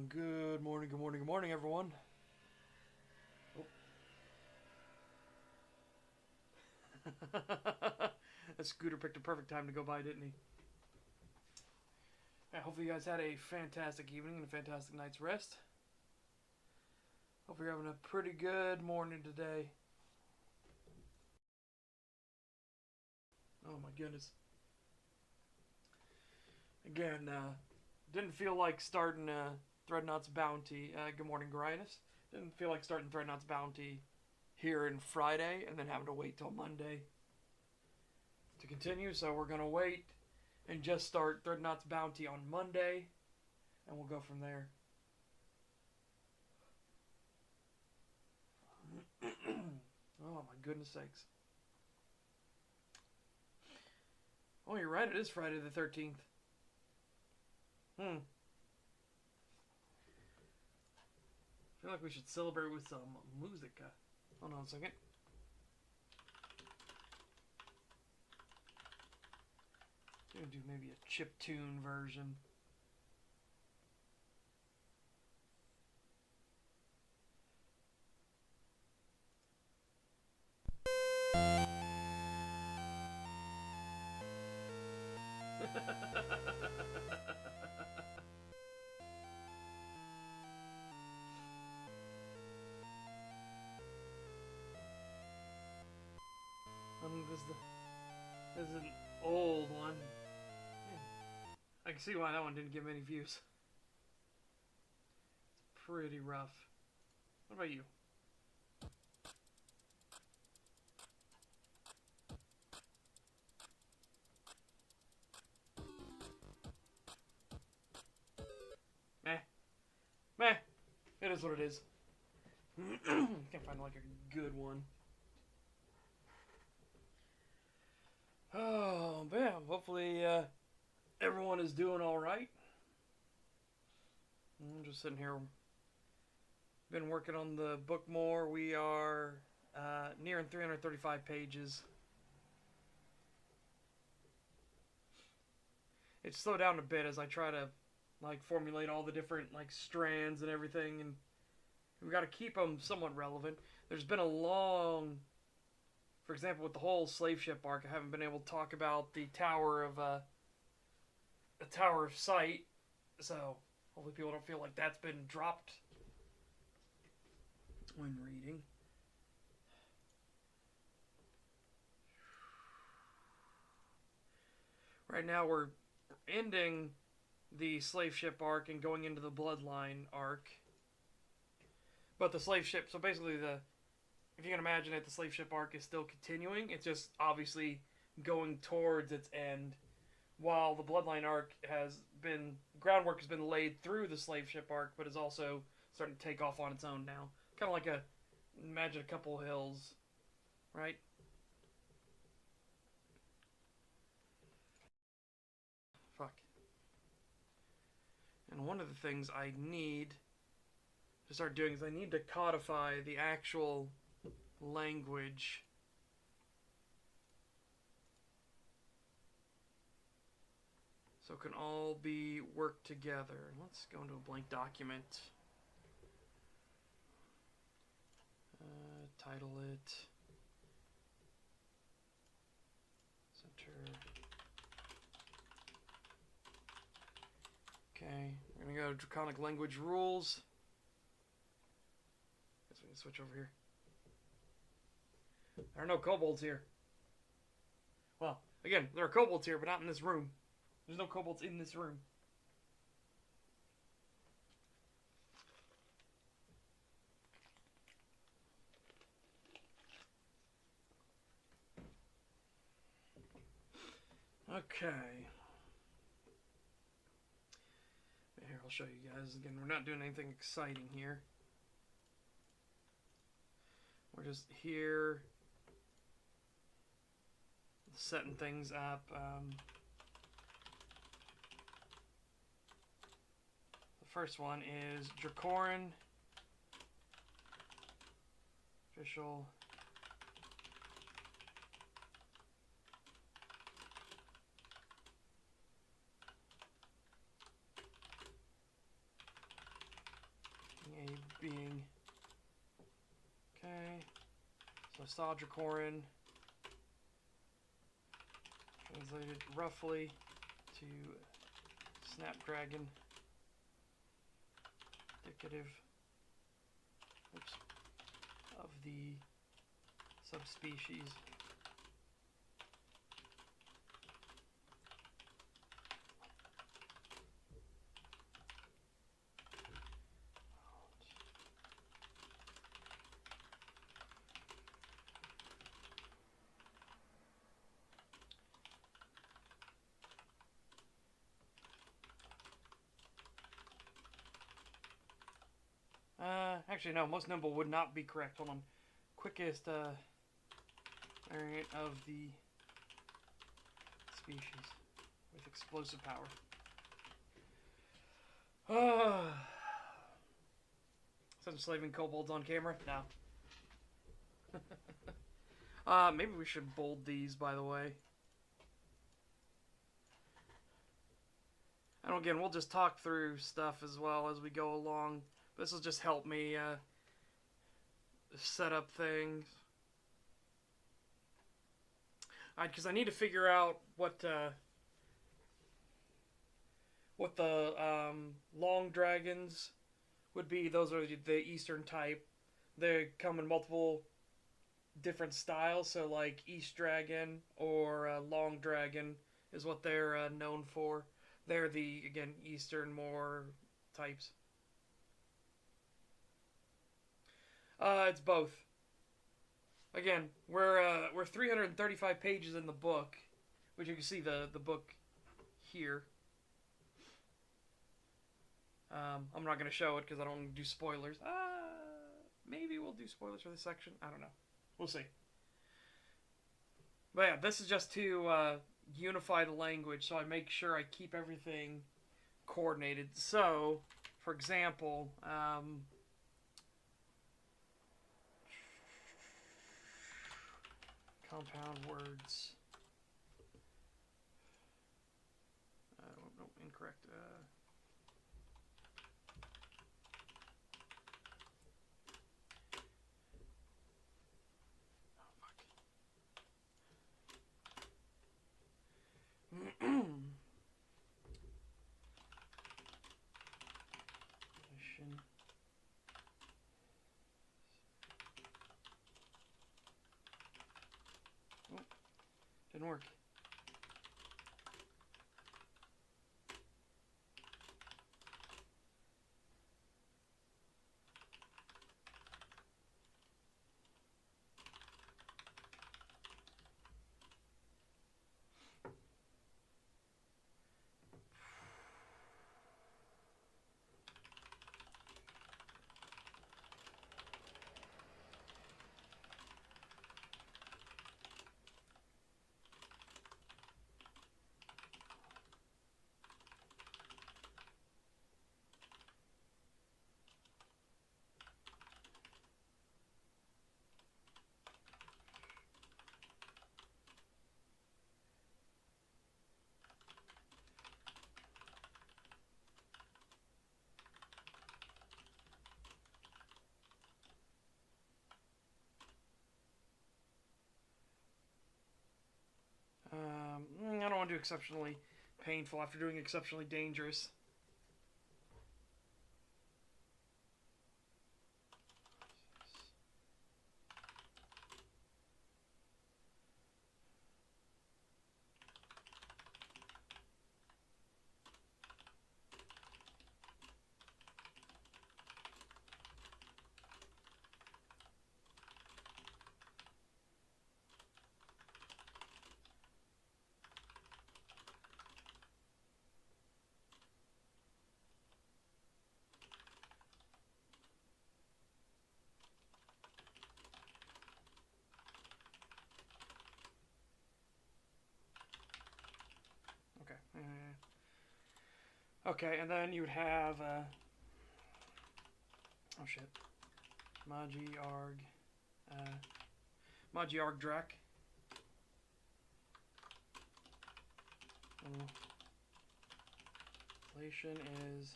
Good morning, good morning, good morning, everyone. Oh. That scooter picked a perfect time to go by, didn't he? I hope you guys had a fantastic evening and a fantastic night's rest. Hope you're having a pretty good morning today. Oh my goodness. Again, didn't feel like starting Threadnought's Bounty. Good morning, Grinus. Didn't feel like starting Threadnought's Bounty here in Friday and then having to wait till Monday to continue. So we're going to wait and just start Threadnought's Bounty on Monday, and we'll go from there. Oh my goodness sakes. Oh, you're right, it is Friday the 13th. I feel like we should celebrate with some music. Hold on a second. I'm gonna do maybe a chiptune version. This is an old one. I can see why that one didn't get many views. It's pretty rough. What about you? Meh. Meh. It is what it is. Can't find like a good one. Oh, man. Hopefully, everyone is doing alright. I'm just sitting here. Been working on the book more. We are nearing 335 pages. It's slowed down a bit as I try to like formulate all the different like strands and everything, and we've got to keep them somewhat relevant. There's been a long, for example, with the whole slave ship arc, I haven't been able to talk about the Tower of Sight, so hopefully people don't feel like that's been dropped when reading. Right now we're ending the slave ship arc and going into the bloodline arc. But the slave ship, so basically if you can imagine it, the slave ship arc is still continuing. It's just obviously going towards its end, while the bloodline arc groundwork has been laid through the slave ship arc, but is also starting to take off on its own now. Kind of like imagine a couple hills, right? Fuck. And one of the things I need to start doing is I need to codify the actual language. So it can all be worked together. Let's go into a blank document. Title it. Center. Okay, we're going to go to Draconic Language Rules. Guess we can switch over here. There are no kobolds here. Well, again, there are kobolds here, but not in this room. There's no kobolds in this room. Okay. Here, I'll show you guys. Again, we're not doing anything exciting here. We're just here setting things up. The first one is Dracoran official being. Okay. So Sodracorin, translated roughly to Snapdragon, indicative of the subspecies. Actually, no, most nimble would not be correct. Hold on. Quickest variant of the species with explosive power. Such enslaving kobolds on camera? No. Maybe we should bold these, by the way. And again, we'll just talk through stuff as well as we go along. This will just help me set up things. Because I need to figure out what the long dragons would be. Those are the Eastern type. They come in multiple different styles. So like East Dragon or Long Dragon is what they're known for. They're the, again, Eastern more types. It's both. Again, we're 335 pages in the book, which you can see the book here. I'm not going to show it because I don't want to do spoilers. Maybe we'll do spoilers for this section. I don't know. We'll see. But yeah, this is just to unify the language, so I make sure I keep everything coordinated. So, for example, compound words. No, incorrect. Oh, didn't work. I don't want to do exceptionally painful after doing exceptionally dangerous. Okay, and then you would have, oh shit, Magiarg Drak. Translation is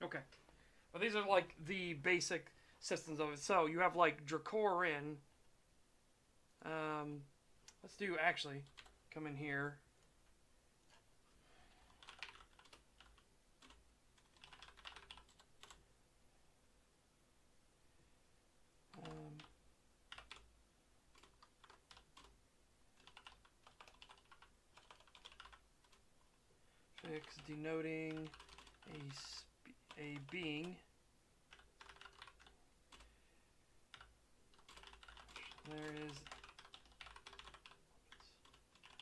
Okay. But these are like the basic systems of it. So you have like Dracorin. Let's do actually come in here. Fix denoting a being. There is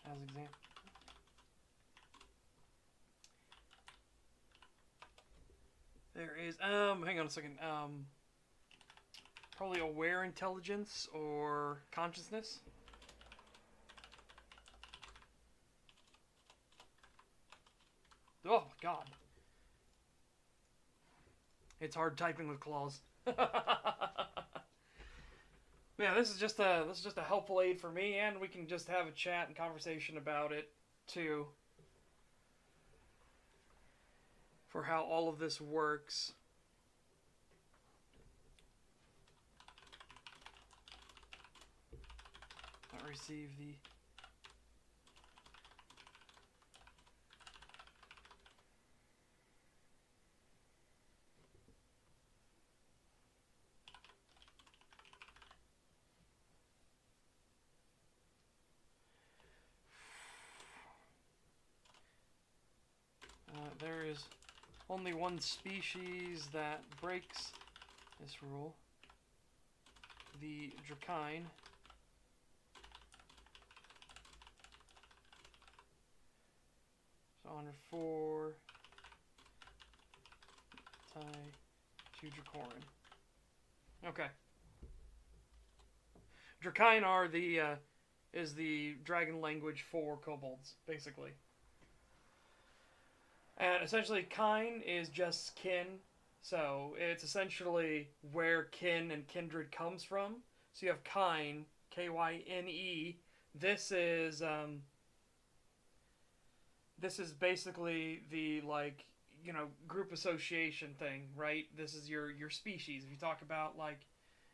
as example. There is hang on a second. Probably aware intelligence or consciousness. Oh my god. It's hard typing with claws. Yeah, this is just a helpful aid for me, and we can just have a chat and conversation about it too. For how all of this works. Not receive the there is only one species that breaks this rule. The Drakine. So under 4 tie to Dracorin. Okay. Drakine are is the dragon language for kobolds, basically. And essentially, kine is just kin, so it's essentially where kin and kindred comes from. So you have kine, Kyne. This is basically the group association thing, right? This is your species. If you talk about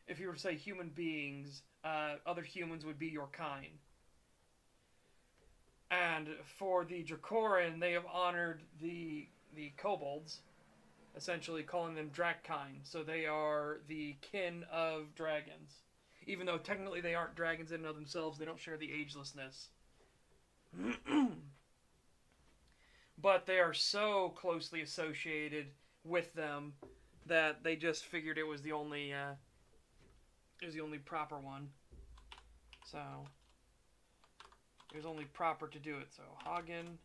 if you were to say human beings, other humans would be your kine. And for the Dracorin, they have honored the kobolds, essentially calling them Drakine. So they are the kin of dragons. Even though technically they aren't dragons in and of themselves, they don't share the agelessness. But they are so closely associated with them that they just figured it was the only proper one. So it was only proper to do it. So Hagen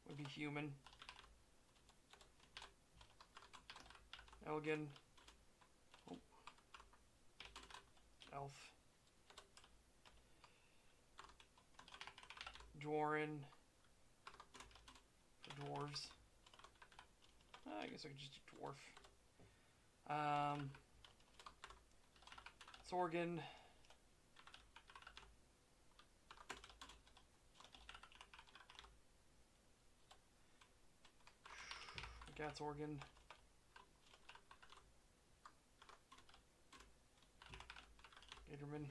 would be human. Elgin. Oh. Elf. Dwarven. Dwarves. I guess I could just do dwarf. Sorgan. Organ. Gatorman.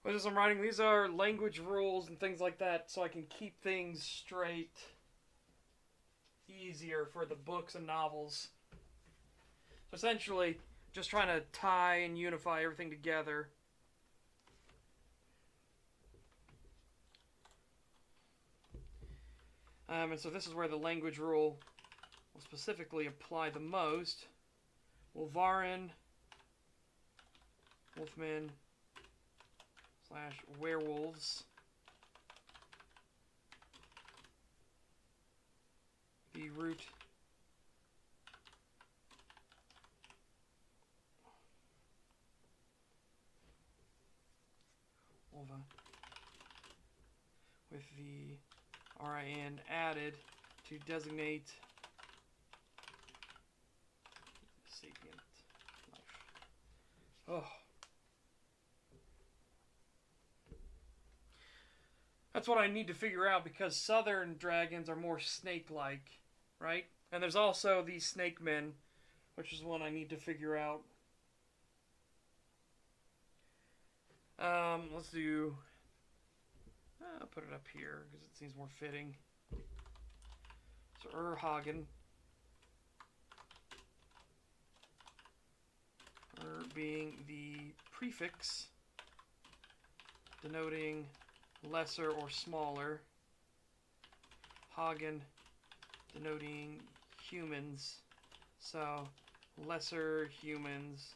What is I'm writing? These are language rules and things like that, so I can keep things straight easier for the books and novels. So essentially, just trying to tie and unify everything together. And so this is where the language rule will specifically apply the most. Wolvarin, Wolfman, / werewolves. The root. Wolva. With the RIN added to designate sapient life. Oh. That's what I need to figure out because southern dragons are more snake-like, right? And there's also these snake men, which is one I need to figure out. Let's do. I'll put it up here because it seems more fitting. So Hagen. Being the prefix denoting lesser or smaller. Hagen denoting humans. So lesser humans,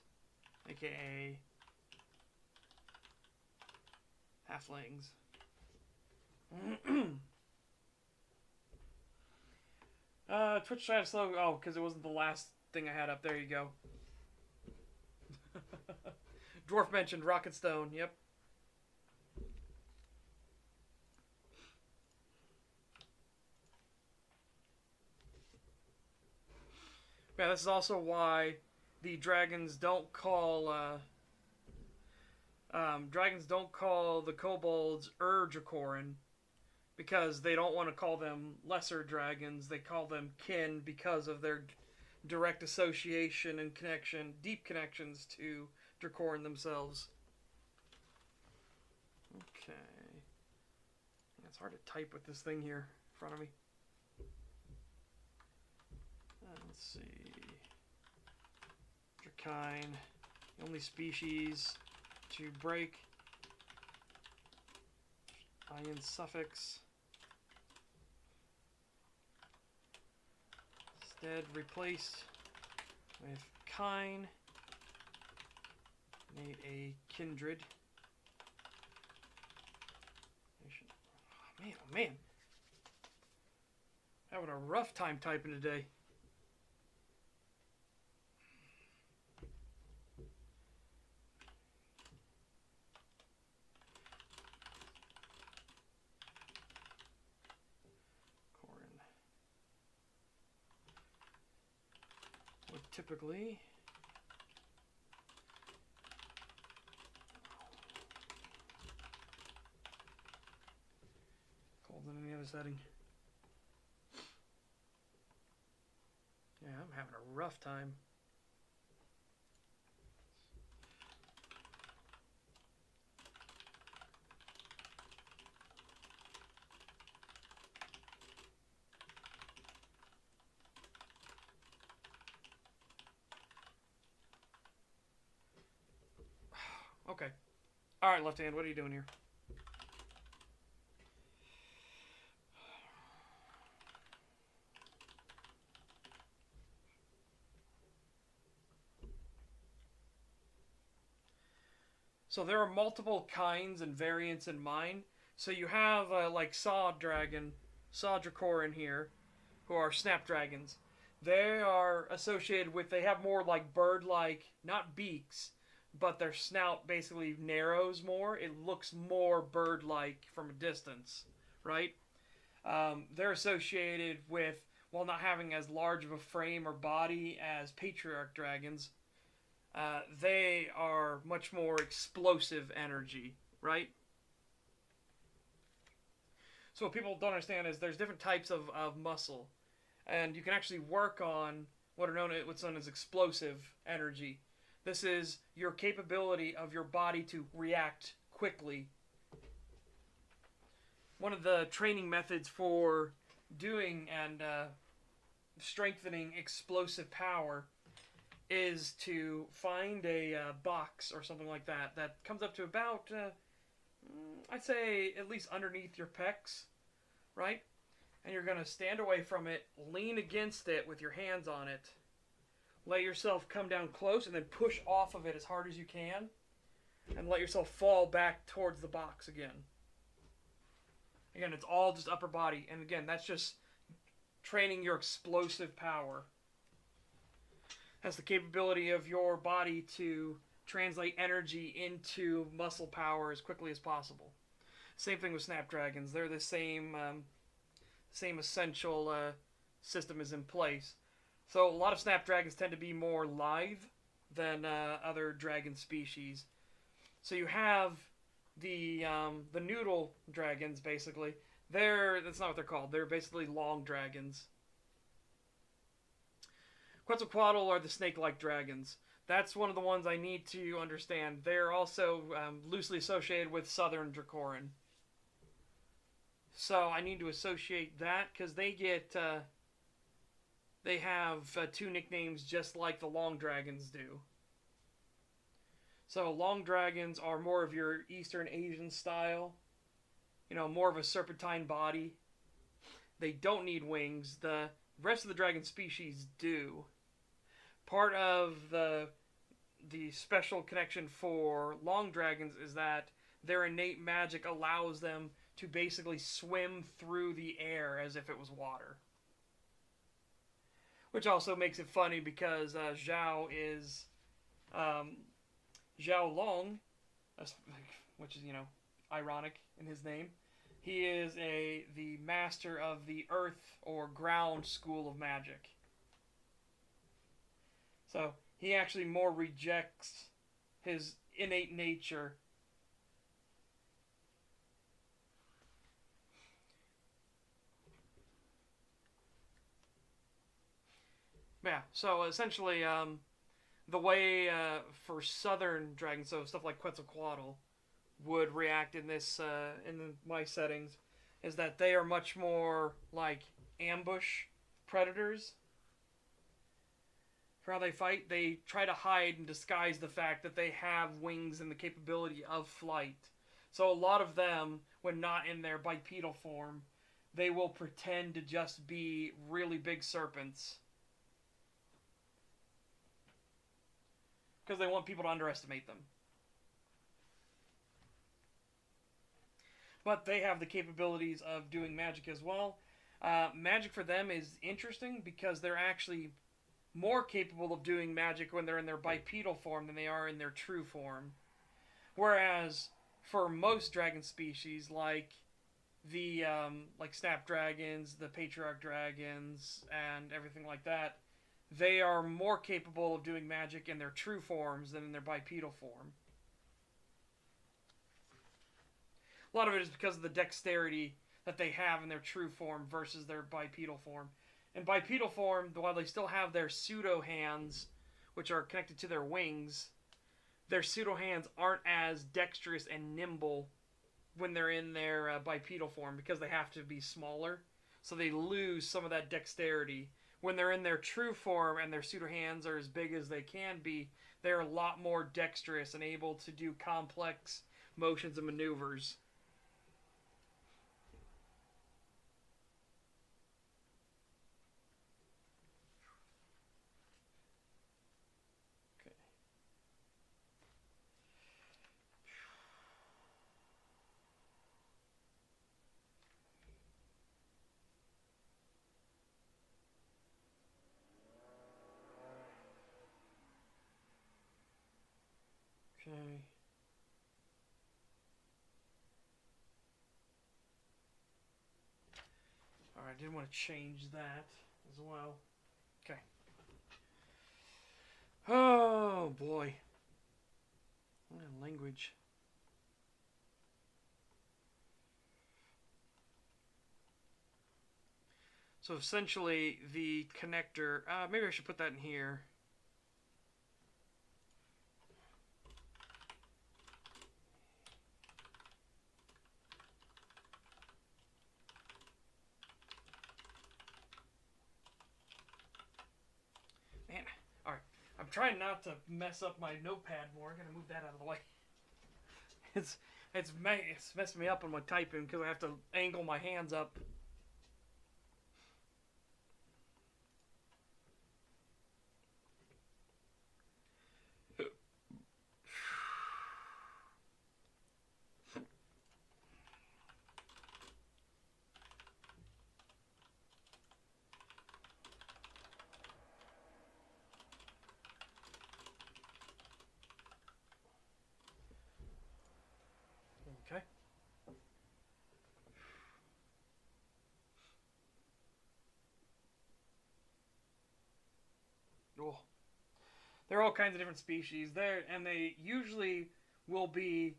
aka halflings. Twitch tried to slow. Oh, because it wasn't the last thing I had up. There you go. Dwarf mentioned Rocket Stone. Yep. Yeah, this is also why the dragons don't call the kobolds Dracoran, because they don't want to call them lesser dragons. They call them kin because of their direct association and connection, deep connections to Dracoran themselves. Okay. It's hard to type with this thing here in front of me. Let's see. Dracine, the only species to break ion suffix. Instead, replaced with kine. Made a kindred. Oh man, oh man. Having a rough time typing today. Would typically cold than any other setting. Yeah, I'm having a rough time. Okay. Alright, left hand, what are you doing here? So there are multiple kinds and variants in mine. So you have like Saw Dracoran here, who are snapdragons. They are associated with, they have more like bird-like, not beaks, but their snout basically narrows more. It looks more bird-like from a distance, right? They're associated with, while not having as large of a frame or body as patriarch dragons, they are much more explosive energy, right? So what people don't understand is there's different types of muscle, and you can actually work on what's known as explosive energy. This is your capability of your body to react quickly. One of the training methods for doing and strengthening explosive power is to find a box or something like that that comes up to about, I'd say at least underneath your pecs, right? And you're going to stand away from it, lean against it with your hands on it, let yourself come down close, and then push off of it as hard as you can, and let yourself fall back towards the box again. Again, it's all just upper body, and again, that's just training your explosive power. Has the capability of your body to translate energy into muscle power as quickly as possible. Same thing with snapdragons. They're the same essential system is in place. So a lot of snapdragons tend to be more lithe than other dragon species. So you have The noodle dragons, basically, that's not what they're called. They're basically long dragons. Quetzalcoatl are the snake-like dragons. That's one of the ones I need to understand. They're also loosely associated with Southern Dracoran. So I need to associate that because they have two nicknames just like the long dragons do. So long dragons are more of your Eastern Asian style, more of a serpentine body. They don't need wings. The rest of the dragon species do. Part of the special connection for long dragons is that their innate magic allows them to basically swim through the air as if it was water. Which also makes it funny because Zhao is Zhao Long, which is ironic in his name. He is the master of the earth or ground school of magic. So he actually more rejects his innate nature. Yeah, so essentially, the way for southern dragons, so stuff like Quetzalcoatl, would react in my settings, is that they are much more like ambush predators. For how they fight, they try to hide and disguise the fact that they have wings and the capability of flight. So a lot of them, when not in their bipedal form, they will pretend to just be really big serpents. Because they want people to underestimate them. But they have the capabilities of doing magic as well. Magic for them is interesting because they're actually more capable of doing magic when they're in their bipedal form than they are in their true form. Whereas for most dragon species, like the snapdragons, the patriarch dragons, and everything like that, they are more capable of doing magic in their true forms than in their bipedal form. A lot of it is because of the dexterity that they have in their true form versus their bipedal form. In bipedal form, while they still have their pseudo hands, which are connected to their wings, their pseudo hands aren't as dexterous and nimble when they're in their bipedal form because they have to be smaller. So they lose some of that dexterity. When they're in their true form and their pseudo hands are as big as they can be, they're a lot more dexterous and able to do complex motions and maneuvers. Okay. Alright, I didn't want to change that as well. Okay. Oh, boy. Language. So essentially, the connector... maybe I should put that in here. Man, alright. I'm trying not to mess up my notepad more. I'm going to move that out of the way. It's messed me up on my typing because I have to angle my hands up. Okay. Oh. There are all kinds of different species there, and they usually will be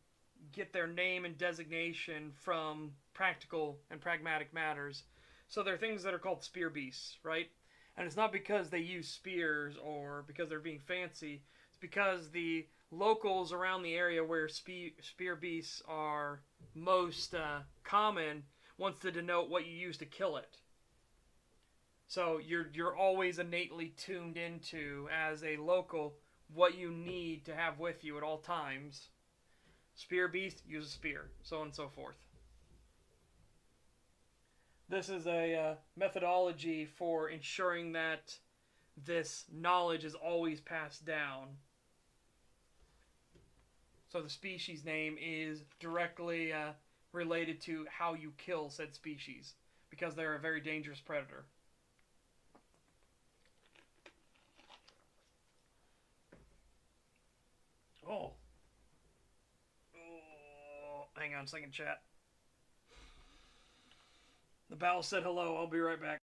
get their name and designation from practical and pragmatic matters. So they're things that are called spear beasts, right? And it's not because they use spears or because they're being fancy. It's because the locals around the area where spear beasts are most common wants to denote what you use to kill it. So you're always innately tuned into as a local what you need to have with you at all times. Spear beast, use a spear, so on and so forth. This is a methodology for ensuring that this knowledge is always passed down. So the species name is directly related to how you kill said species, because they're a very dangerous predator. Oh. Oh. Hang on a second, chat. The bowel said hello. I'll be right back.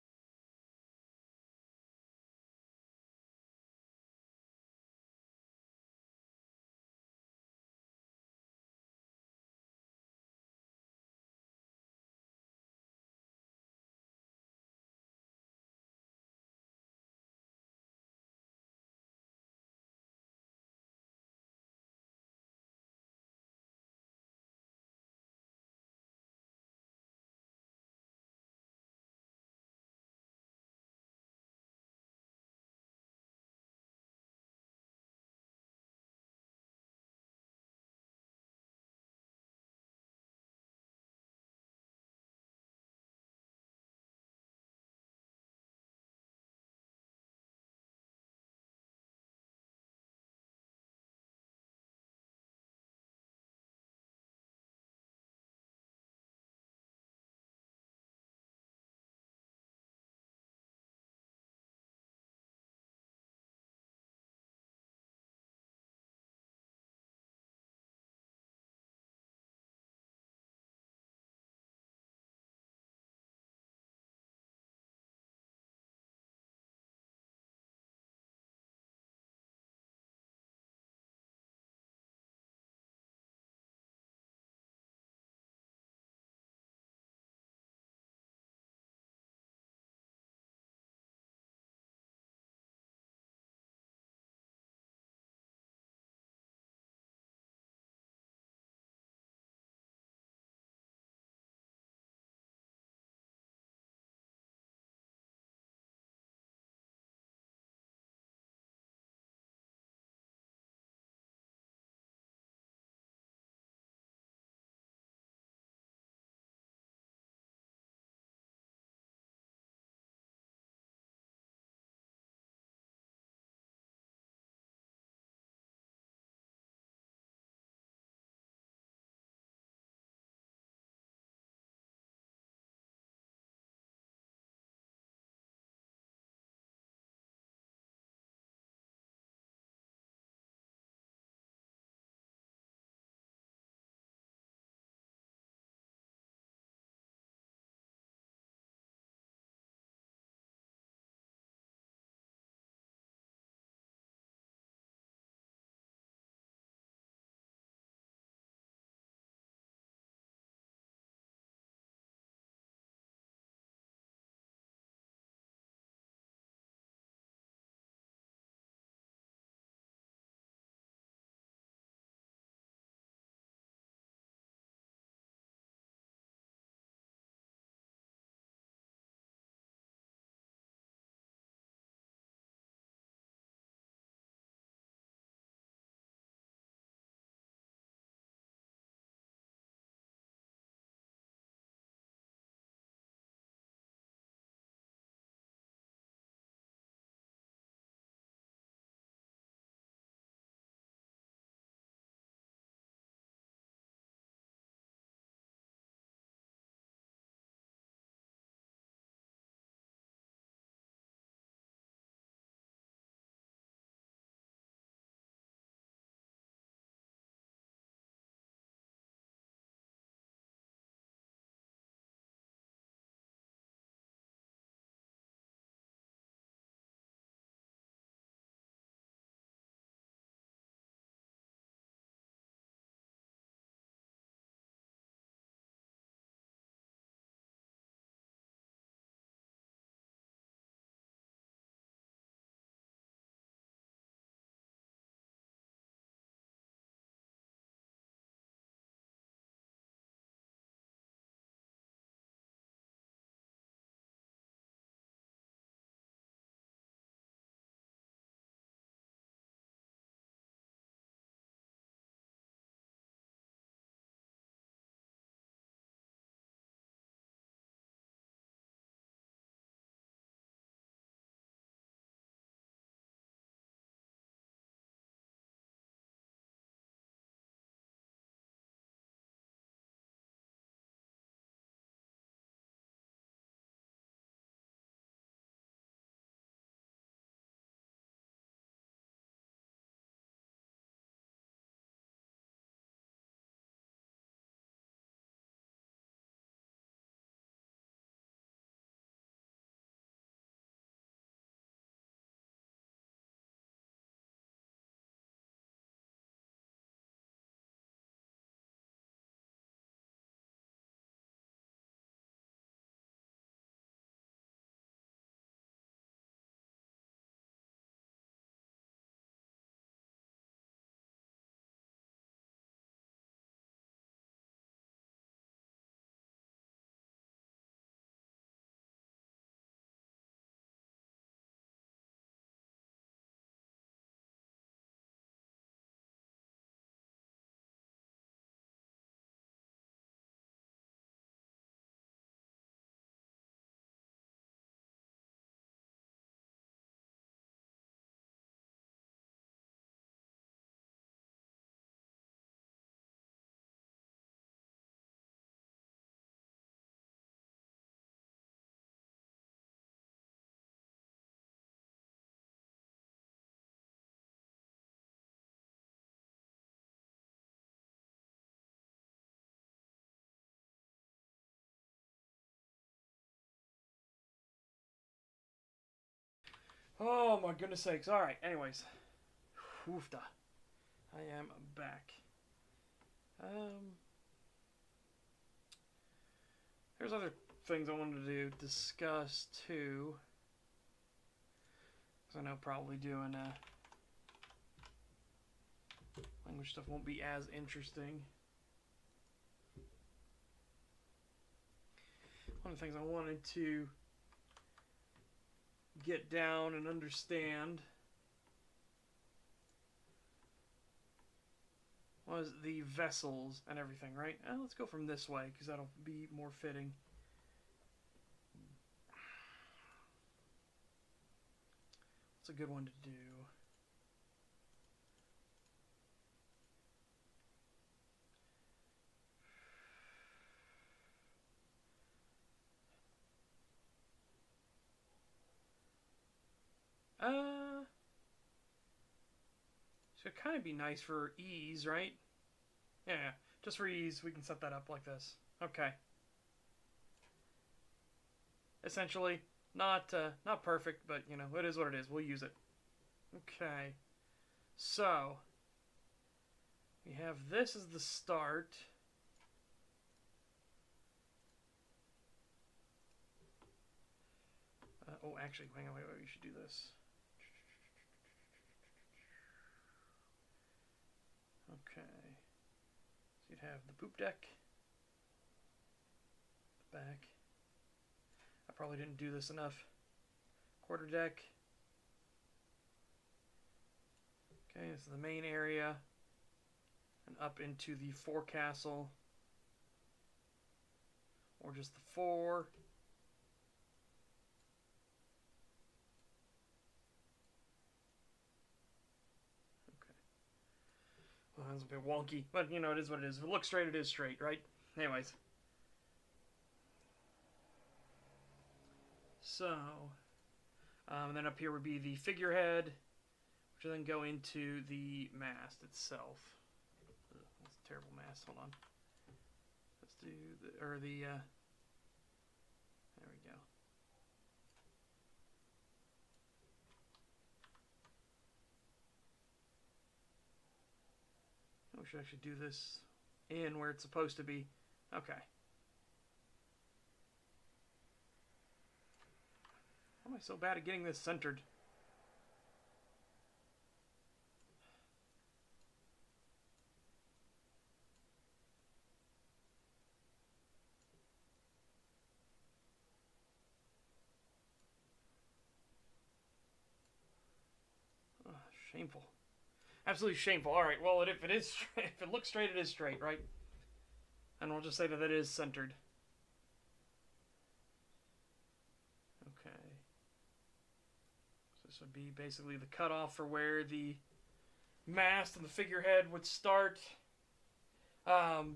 Oh my goodness sakes. Alright, anyways. Woofda. I am back. There's other things I wanted to discuss too. Because I know probably doing language stuff won't be as interesting. One of the things I wanted to get down and understand was the vessels and everything, right? Let's go from this way, because that'll be more fitting. What's a good one to do? Should kind of be nice for ease, right? Yeah, just for ease, we can set that up like this. Okay. Essentially, not perfect, but you know, it is what it is. We'll use it. Okay. So we have this as the start. Oh, actually, hang on, wait, we should do this. Okay. So you'd have the poop deck, the back. I probably didn't do this enough. Quarter deck. Okay, this is the main area. And up into the forecastle. Or just the fore. Well, that's a bit wonky, but you know, it is what it is. If it looks straight, it is straight, right? Anyways. So, and then up here would be the figurehead, which will then go into the mast itself. Ugh, that's a terrible mast. Hold on. Let's do there we go. We should actually do this in where it's supposed to be. Okay. Why am I so bad at getting this centered? Oh, shameful. Absolutely shameful. All right. Well, if it looks straight, it is straight, right? And we'll just say that it is centered. Okay. So this would be basically the cutoff for where the mast and the figurehead would start. So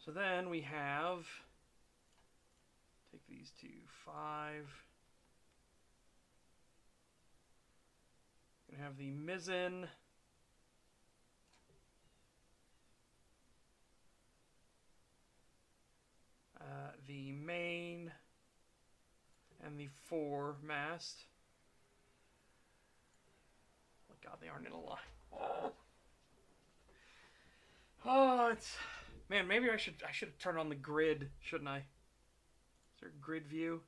then we have, take these to 5. We're gonna have the mizzen. The main and the foremast. Oh my God, they aren't in a line. Oh, it's man. Maybe I should have turned on the grid, shouldn't I? Is there a grid view?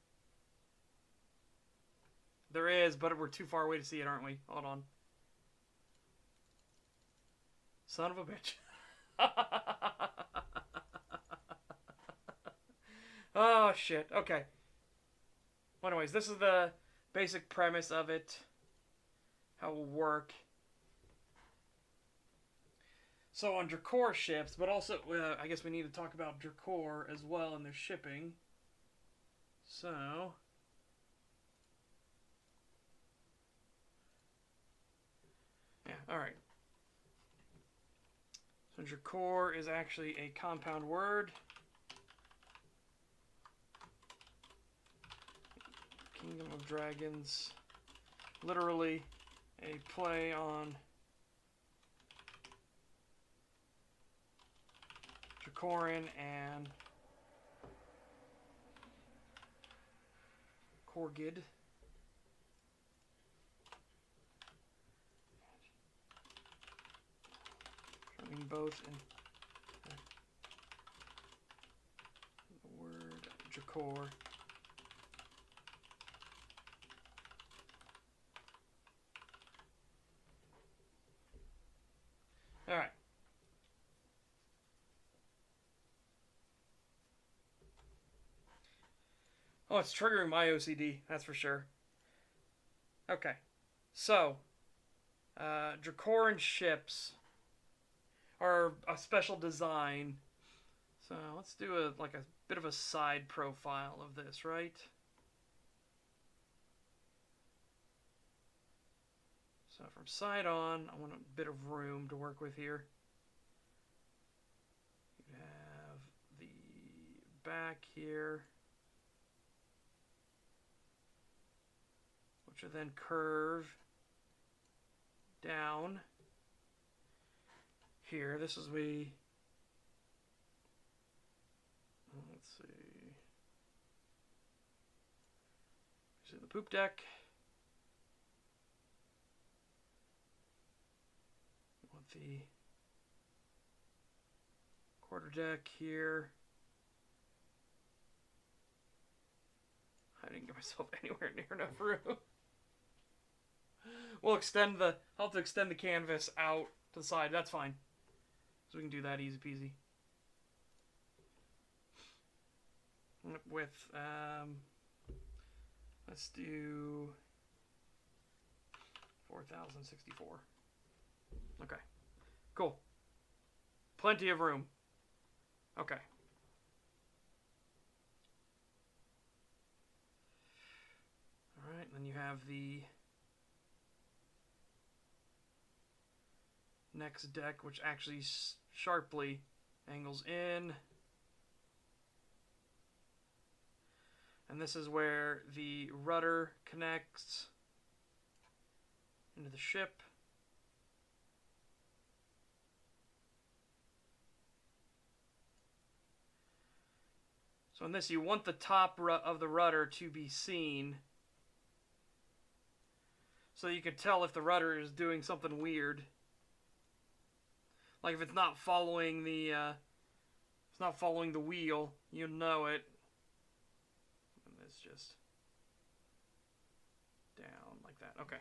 There is, but we're too far away to see it, aren't we? Hold on. Son of a bitch. Oh, shit. Okay. Well, anyways, this is the basic premise of it. How it will work. So on Drakor ships, but also, I guess we need to talk about Drakor as well and their shipping. So... yeah, alright. So Drakor is actually a compound word. Kingdom of Dragons. Literally a play on Dracoran and Korgid. them both in the word Jakor. All right. Oh, it's triggering my OCD, that's for sure. Okay. So, Dracoran ships are a special design. So let's do a bit of a side profile of this, right? So from side on, I want a bit of room to work with here. You have the back here, which will then curve down here. This is let's see the poop deck. We want the quarter deck here. I didn't get myself anywhere near enough room. We'll I'll have to extend the canvas out to the side. That's fine. So we can do that easy peasy. With, let's do 4,064. Okay. Cool. Plenty of room. Okay. Alright, then you have the next deck, which actually sharply angles in. And this is where the rudder connects into the ship. So in this, you want the top of the rudder to be seen, so you can tell if the rudder is doing something weird. Like if it's not following the wheel, you know it. And it's just down like that. Okay.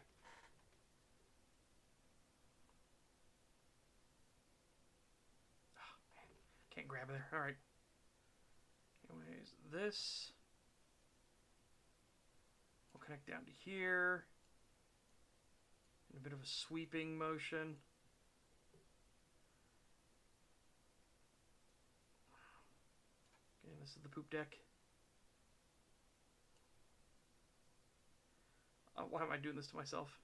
Oh, man. Can't grab it there. All right. Anyways, this will connect down to here in a bit of a sweeping motion. Okay, this is the poop deck. Why am I doing this to myself?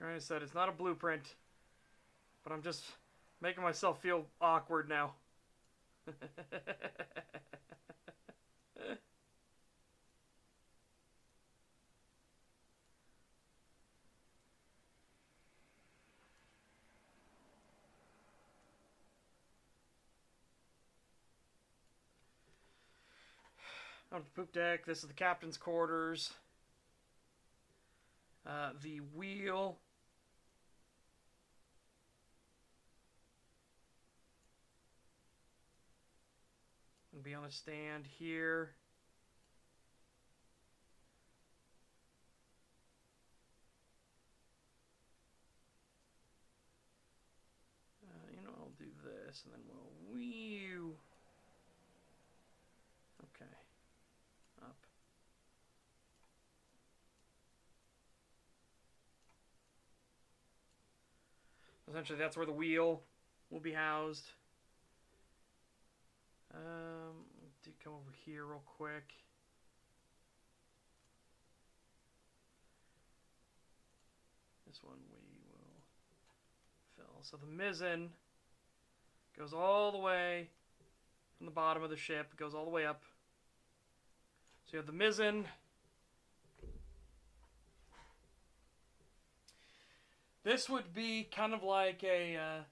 Like I said, it's not a blueprint, but I'm just making myself feel awkward now. On the poop deck, this is the captain's quarters. The wheel will be on a stand here. I'll do this, and then we'll wheel. Okay. Up. Essentially, that's where the wheel will be housed. Do come over here real quick. This one we will fill. So the mizzen goes all the way from the bottom of the ship, goes all the way up. So you have the mizzen. This would be kind of like a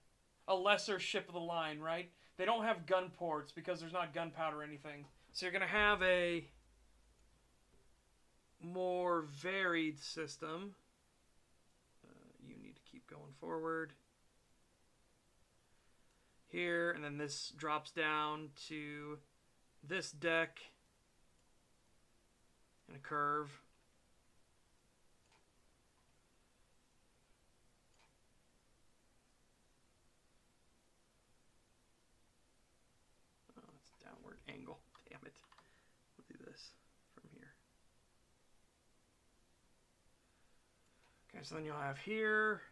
lesser ship of the line, right? They don't have gun ports because there's not gunpowder or anything. So you're going to have a more varied system. You need to keep going forward. Here, and then this drops down to this deck in a curve. Oh, it's a downward angle. Damn it. We'll do this from here. Okay, so then you'll have here.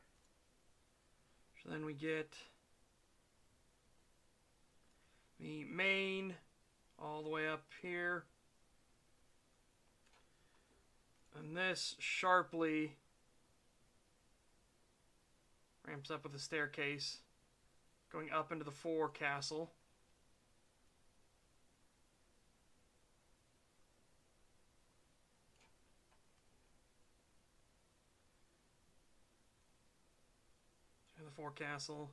So then we get the main all the way up here. And this sharply ramps up with a staircase going up into the forecastle. The forecastle,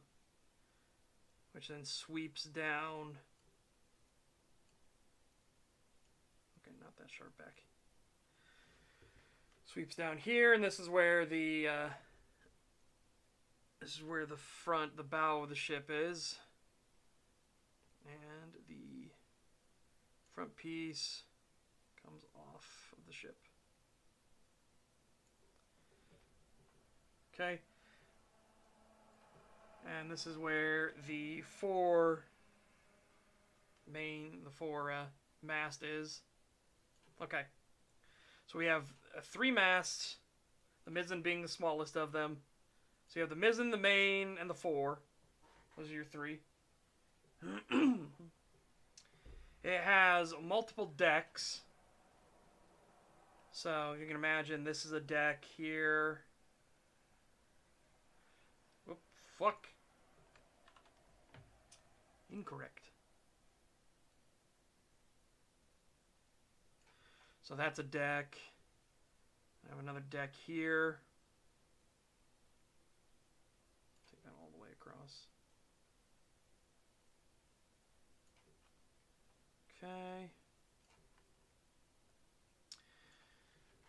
which then sweeps down. Okay, not that sharp back. Sweeps down here, and this is where the front, the bow of the ship is, and the front piece comes off of the ship. Okay. And this is where the mast is. Okay. So we have 3 masts, the mizzen being the smallest of them. So you have the mizzen, the main, and the fore. Those are your 3. It has multiple decks. So you can imagine this is a deck here. Whoop, fuck. Incorrect. So that's a deck. I have another deck here. Take that all the way across. Okay.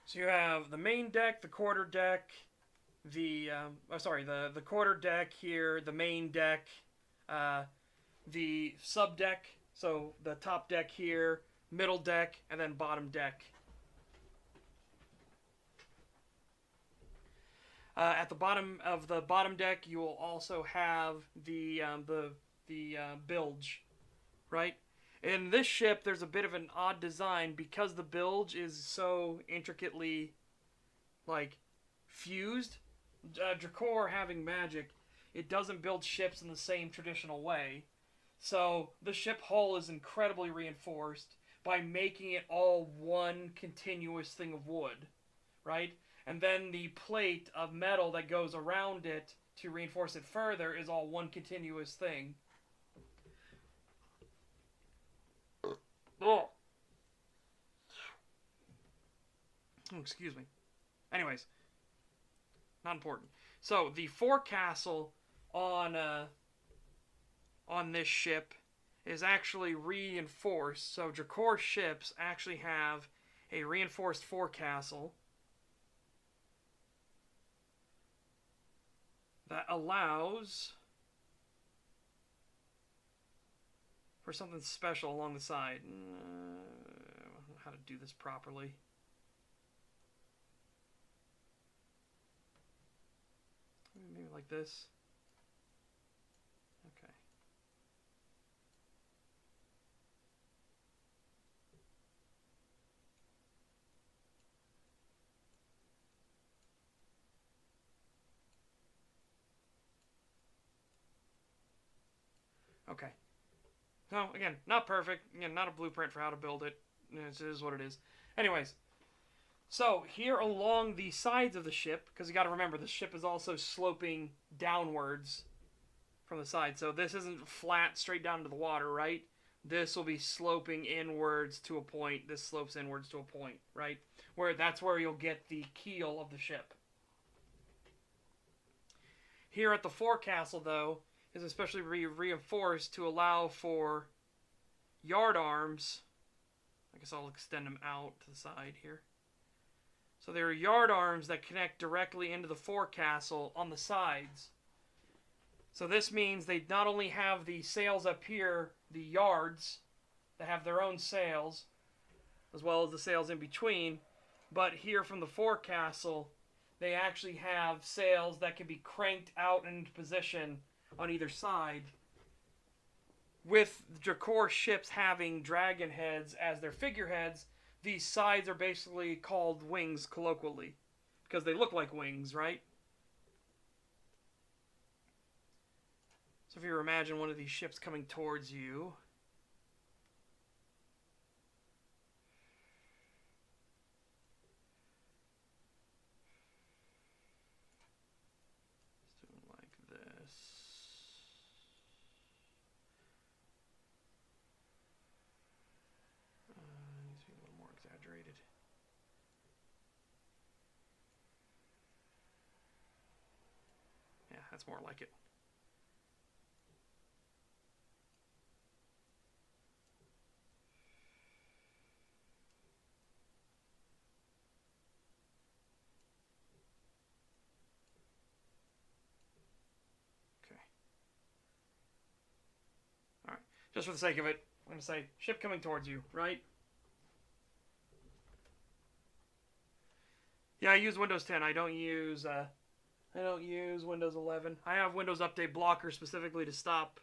So you have the main deck, the quarter deck, the quarter deck here, the main deck, the sub deck, so the top deck here, middle deck, and then bottom deck. At the bottom of the bottom deck, you will also have the bilge, right? In this ship, there's a bit of an odd design because the bilge is so intricately, like, fused. Drakor having magic, it doesn't build ships in the same traditional way. So the ship hull is incredibly reinforced by making it all one continuous thing of wood, right? And then the plate of metal that goes around it to reinforce it further is all one continuous thing. Oh, excuse me. Anyways, not important. So the forecastle on this ship is actually reinforced. So Drakor ships actually have a reinforced forecastle that allows for something special along the side. I don't know how to do this properly. Maybe like this. Okay. Okay. So, again, not perfect. Again, not a blueprint for how to build it. It is what it is. Anyways. So, here along the sides of the ship, because you got to remember, the ship is also sloping downwards from the side. So, this isn't flat straight down to the water, right? This will be sloping inwards to a point. This slopes inwards to a point, right? That's where you'll get the keel of the ship. Here at the forecastle, though, is especially reinforced to allow for yard arms. I guess I'll extend them out to the side here. So there are yard arms that connect directly into the forecastle on the sides. So this means they not only have the sails up here, the yards, that have their own sails, as well as the sails in between, but here from the forecastle, they actually have sails that can be cranked out into position on either side. With Jakor ships having dragon heads as their figureheads, these sides are basically called wings colloquially, because they look like wings, right? So if you imagine one of these ships coming towards you, it's doing like this. Needs to be a little more exaggerated. Yeah, that's more like it. Okay. All right. Just for the sake of it, I'm going to say ship coming towards you, right? Yeah, I use Windows 10. I don't use Windows 11. I have Windows Update Blocker specifically to stop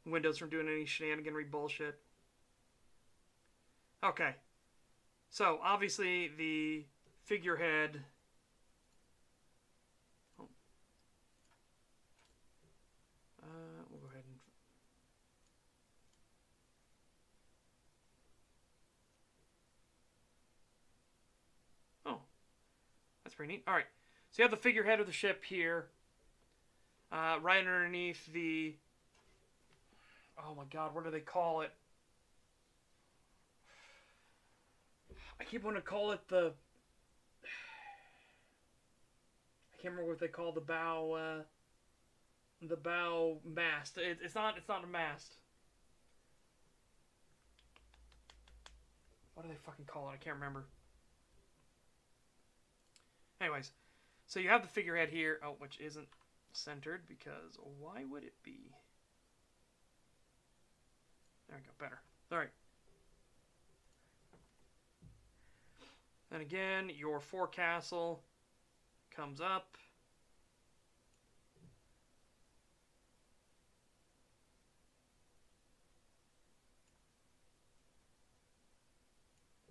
Windows from doing any shenaniganry bullshit. Okay. So, obviously, the figurehead... Oh. We'll go ahead and... Oh. That's pretty neat. Alright. So you have the figurehead of the ship here. Right underneath the... Oh my god, what do they call it? I keep wanting to call it the... I can't remember what they call the bow mast. It's not a mast. What do they fucking call it? I can't remember. Anyways, so you have the figurehead here, which isn't centered because why would it be? There we go, better. Alright. Then again, your forecastle comes up.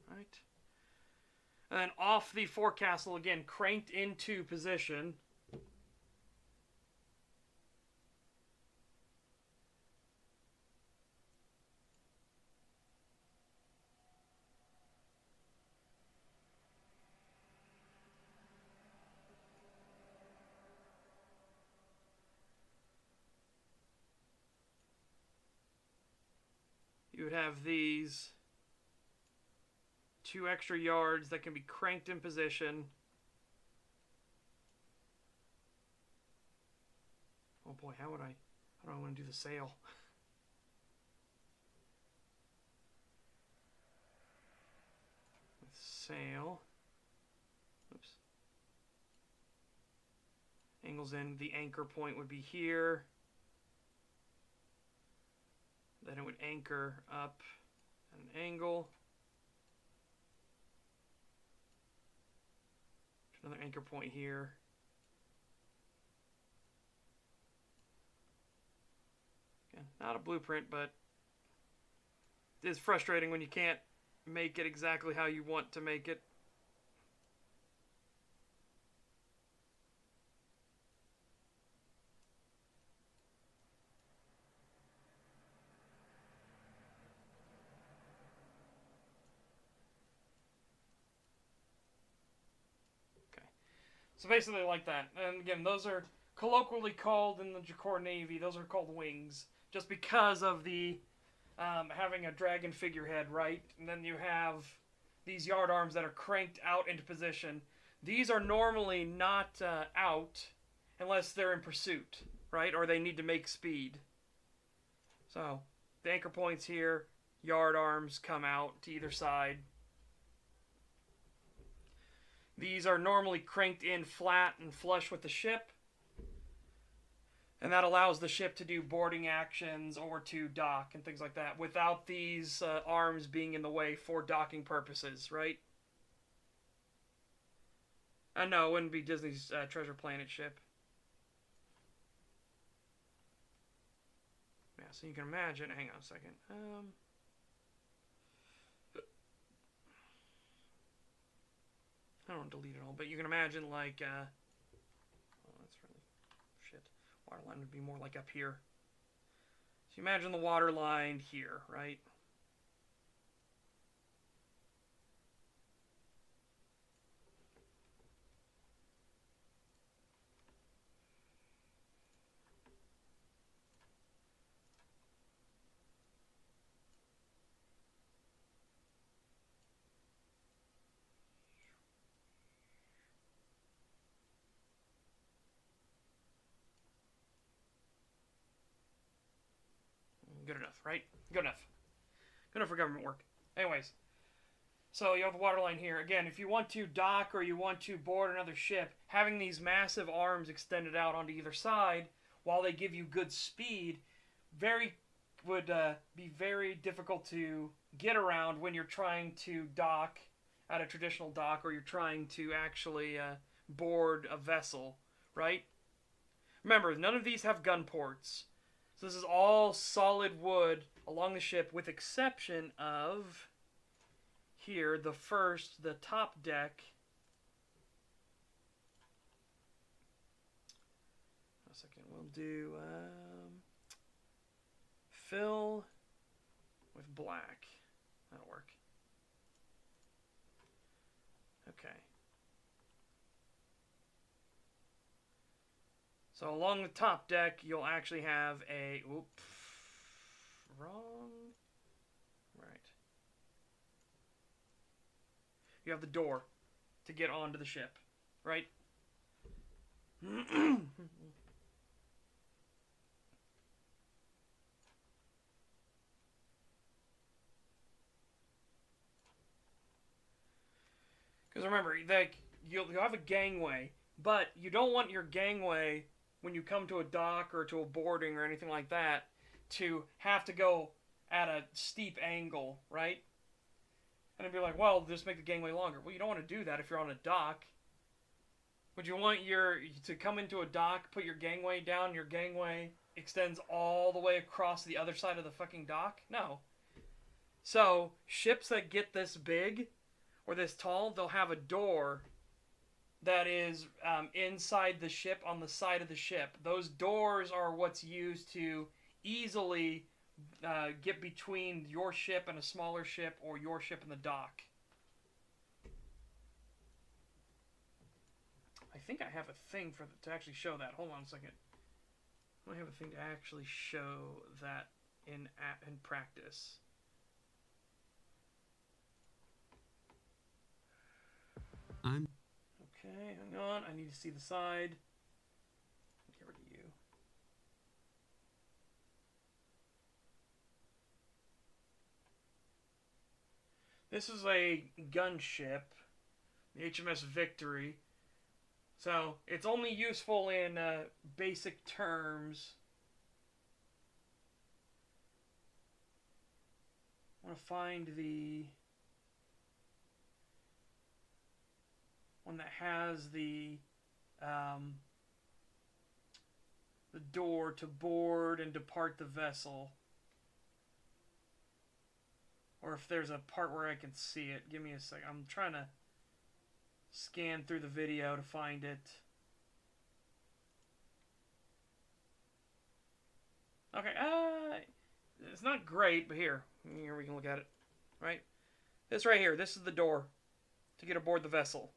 Right. And then off the forecastle again, cranked into position. You would have these 2 extra yards that can be cranked in position. Oh boy, how do I want to do the sail? With sail. Oops. Angles in, the anchor point would be here. Then it would anchor up at an angle. Another anchor point here. Again, not a blueprint, but it's frustrating when you can't make it exactly how you want to make it. So basically like that. And again, those are colloquially called in the Jakor Navy, those are called wings. Just because of the having a dragon figurehead, right? And then you have these yard arms that are cranked out into position. These are normally not out unless they're in pursuit, right? Or they need to make speed. So, the anchor points here, yard arms come out to either side. These are normally cranked in flat and flush with the ship, and that allows the ship to do boarding actions or to dock and things like that without these arms being in the way for docking purposes, right? No, it wouldn't be Disney's Treasure Planet ship. Yeah, so you can imagine. Hang on a second. I don't want to delete it all, but you can imagine like. Oh, that's really shit. Water line would be more like up here. So you imagine the water line here, right? Good enough, right? Good enough. Good enough for government work. Anyways, so you have the water line here. Again, if you want to dock or you want to board another ship, having these massive arms extended out onto either side, while they give you good speed, would be very difficult to get around when you're trying to dock at a traditional dock or you're trying to actually board a vessel, right? Remember, none of these have gun ports. So this is all solid wood along the ship with exception of here, the top deck. A second, we'll do fill with black. That'll work. Okay. So along the top deck, you'll actually have a... Oops. Wrong. Right. You have the door to get onto the ship, right? Because remember, you'll have a gangway, but you don't want your gangway, when you come to a dock or to a boarding or anything like that, to have to go at a steep angle, right? And it'd be like, well, just make the gangway longer. Well, you don't want to do that if you're on a dock. Would you want to come into a dock, put your gangway down, your gangway extends all the way across the other side of the fucking dock? No. So, ships that get this big or this tall, they'll have a door that is inside the ship, on the side of the ship. Those doors are what's used to easily get between your ship and a smaller ship or your ship and the dock. I think I have a thing to actually show that. Hold on a second. I have a thing to actually show that in practice. Okay, hang on. I need to see the side. Get rid of you. This is a gunship, the HMS Victory. So, it's only useful in basic terms. I want to find the one that has the door to board and depart the vessel. Or if there's a part where I can see it. Give me a sec. I'm trying to scan through the video to find it. Okay, it's not great, but here we can look at it. Right? This right here, this is the door to get aboard the vessel.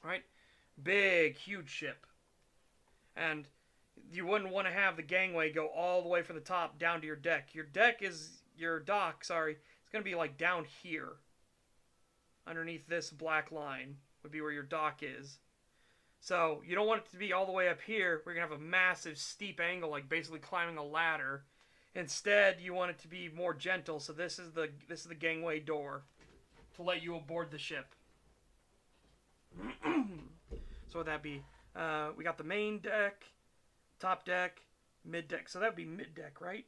Right? Big, huge ship. And you wouldn't want to have the gangway go all the way from the top down to your deck. Your dock, it's going to be like down here. Underneath this black line would be where your dock is. So you don't want it to be all the way up here. We're going to have a massive steep angle, like basically climbing a ladder. Instead, you want it to be more gentle. So this is the gangway door. to let you aboard the ship. So would that be? We got the main deck, top deck, mid deck. So that would be mid deck, right?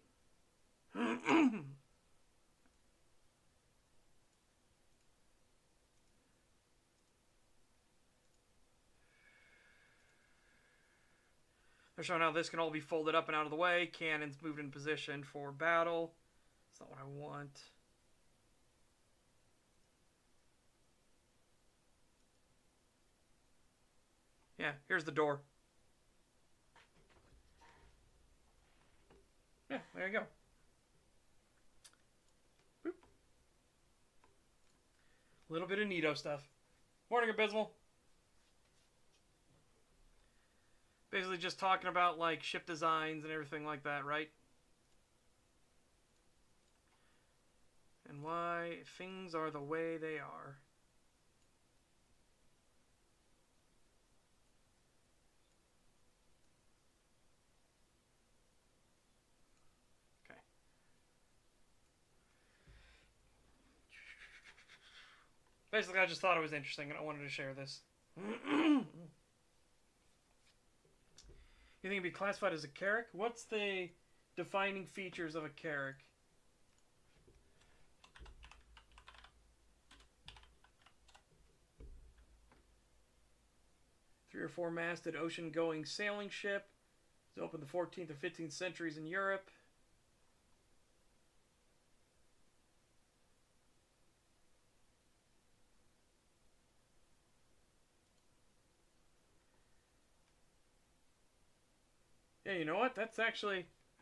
They're showing how this can all be folded up and out of the way. Cannons moved in position for battle. That's not what I want. Yeah, here's the door. Yeah, there you go. Boop. A little bit of neato stuff. Morning, Abysmal. Basically just talking about, like, ship designs and everything like that, right? And why things are the way they are. Okay. Basically, I just thought it was interesting and I wanted to share this. You think it'd be classified as a Carrack? What's the defining features of a Carrack? Three or four masted ocean-going sailing ship. It's opened the 14th or 15th centuries in Europe. Yeah, you know what? That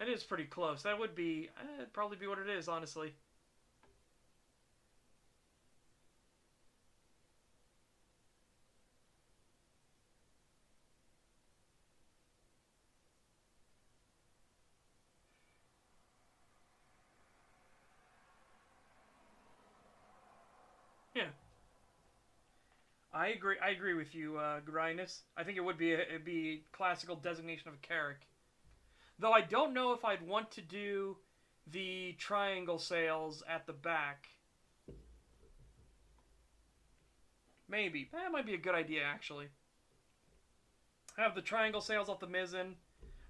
is pretty close. That would be, it'd probably be what it is, honestly. Yeah. I agree with you, Grinus. I think it'd be classical designation of a Carrack. Though I don't know if I'd want to do the triangle sails at the back. Maybe. That might be a good idea, actually. Have the triangle sails off the mizzen,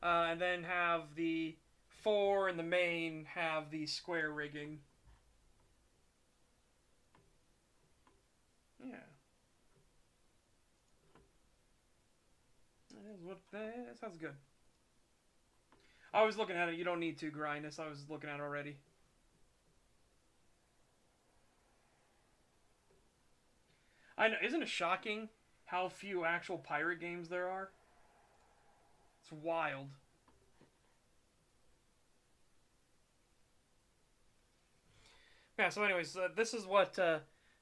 and then have the fore and the main have the square rigging. Yeah. That sounds good. I was looking at it. You don't need to, Grinus. I was looking at it already. I know. Isn't it shocking how few actual pirate games there are? It's wild. Yeah, so anyways, this is what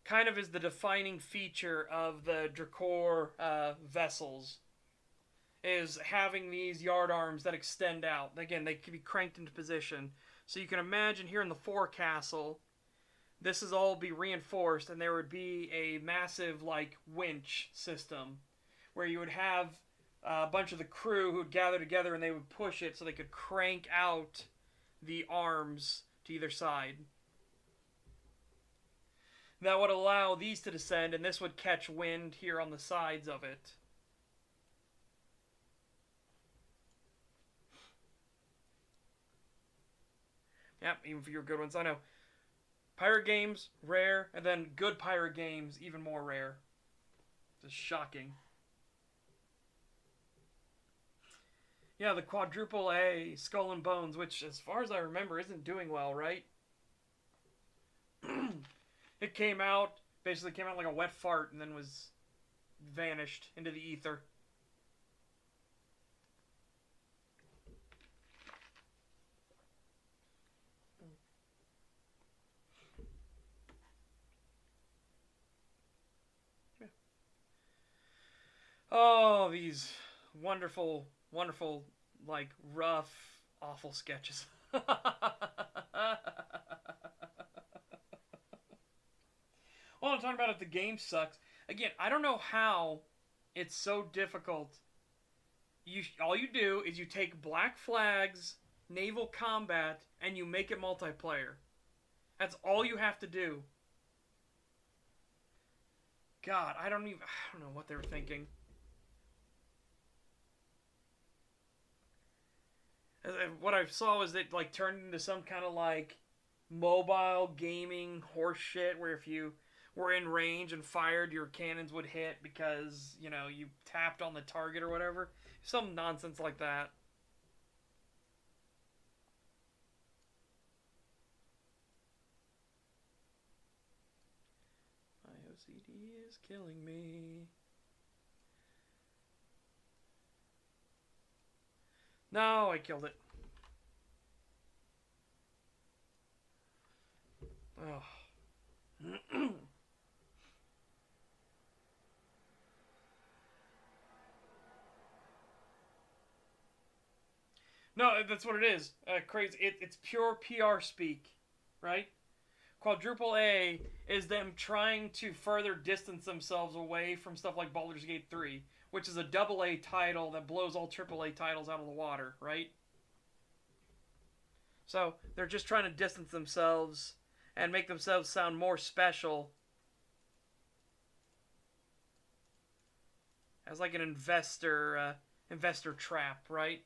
kind of is the defining feature of the Drakor vessels. Is having these yard arms that extend out. Again, they can be cranked into position. So you can imagine here in the forecastle, this is all be reinforced, and there would be a massive, like, winch system where you would have a bunch of the crew who would gather together and they would push it so they could crank out the arms to either side. That would allow these to descend, and this would catch wind here on the sides of it. Yep, even for your good ones. I know. Pirate games, rare, and then good pirate games, even more rare. Just shocking. Yeah, the quadruple A Skull and Bones, which, as far as I remember, isn't doing well, right? It basically came out like a wet fart, and then was vanished into the ether. Oh, these wonderful, wonderful, like, rough, awful sketches. Well, I'm talking about if the game sucks. Again, I don't know how it's so difficult. All you do is you take Black Flag's naval combat and you make it multiplayer. That's all you have to do. God, I don't know what they were thinking. What I saw was it like turned into some kind of like mobile gaming horse shit where if you were in range and fired, your cannons would hit because, you know, you tapped on the target or whatever. Some nonsense like that. My OCD is killing me. No, I killed it. Oh. No, that's what it is. Crazy. It's pure PR speak, right? Quadruple A is them trying to further distance themselves away from stuff like Baldur's Gate 3, which is a double A title that blows all triple A titles out of the water, right? So they're just trying to distance themselves and make themselves sound more special as like an investor trap, right?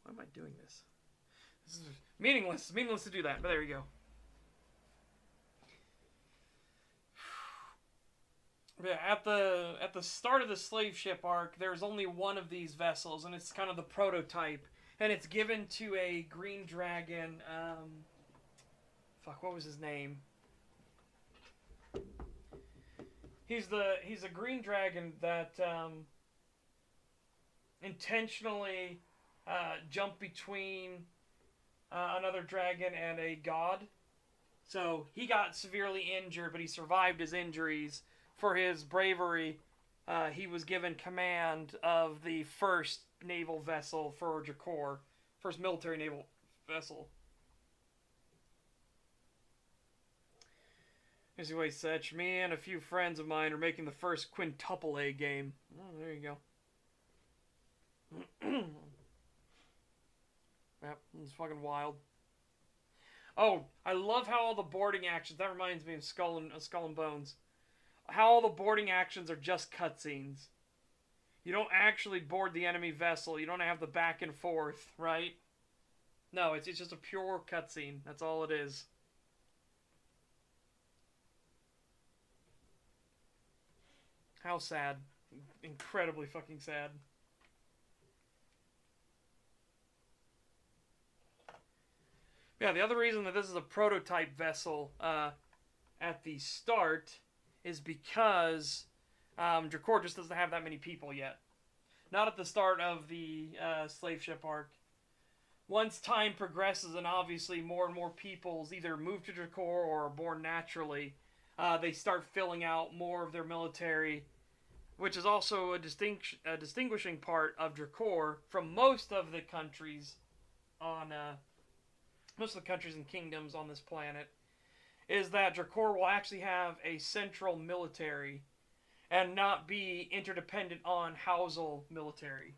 Why am I doing this? This is meaningless. It's meaningless to do that, but there you go. Yeah, at the start of the slave ship arc, there's only one of these vessels, and it's kind of the prototype, and it's given to a green dragon. What was his name? He's a green dragon that intentionally jumped between another dragon and a god. So he got severely injured, but he survived his injuries. For his bravery, he was given command of the first naval vessel for Drakor, first military naval vessel. As you always said, me and a few friends of mine are making the first quintuple A game. Oh, there you go. Yep, it's fucking wild. Oh, I love how all the boarding actions. That reminds me of Skull and Bones. How all the boarding actions are just cutscenes. You don't actually board the enemy vessel. You don't have the back and forth, right? No, it's just a pure cutscene. That's all it is. How sad. Incredibly fucking sad. Yeah, the other reason that this is a prototype vessel at the start is because Drakor just doesn't have that many people yet. Not at the start of the slave ship arc. Once time progresses and obviously more and more peoples either move to Drakor or are born naturally, they start filling out more of their military, which is also a distinguishing part of Drakor from most of the countries on most of the countries and kingdoms on this planet, is that Drakor will actually have a central military and not be interdependent on Housel military.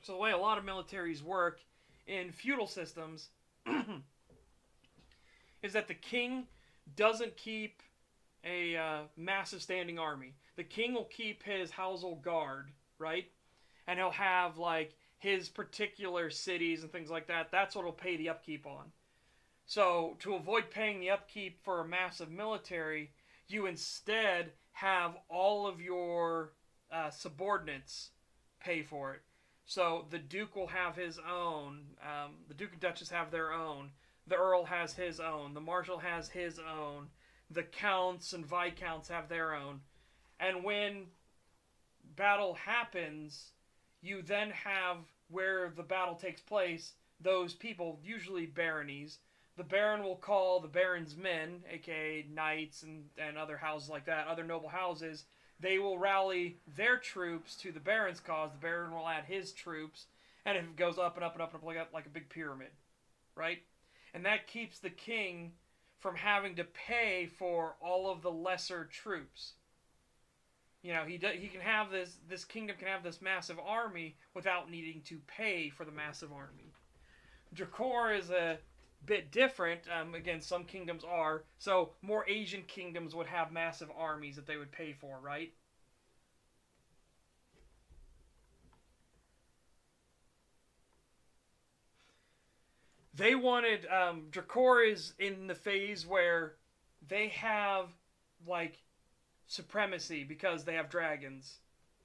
So the way a lot of militaries work in feudal systems is that the king doesn't keep a massive standing army. The king will keep his Housel guard, right? And he'll have like his particular cities and things like that. That's what he'll pay the upkeep on. So to avoid paying the upkeep for a massive military, you instead have all of your subordinates pay for it. So the Duke will have his own. The Duke and Duchess have their own. The Earl has his own. The Marshal has his own. The Counts and Viscounts have their own. And when battle happens, you then have where the battle takes place, those people, usually baronies. The Baron will call the Baron's men, aka knights and other houses like that, other noble houses. They will rally their troops to the Baron's cause. The Baron will add his troops, and it goes up and up and up and up like a big pyramid, right? And that keeps the king from having to pay for all of the lesser troops. You know, he can have this kingdom can have this massive army without needing to pay for the massive army. Drakor is a bit different. Again, some kingdoms are. So more Asian kingdoms would have massive armies that they would pay for, right? They wanted Drakor is in the phase where they have like supremacy because they have dragons,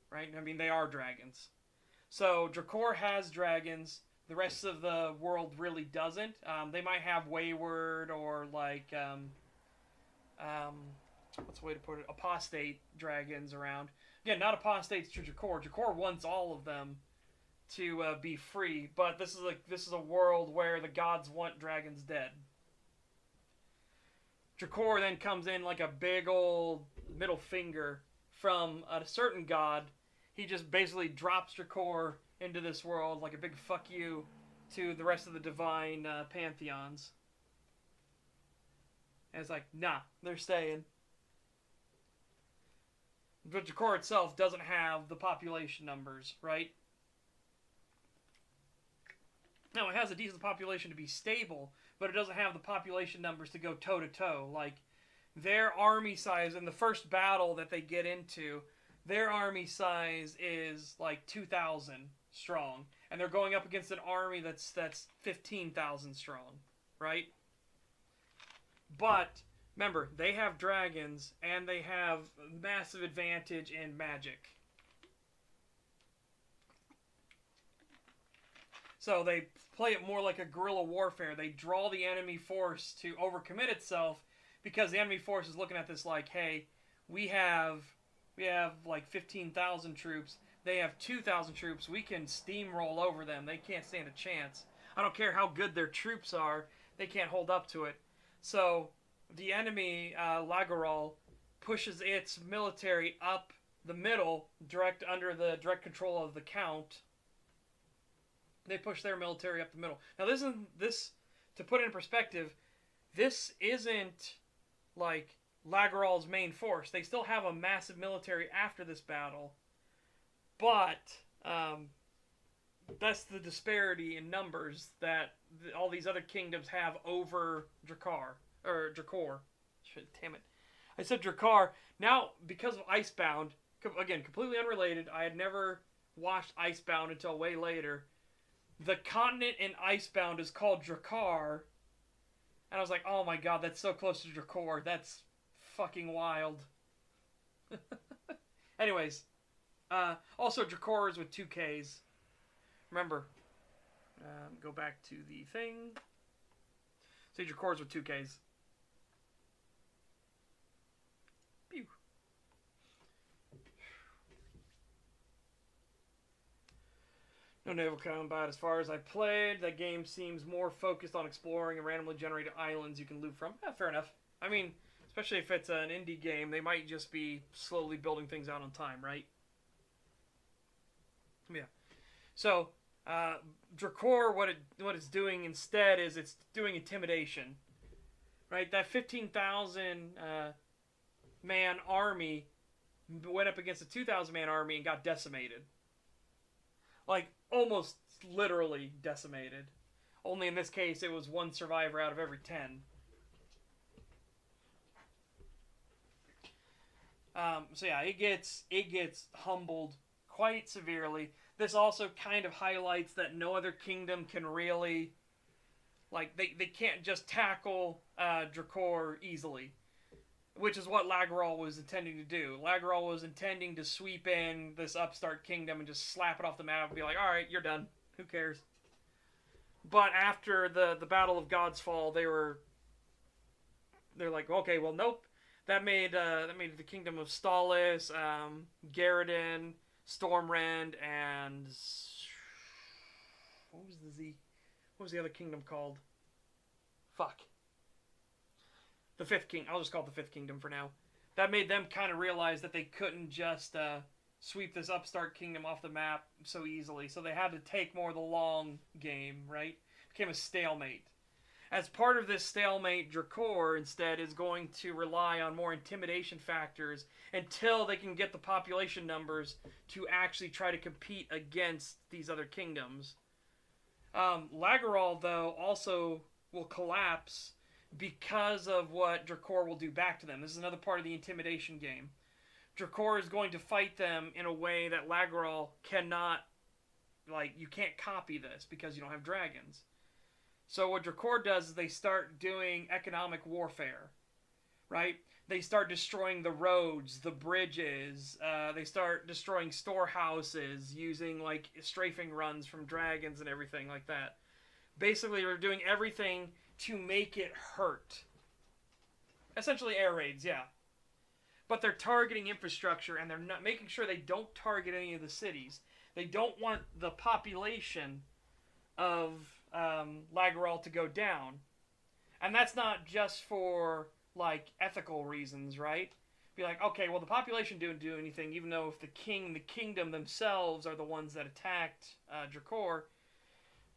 right? I mean, they are dragons. So Drakor has dragons. The rest of the world really doesn't. They might have wayward or like um, what's the way to put it? Apostate dragons around. Again, not apostates to Drakor. Drakor wants all of them to be free, but this is a world where the gods want dragons dead. Drakor then comes in like a big old middle finger from a certain god. He just basically drops Drakor into this world like a big fuck you to the rest of the divine pantheons. And it's like, nah, they're staying. But Drakor itself doesn't have the population numbers, right? Now, it has a decent population to be stable, but it doesn't have the population numbers to go toe-to-toe. Like, their army size in the first battle that they get into, their army size is like 2,000 strong. And they're going up against an army that's 15,000 strong, right? But, remember, they have dragons, and they have massive advantage in magic. So they play it more like a guerrilla warfare. They draw the enemy force to overcommit itself because the enemy force is looking at this like, hey, we have like 15,000 troops. They have 2,000 troops. We can steamroll over them. They can't stand a chance. I don't care how good their troops are. They can't hold up to it. So the enemy, Lagaral, pushes its military up the middle, under the direct control of the Count. They push their military up the middle. Now, this to put it in perspective, this isn't like Lagaral's main force. They still have a massive military after this battle, but that's the disparity in numbers that all these other kingdoms have over Drakor. Damn it, I said Drakor. Now, because of Icebound, again, completely unrelated. I had never watched Icebound until way later. The continent in Icebound is called Drakar. And I was like, oh my god, that's so close to Drakor. That's fucking wild. Anyways. Also, Drakor is with 2 Ks. Remember. Go back to the thing. See, Drakor is with 2 Ks. Pew. No naval combat as far as I played. That game seems more focused on exploring and randomly generated islands you can loot from. Fair enough. I mean, especially if it's an indie game, they might just be slowly building things out on time, right? Yeah. So, Drakor, what it's doing instead is it's doing intimidation. Right? That 15,000 man army went up against a 2,000 man army and got decimated. Like, almost literally decimated. Only in this case, it was 1 survivor out of every 10. So yeah, it gets humbled quite severely. This also kind of highlights that no other kingdom can really, like, they can't just tackle Drakor easily. Which is what Lagaral was intending to do. Lagaral was intending to sweep in this upstart kingdom and just slap it off the map and be like, alright, you're done. Who cares? But after the Battle of God's Fall, they're like, okay, well, nope. That made the kingdom of Stalis, Garradin, Stormrend, and what was the other kingdom called? Fuck. The 5th king. I'll just call it the 5th kingdom for now. That made them kind of realize that they couldn't just sweep this upstart kingdom off the map so easily. So they had to take more of the long game, right? It became a stalemate. As part of this stalemate, Drakor instead is going to rely on more intimidation factors until they can get the population numbers to actually try to compete against these other kingdoms. Lagerall, though, also will collapse because of what Drakor will do back to them. This is another part of the intimidation game. Drakor is going to fight them in a way that Lagerall cannot, like, you can't copy this because you don't have dragons. So what Drakor does is they start doing economic warfare, right? They start destroying the roads, the bridges. They start destroying storehouses using like strafing runs from dragons and everything like that. Basically, they're doing everything to make it hurt. Essentially, air raids, yeah. But they're targeting infrastructure, and they're not making sure they don't target any of the cities. They don't want the population of Lagerall to go down, and that's not just for like ethical reasons, right? Be like, okay, well, the population didn't do anything, even though if the kingdom themselves are the ones that attacked Drakor,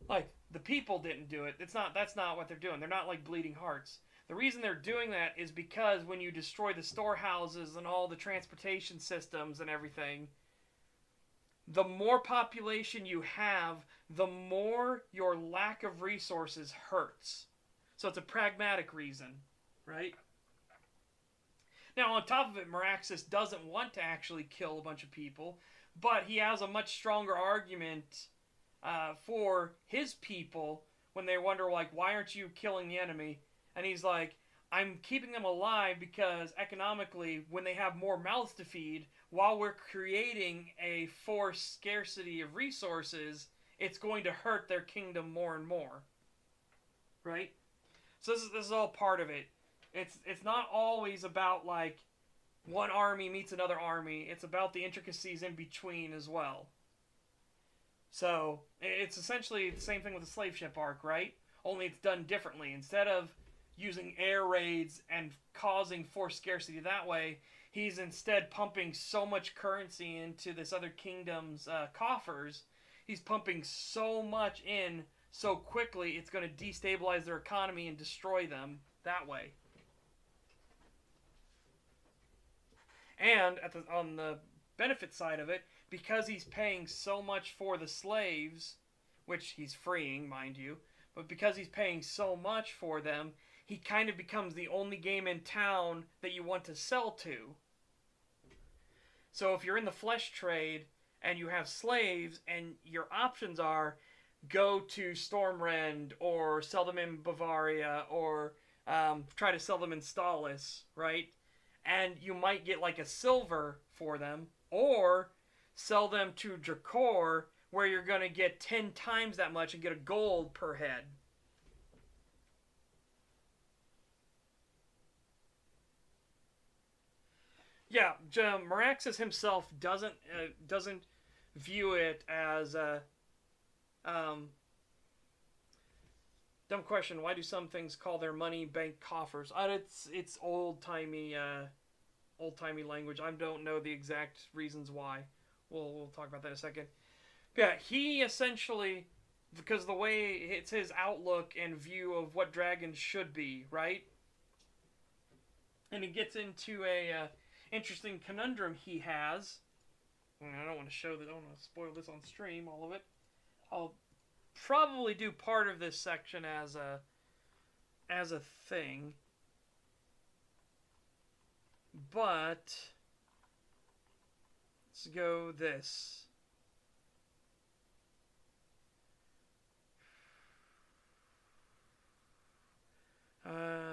like the people didn't do it. That's not what they're doing. They're not like bleeding hearts. The reason they're doing that is because when you destroy the storehouses and all the transportation systems and everything, the more population you have, the more your lack of resources hurts. So it's a pragmatic reason, right? Now, on top of it, Meraxes doesn't want to actually kill a bunch of people, but he has a much stronger argument for his people when they wonder, like, why aren't you killing the enemy? And he's like, I'm keeping them alive because economically, when they have more mouths to feed, while we're creating a forced scarcity of resources, it's going to hurt their kingdom more and more. Right? So this is all part of it. It's not always about like one army meets another army. It's about the intricacies in between as well. So it's essentially the same thing with the slave ship arc, right? Only it's done differently. Instead of using air raids and causing forced scarcity that way, he's instead pumping so much currency into this other kingdom's coffers. He's pumping so much in so quickly, it's going to destabilize their economy and destroy them that way. And on the benefit side of it, because he's paying so much for the slaves, which he's freeing, mind you, but because he's paying so much for them, he kind of becomes the only game in town that you want to sell to. So if you're in the flesh trade and you have slaves and your options are go to Stormrend or sell them in Bavaria or try to sell them in Stalis, right? And you might get like a silver for them, or sell them to Drakor where you're going to get 10 times that much and get a gold per head. Yeah, Meraxes himself doesn't view it as a dumb question. Why do some things call their money bank coffers? It's old timey language. I don't know the exact reasons why. We'll talk about that in a second. Yeah, he essentially, because the way it's his outlook and view of what dragons should be, right? And he gets into a interesting conundrum he has. I don't want to show that. I don't want to spoil this on stream, all of it. I'll probably do part of this section as a thing, but let's go this.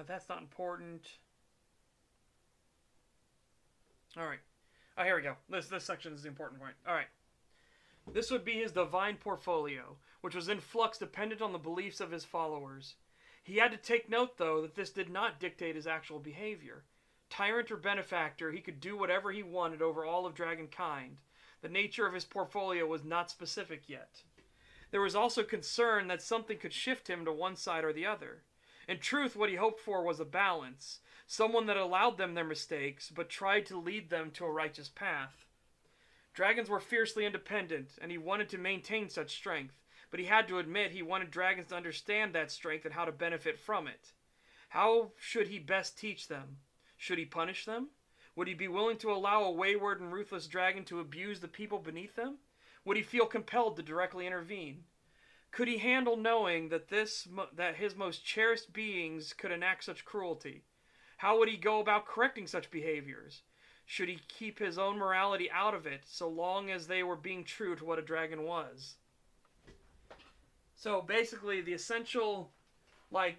That's not important. All right. Oh, here we go. This section is the important point. All right. This would be his divine portfolio, which was in flux dependent on the beliefs of his followers. He had to take note, though, that this did not dictate his actual behavior. Tyrant or benefactor, he could do whatever he wanted over all of dragonkind. The nature of his portfolio was not specific yet. There was also concern that something could shift him to one side or the other. In truth, what he hoped for was a balance, someone that allowed them their mistakes, but tried to lead them to a righteous path. Dragons were fiercely independent, and he wanted to maintain such strength, but he had to admit he wanted dragons to understand that strength and how to benefit from it. How should he best teach them? Should he punish them? Would he be willing to allow a wayward and ruthless dragon to abuse the people beneath them? Would he feel compelled to directly intervene? Could he handle knowing that that his most cherished beings could enact such cruelty? How would he go about correcting such behaviors? Should he keep his own morality out of it, so long as they were being true to what a dragon was? So basically, the essential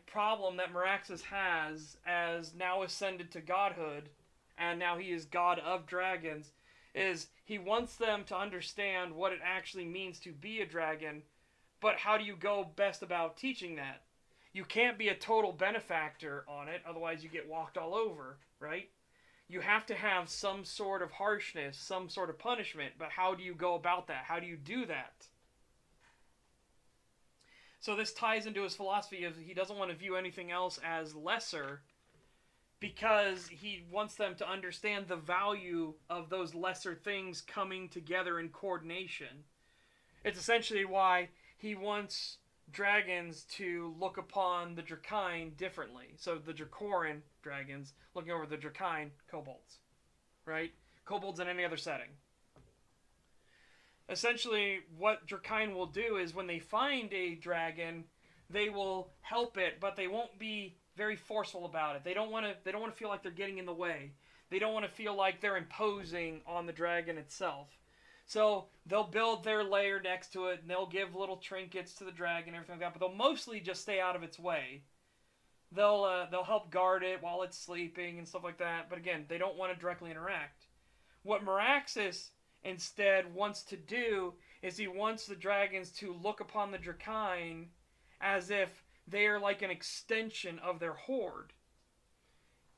problem that Meraxes has, as now ascended to godhood, and now he is god of dragons, is he wants them to understand what it actually means to be a dragon, but how do you go best about teaching that? You can't be a total benefactor on it, otherwise you get walked all over, right? You have to have some sort of harshness, some sort of punishment, but how do you go about that? How do you do that? So this ties into his philosophy of he doesn't want to view anything else as lesser, because he wants them to understand the value of those lesser things coming together in coordination. It's essentially why he wants dragons to look upon the Drakine differently. So the Dracoran dragons looking over the Drakine kobolds, right? Kobolds in any other setting. Essentially, what Drakine will do is when they find a dragon, they will help it, but they won't be very forceful about it. They don't want to feel like they're getting in the way. They don't want to feel like they're imposing on the dragon itself. So they'll build their lair next to it, and they'll give little trinkets to the dragon and everything like that, but they'll mostly just stay out of its way. They'll help guard it while it's sleeping and stuff like that, but again, they don't want to directly interact. What Meraxes instead wants to do is he wants the dragons to look upon the Drakine as if they are like an extension of their horde.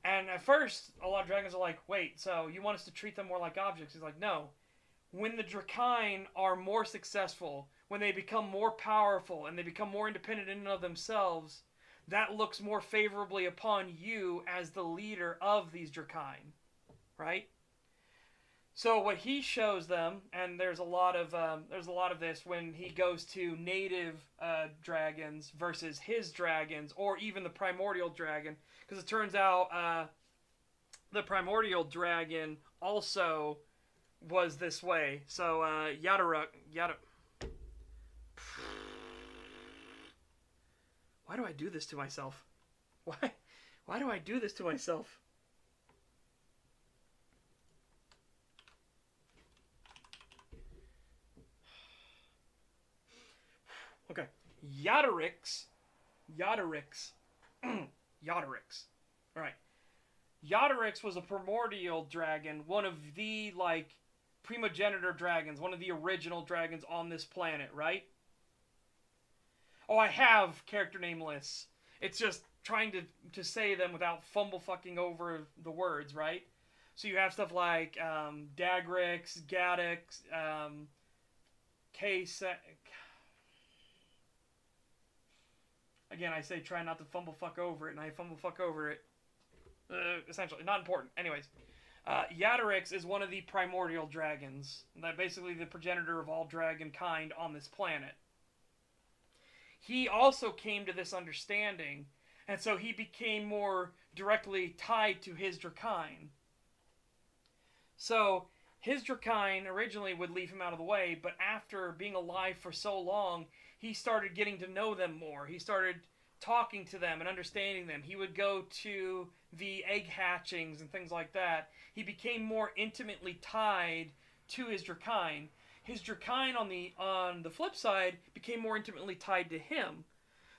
And at first, a lot of dragons are like, wait, so you want us to treat them more like objects? He's like, no. When the Drakine are more successful, when they become more powerful, and they become more independent in and of themselves, that looks more favorably upon you as the leader of these Drakine, right? So what he shows them, and there's a lot of this when he goes to native dragons versus his dragons, or even the primordial dragon, because it turns out the primordial dragon also was this way. So why do I do this to myself? Why do I do this to myself? Okay, Yadorix. All right. Yadorix was a primordial dragon, one of the primogenitor dragons, one of the original dragons on this planet, right? Oh, I have character name lists. It's just trying to say them without fucking over the words, right? So you have stuff like Dagrix, Gadix, Again, I say try not to fuck over it, and I fuck over it. Essentially, not important. Anyways, Yadorix is one of the primordial dragons. That basically the progenitor of all dragon kind on this planet. He also came to this understanding, and so he became more directly tied to his Drakine. So his Drakine originally would leave him out of the way, but after being alive for so long, he started getting to know them more. He started talking to them and understanding them. He would go to the egg hatchings and things like that. He became more intimately tied to his Drakine. His Drakine on the flip side became more intimately tied to him.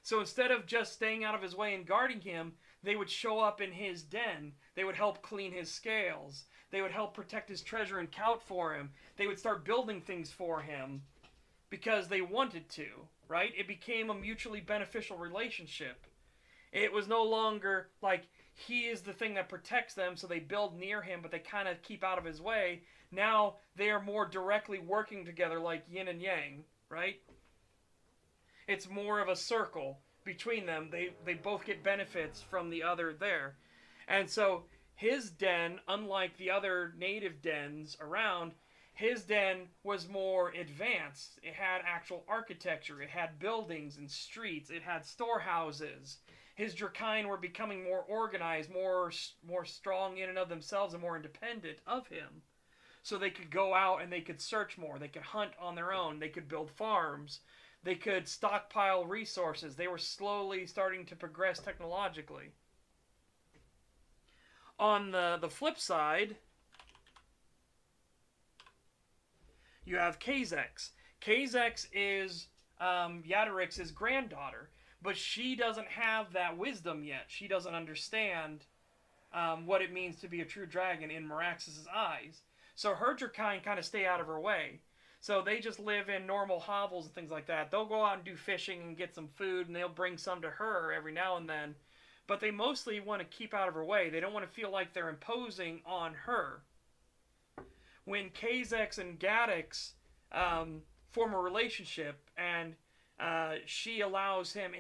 So instead of just staying out of his way and guarding him, they would show up in his den. They would help clean his scales. They would help protect his treasure and count for him. They would start building things for him because they wanted to, right? It became a mutually beneficial relationship. It was no longer like he is the thing that protects them, so they build near him, but they kind of keep out of his way. Now they are more directly working together like yin and yang, right? It's more of a circle between them. They both get benefits from the other there. And so his den, unlike the other native dens around, his den was more advanced. It had actual architecture. It had buildings and streets. It had storehouses. His Drakine were becoming more organized, more strong in and of themselves, and more independent of him. So they could go out and they could search more. They could hunt on their own. They could build farms. They could stockpile resources. They were slowly starting to progress technologically. On the flip side, you have Kazex. Kazex is Yadarix's granddaughter, but she doesn't have that wisdom yet. She doesn't understand what it means to be a true dragon in Meraxes' eyes. So her Dracain kind of stay out of her way. So they just live in normal hovels and things like that. They'll go out and do fishing and get some food, and they'll bring some to her every now and then. But they mostly want to keep out of her way. They don't want to feel like they're imposing on her. When Kazex and Gadix form a relationship, and she allows him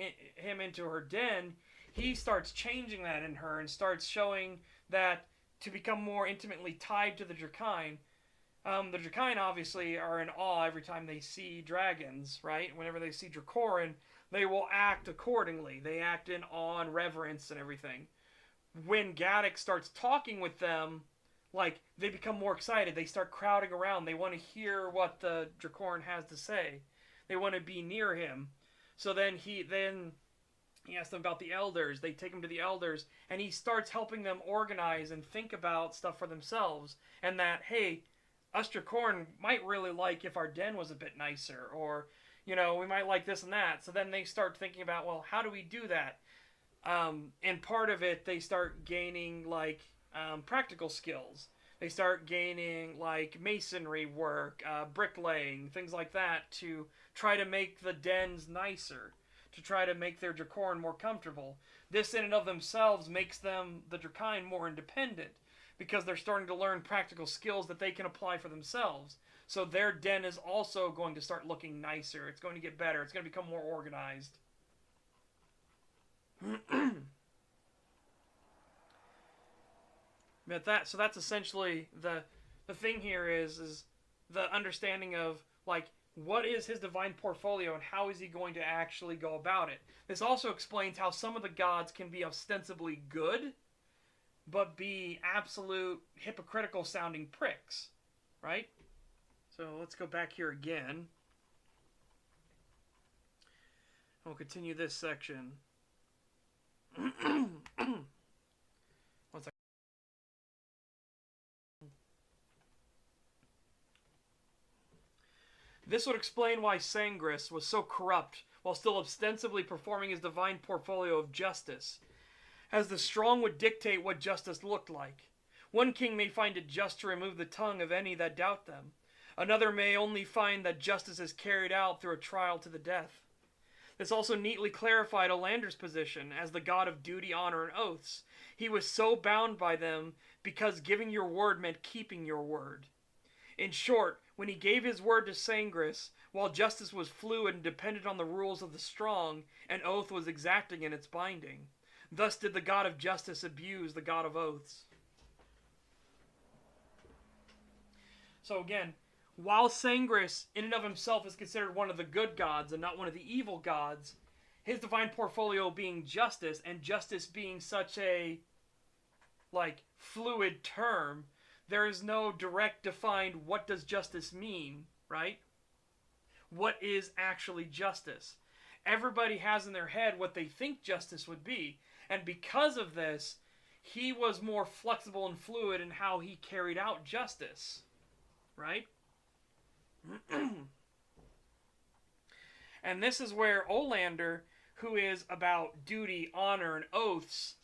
into her den, he starts changing that in her and starts showing that to become more intimately tied to the Dracain. The Dracain obviously are in awe every time they see dragons, right? Whenever they see Dracorin, they will act accordingly. They act in awe and reverence and everything. When Gaddock starts talking with them, like, they become more excited. They start crowding around. They want to hear what the Dracorin has to say. They want to be near him. So then he asks them about the elders. They take him to the elders, and he starts helping them organize and think about stuff for themselves. And that, hey, us Dracorin might really like if our den was a bit nicer, or, you know, we might like this and that. So then they start thinking about, well, how do we do that? And part of it, they start gaining, like, practical skills. They start gaining, like, masonry work, bricklaying, things like that, to try to make the dens nicer, to try to make their Dracorin more comfortable. This in and of themselves makes them, the Dracain, more independent, because they're starting to learn practical skills that they can apply for themselves. So their den is also going to start looking nicer. It's going to get better. It's going to become more organized. But so that's essentially the thing here is the understanding of, like, what is his divine portfolio and how is he going to actually go about it. This also explains how some of the gods can be ostensibly good, but be absolute hypocritical sounding pricks, right? So let's go back here again. We'll continue this section. One second. This would explain why Sangris was so corrupt while still ostensibly performing his divine portfolio of justice, as the strong would dictate what justice looked like. One king may find it just to remove the tongue of any that doubt them. Another may only find that justice is carried out through a trial to the death. This also neatly clarified Olander's position as the god of duty, honor, and oaths. He was so bound by them because giving your word meant keeping your word. In short, when he gave his word to Sangris, while justice was fluid and depended on the rules of the strong, an oath was exacting in its binding. Thus did the god of justice abuse the god of oaths. So again, while Sangris in and of himself is considered one of the good gods and not one of the evil gods, his divine portfolio being justice, and justice being such a, like, fluid term, there is no direct defined what does justice mean, right? What is actually justice? Everybody has in their head what they think justice would be. And because of this, he was more flexible and fluid in how he carried out justice, right? And this is where Olander, who is about duty, honor, and oaths,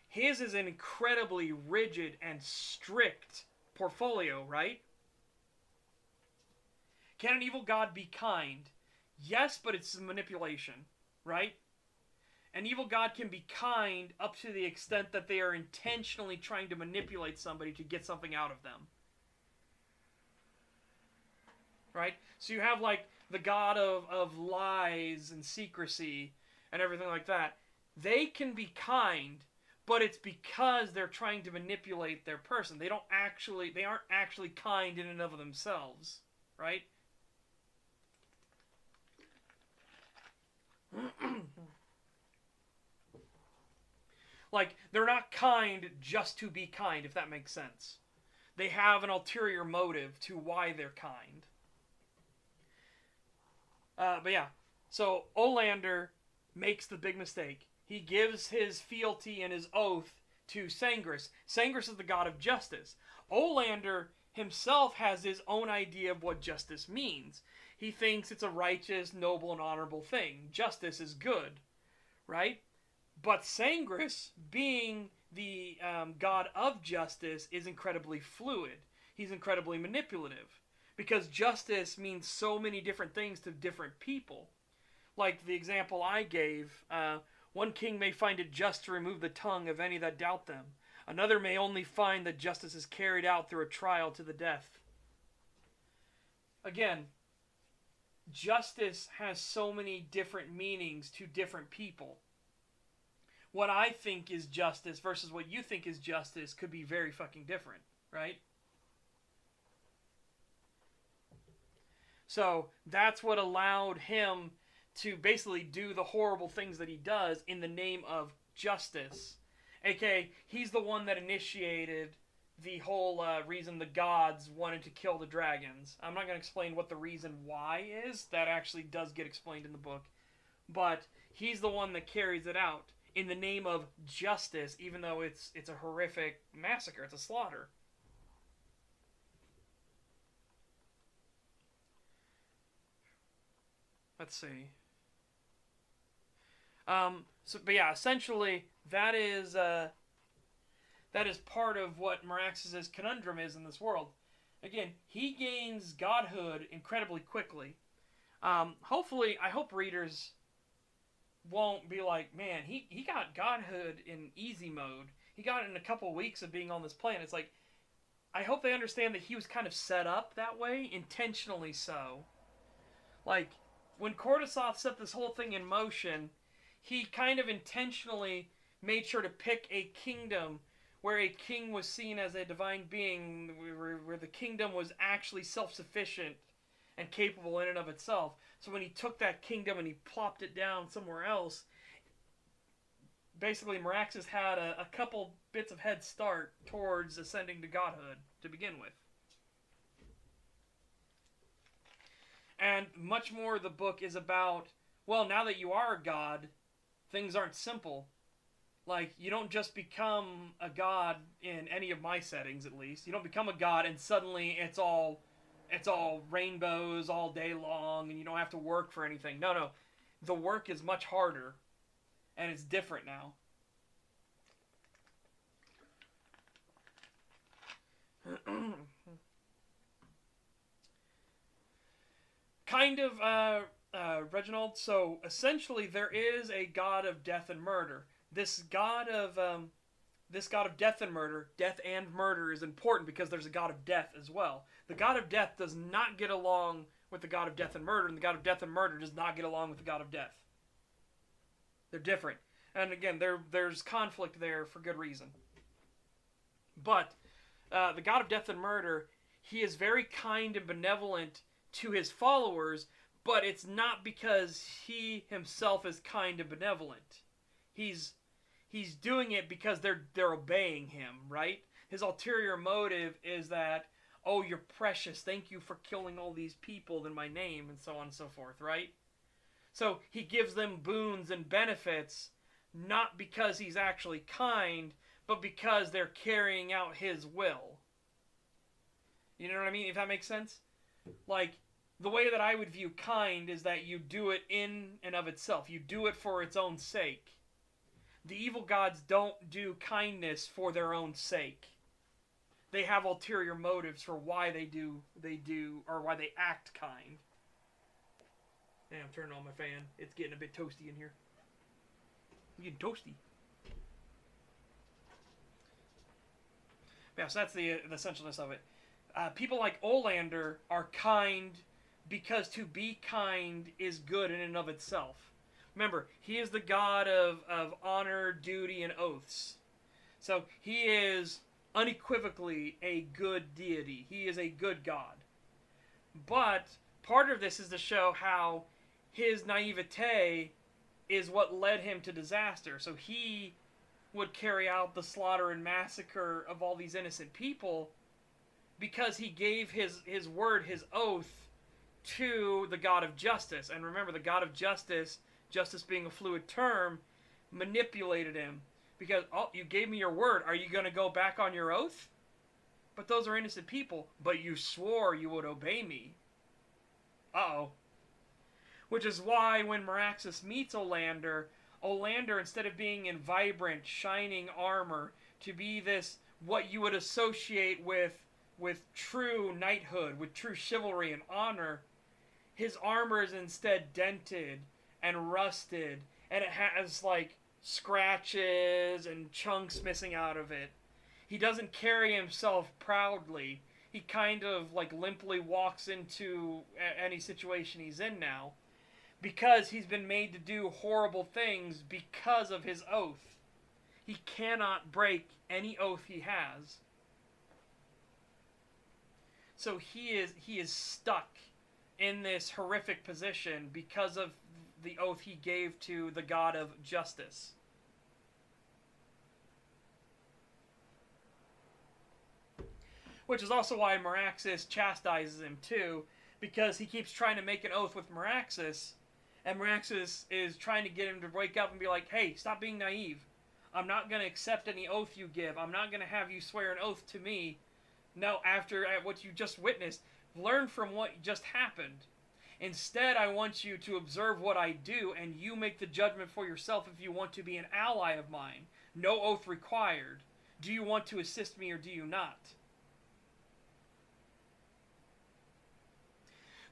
his is an incredibly rigid and strict portfolio, right? Can an evil god be kind? Yes, but it's manipulation, right? An evil god can be kind up to the extent that they are intentionally trying to manipulate somebody to get something out of them. Right? So you have, like, the god of lies and secrecy and everything like that. They can be kind, but it's because they're trying to manipulate their person. They aren't actually kind in and of themselves, right? Like, they're not kind just to be kind, if that makes sense. They have an ulterior motive to why they're kind. But yeah, So Olander makes the big mistake. He gives his fealty and his oath to Sangris. Sangris is the god of justice. Olander himself has his own idea of what justice means. He thinks it's a righteous, noble, and honorable thing. Justice is good, right? But Sangris, being the god of justice, is incredibly fluid. He's incredibly manipulative. Because justice means so many different things to different people. Like the example I gave, one king may find it just to remove the tongue of any that doubt them. Another may only find that justice is carried out through a trial to the death. Again, justice has so many different meanings to different people. What I think is justice versus what you think is justice could be very fucking different, right? So that's what allowed him to basically do the horrible things that he does in the name of justice. AKA, he's the one that initiated the whole reason the gods wanted to kill the dragons. I'm not going to explain what the reason why is. That actually does get explained in the book. But he's the one that carries it out in the name of justice, even though it's a horrific massacre. It's a slaughter. Let's see. But yeah, essentially that is part of what Meraxes' conundrum is in this world. Again, he gains godhood incredibly quickly. Hopefully, I hope readers won't be like, man, he got godhood in easy mode. He got it in a couple weeks of being on this planet. It's like, I hope they understand that he was kind of set up that way, intentionally so. Like, when Cordysoth set this whole thing in motion, he kind of intentionally made sure to pick a kingdom where a king was seen as a divine being, where the kingdom was actually self-sufficient and capable in and of itself. So when he took that kingdom and he plopped it down somewhere else, basically Meraxes had a couple bits of head start towards ascending to godhood to begin with. And much more of the book is about, well, now that you are a god, things aren't simple. Like, you don't just become a god in any of my settings, at least. You don't become a god and suddenly it's all rainbows all day long and you don't have to work for anything. No. The work is much harder and it's different now. Kind of, Reginald. So essentially, there is a god of death and murder. This god of death and murder is important because there's a god of death as well. The god of death does not get along with the god of death and murder, and the god of death and murder does not get along with the god of death. They're different, and again, there's conflict there for good reason. But the god of death and murder, he is very kind and benevolent to his followers, but it's not because he himself is kind and benevolent. He's doing it because they're obeying him, right? His ulterior motive is that, oh, you're precious, thank you for killing all these people in my name, and so on and so forth, right? So he gives them boons and benefits, not because he's actually kind, but because they're carrying out his will. You know what I mean? If that makes sense? Like, the way that I would view kind is that you do it in and of itself. You do it for its own sake. The evil gods don't do kindness for their own sake. They have ulterior motives for why they do, or why they act kind. Hey, I'm turning on my fan. It's getting a bit toasty in here. I'm getting toasty. Yeah, so that's the essentialness of it. People like Olander are kind because to be kind is good in and of itself. Remember, he is the god of honor, duty, and oaths. So he is unequivocally a good deity. He is a good god. But part of this is to show how his naivete is what led him to disaster. So he would carry out the slaughter and massacre of all these innocent people because he gave his word, his oath, to the God of justice. And remember, the God of justice, justice being a fluid term, manipulated him. Because, oh, you gave me your word. Are you going to go back on your oath? But those are innocent people. But you swore you would obey me. Uh-oh. Which is why when Meraxes meets Olander, instead of being in vibrant, shining armor, to be this, what you would associate with true knighthood, with true chivalry and honor, his armor is instead dented and rusted, and it has, like, scratches and chunks missing out of it. He doesn't carry himself proudly. He kind of, like, limply walks into any situation he's in now, because he's been made to do horrible things because of his oath. He cannot break any oath he has. So he is stuck in this horrific position because of the oath he gave to the God of justice. Which is also why Meraxes chastises him too, because he keeps trying to make an oath with Meraxes, and Meraxes is trying to get him to wake up and be like, hey, stop being naive. I'm not going to accept any oath you give. I'm not going to have you swear an oath to me. No, after what you just witnessed, learn from what just happened. Instead, I want you to observe what I do, and you make the judgment for yourself if you want to be an ally of mine. No oath required. Do you want to assist me or do you not?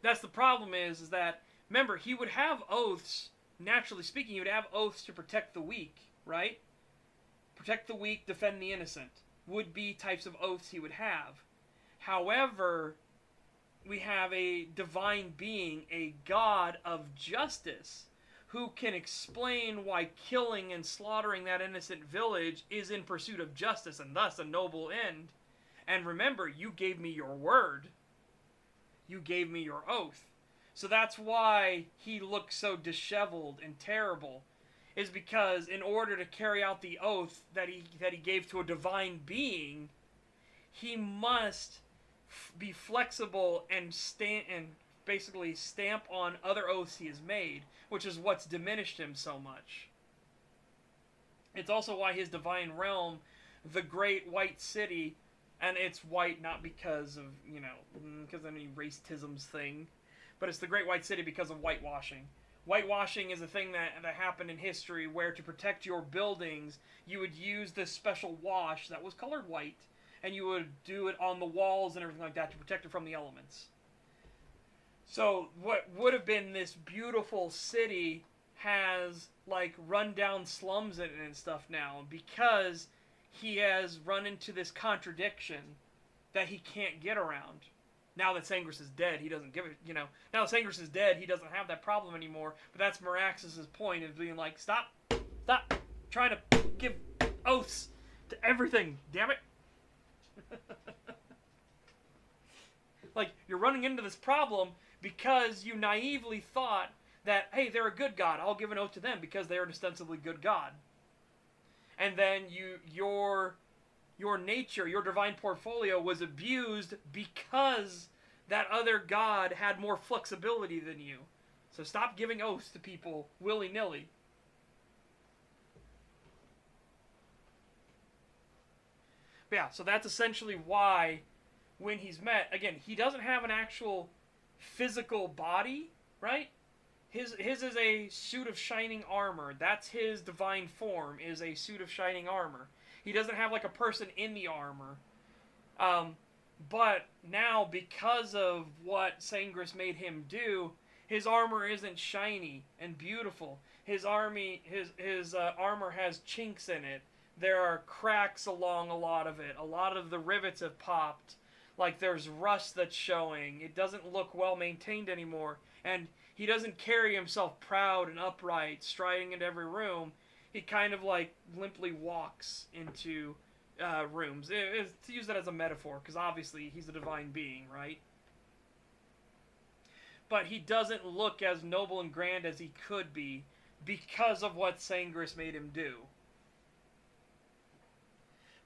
That's the problem is that, remember, he would have oaths, naturally speaking, he would have oaths to protect the weak, right? Protect the weak, defend the innocent, would be types of oaths he would have. However, we have a divine being, a God of justice, who can explain why killing and slaughtering that innocent village is in pursuit of justice and thus a noble end. And remember, you gave me your word. You gave me your oath. So that's why he looks so disheveled and terrible, is because in order to carry out the oath that he gave to a divine being, he must be flexible and basically stamp on other oaths he has made, which is what's diminished him so much. It's also why his divine realm, the great white city, and it's white not because of, because of any racism thing, but it's the great white city because of whitewashing. Whitewashing is a thing that happened in history where to protect your buildings, you would use this special wash that was colored white, and you would do it on the walls and everything like that to protect it from the elements. So what would have been this beautiful city has, like, run-down slums in it and stuff now, because he has run into this contradiction that he can't get around. Now that Sangris is dead, he doesn't give it, now that Sangris is dead, he doesn't have that problem anymore, but that's Meraxes' point of being like, stop trying to give oaths to everything, damn it. Like, you're running into this problem because you naively thought that, hey, they're a good god, I'll give an oath to them because they're an ostensibly good god. And then your nature, your divine portfolio was abused because that other god had more flexibility than you. So stop giving oaths to people willy-nilly. But yeah, so that's essentially why when he's met, again, he doesn't have an actual physical body, right? His is a suit of shining armor. That's his divine form, is a suit of shining armor. He doesn't have, like, a person in the armor. But now, because of what Sangris made him do, his armor isn't shiny and beautiful. His armor has chinks in it. There are cracks along a lot of it. A lot of the rivets have popped. Like, there's rust that's showing. It doesn't look well maintained anymore. And he doesn't carry himself proud and upright, striding into every room. He kind of, like, limply walks into rooms. To use that as a metaphor, because obviously he's a divine being, right? But he doesn't look as noble and grand as he could be because of what Sangris made him do.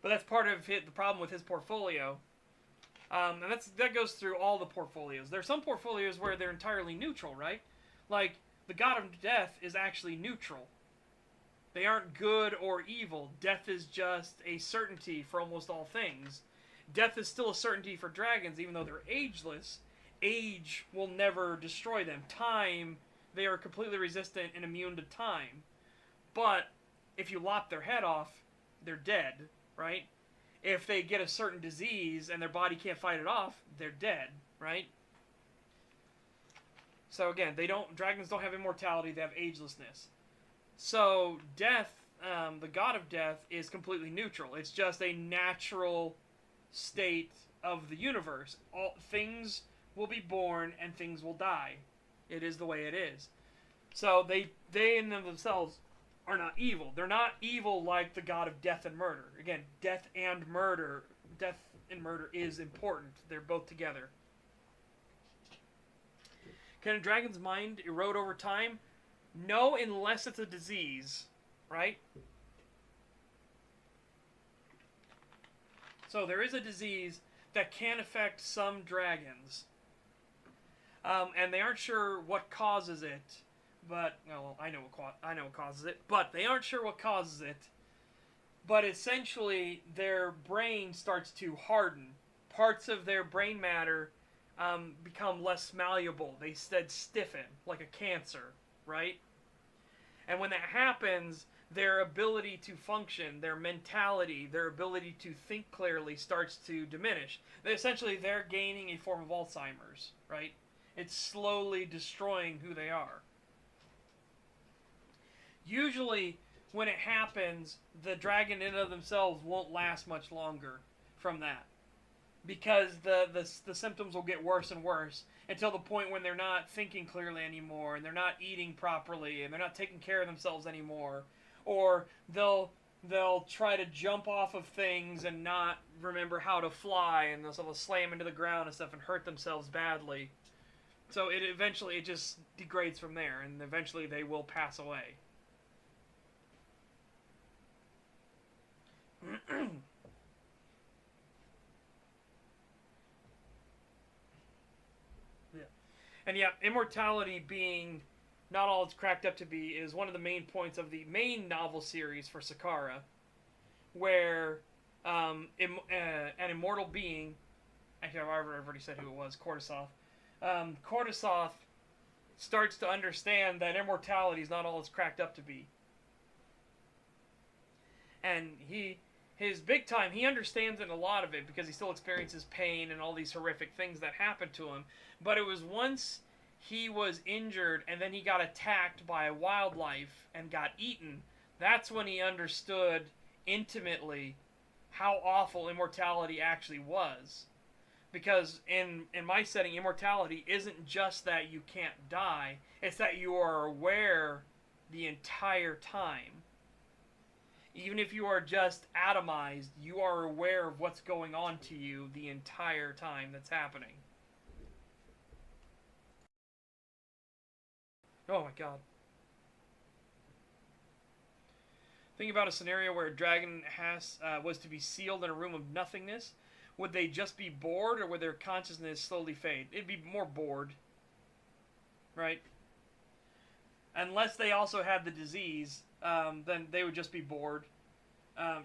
But that's part of the problem with his portfolio. And that goes through all the portfolios. There are some portfolios where they're entirely neutral, right? Like, the god of death is actually neutral. They aren't good or evil. Death is just a certainty for almost all things. Death is still a certainty for dragons, even though they're ageless. Age will never destroy them. Time, they are completely resistant and immune to time. But if you lop their head off, they're dead, right? If they get a certain disease and their body can't fight it off, they're dead, right? So again, dragons don't have immortality, they have agelessness. So death, the god of death, is completely neutral. It's just a natural state of the universe. All things will be born and things will die. It is the way it is. So they in themselves are not evil. They're not evil like the god of death and murder. Again, death and murder is important. They're both together. Can a dragon's mind erode over time? No, unless it's a disease, right? So there is a disease that can affect some dragons. And they aren't sure what causes it. But, well, I know what causes it. But they aren't sure what causes it. But essentially, their brain starts to harden. Parts of their brain matter become less malleable. They instead stiffen, like a cancer, right? And when that happens, their ability to function, their mentality, their ability to think clearly starts to diminish. Essentially, they're gaining a form of Alzheimer's, right? It's slowly destroying who they are. Usually, when it happens, the dragon in and of themselves won't last much longer from that. Because the symptoms will get worse and worse until the point when they're not thinking clearly anymore, and they're not eating properly, and they're not taking care of themselves anymore. Or they'll try to jump off of things and not remember how to fly, and they'll slam into the ground and stuff and hurt themselves badly. So it just degrades from there, and eventually they will pass away. Yeah. And yeah, immortality being not all it's cracked up to be is one of the main points of the main novel series for Sakara, where an immortal being, actually I've already said who it was, Cordysoth. Cordysoth starts to understand that immortality is not all it's cracked up to be. And his big time, he understands it, a lot of it, because he still experiences pain and all these horrific things that happen to him. But it was once he was injured and then he got attacked by a wildlife and got eaten, that's when he understood intimately how awful immortality actually was. Because in my setting, immortality isn't just that you can't die, it's that you are aware the entire time. Even if you are just atomized, you are aware of what's going on to you the entire time that's happening. Oh my god. Think about a scenario where a dragon was to be sealed in a room of nothingness. Would they just be bored, or would their consciousness slowly fade? It'd be more bored. Right? Unless they also had the disease, then they would just be bored.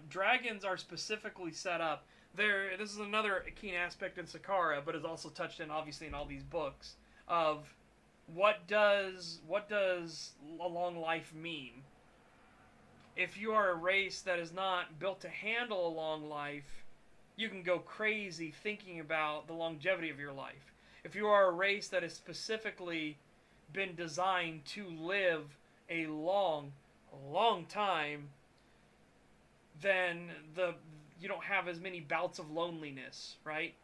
Dragons are specifically set up. This is another keen aspect in Sakara, but is also touched in, obviously, in all these books, of what does a long life mean? If you are a race that is not built to handle a long life, you can go crazy thinking about the longevity of your life. If you are a race that has specifically been designed to live a long time, then you don't have as many bouts of loneliness, right?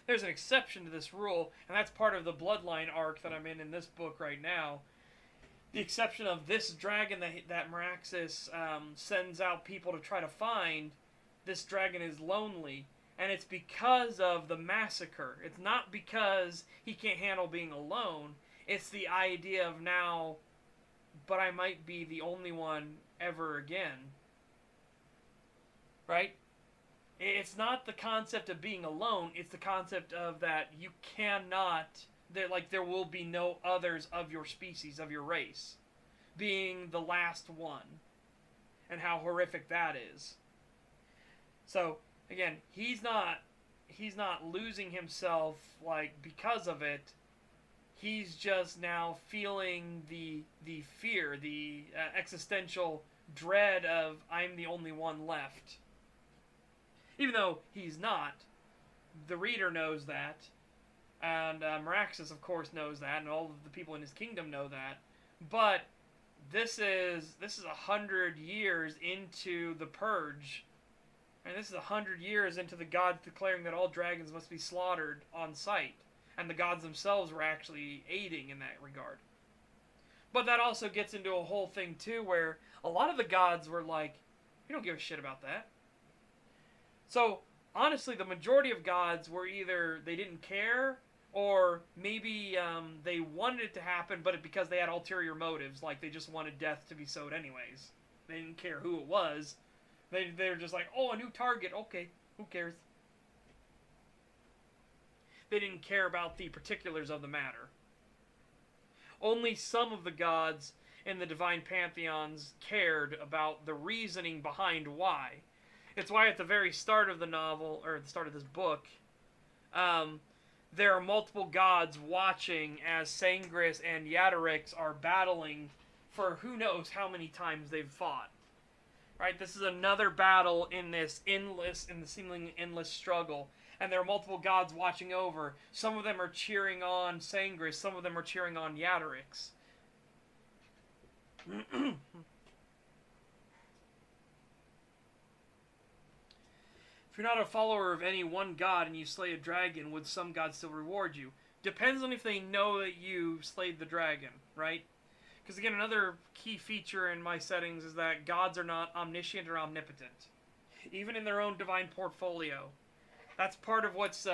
There's an exception to this rule, and that's part of the bloodline arc that I'm in this book right now. The exception of this dragon that Meraxes sends out people to try to find. This dragon is lonely, and it's because of the massacre. It's not because he can't handle being alone. It's the idea of now, but I might be the only one ever again. Right? It's not the concept of being alone. It's the concept of that you cannot. There will be no others of your species, of your race, being the last one, and how horrific that is. So again, he's not losing himself because of it. He's just now feeling the fear, the existential dread of I'm the only one left. Even though he's not, the reader knows that, and Meraxus, of course, knows that, and all of the people in his kingdom know that. But this is 100 years into the purge, and this is 100 years into the gods declaring that all dragons must be slaughtered on sight, and the gods themselves were actually aiding in that regard. But that also gets into a whole thing too, where a lot of the gods were like, "We don't give a shit about that." So honestly, the majority of gods were either they didn't care, or maybe they wanted it to happen, but because they had ulterior motives, like they just wanted death to be sowed anyways. They didn't care who it was. They were just like, oh, a new target, okay, who cares? They didn't care about the particulars of the matter. Only some of the gods in the divine pantheons cared about the reasoning behind why. It's why at the very start of the novel, or the start of this book, there are multiple gods watching as Sangris and Yadarix are battling for who knows how many times they've fought. Right? This is another battle in the seemingly endless struggle. And there are multiple gods watching over. Some of them are cheering on Sangris, some of them are cheering on Yadarix. If you're not a follower of any one god and you slay a dragon, would some god still reward you? Depends on if they know that you slayed the dragon, right? Because again, another key feature in my settings is that gods are not omniscient or omnipotent. Even in their own divine portfolio. That's part of what's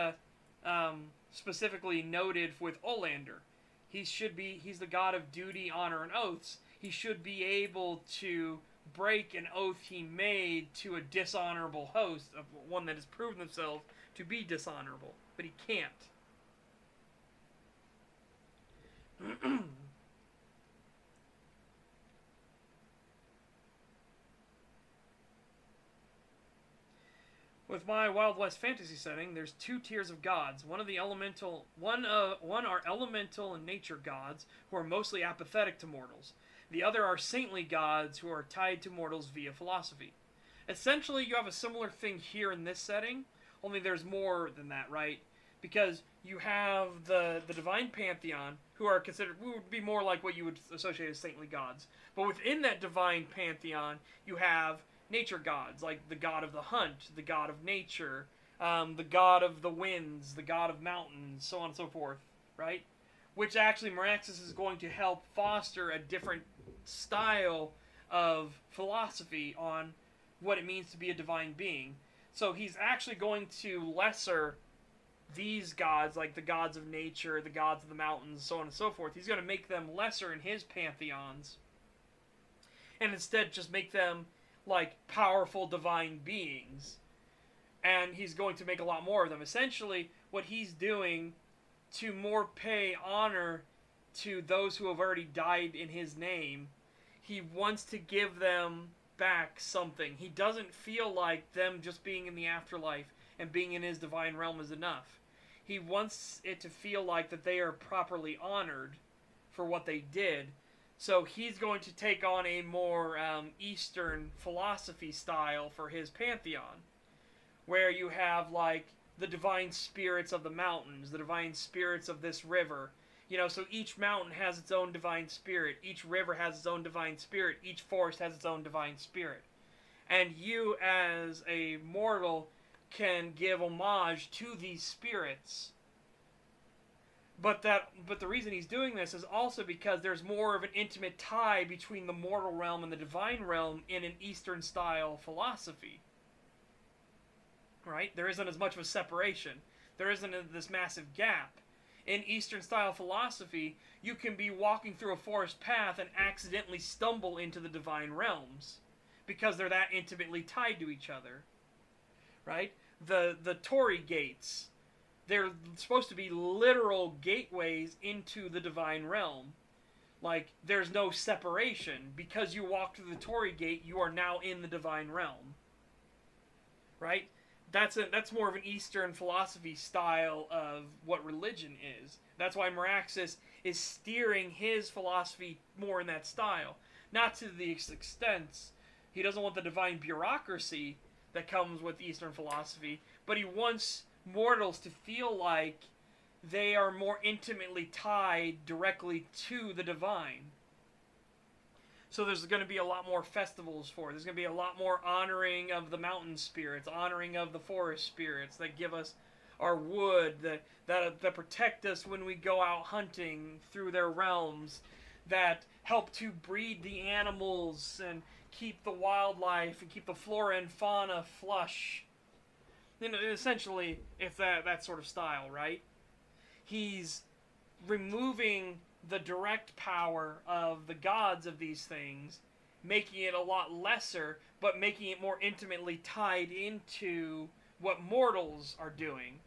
specifically noted with Olander. He's the god of duty, honor, and oaths. He should be able to break an oath he made to a dishonorable host, of one that has proven himself to be dishonorable, but he can't. With my Wild West fantasy setting, there's two tiers of gods. One are elemental and nature gods who are mostly apathetic to mortals. The other are saintly gods who are tied to mortals via philosophy. Essentially, you have a similar thing here in this setting, only there's more than that, right? Because you have the divine pantheon, who would be more like what you would associate as saintly gods. But within that divine pantheon, you have nature gods, like the god of the hunt, the god of nature, the god of the winds, the god of mountains, so on and so forth, right? Which actually Meraxus is going to help foster a different style of philosophy on what it means to be a divine being. So he's actually going to lesser these gods, like the gods of nature, the gods of the mountains, so on and so forth. He's going to make them lesser in his pantheons, and instead just make them like powerful divine beings. And he's going to make a lot more of them. Essentially, what he's doing to more pay honor to those who have already died in his name, he wants to give them back something. He doesn't feel like them just being in the afterlife and being in his divine realm is enough. He wants it to feel like that they are properly honored for what they did. So he's going to take on a more Eastern philosophy style for his pantheon, where you have like the divine spirits of the mountains, the divine spirits of this river. You know, so each mountain has its own divine spirit, each river has its own divine spirit, each forest has its own divine spirit. And you as a mortal can give homage to these spirits. But the reason he's doing this is also because there's more of an intimate tie between the mortal realm and the divine realm in an Eastern style philosophy. Right? There isn't as much of a separation. There isn't this massive gap. In Eastern style philosophy, you can be walking through a forest path and accidentally stumble into the divine realms because they're that intimately tied to each other. right? The Torii gates, they're supposed to be literal gateways into the divine realm. Like, there's no separation. Because you walk through the Torii gate, you are now in the divine realm. Right? That's more of an Eastern philosophy style of what religion is. That's why Meraxus is steering his philosophy more in that style. Not to the extent he doesn't want the divine bureaucracy that comes with Eastern philosophy, but he wants mortals to feel like they are more intimately tied directly to the divine. So there's going to be a lot more festivals for it. There's going to be a lot more honoring of the mountain spirits, honoring of the forest spirits that give us our wood, that protect us when we go out hunting through their realms, that help to breed the animals and keep the wildlife and keep the flora and fauna flush. You know, essentially, it's that sort of style, right? He's removing the direct power of the gods of these things, making it a lot lesser, but making it more intimately tied into what mortals are doing.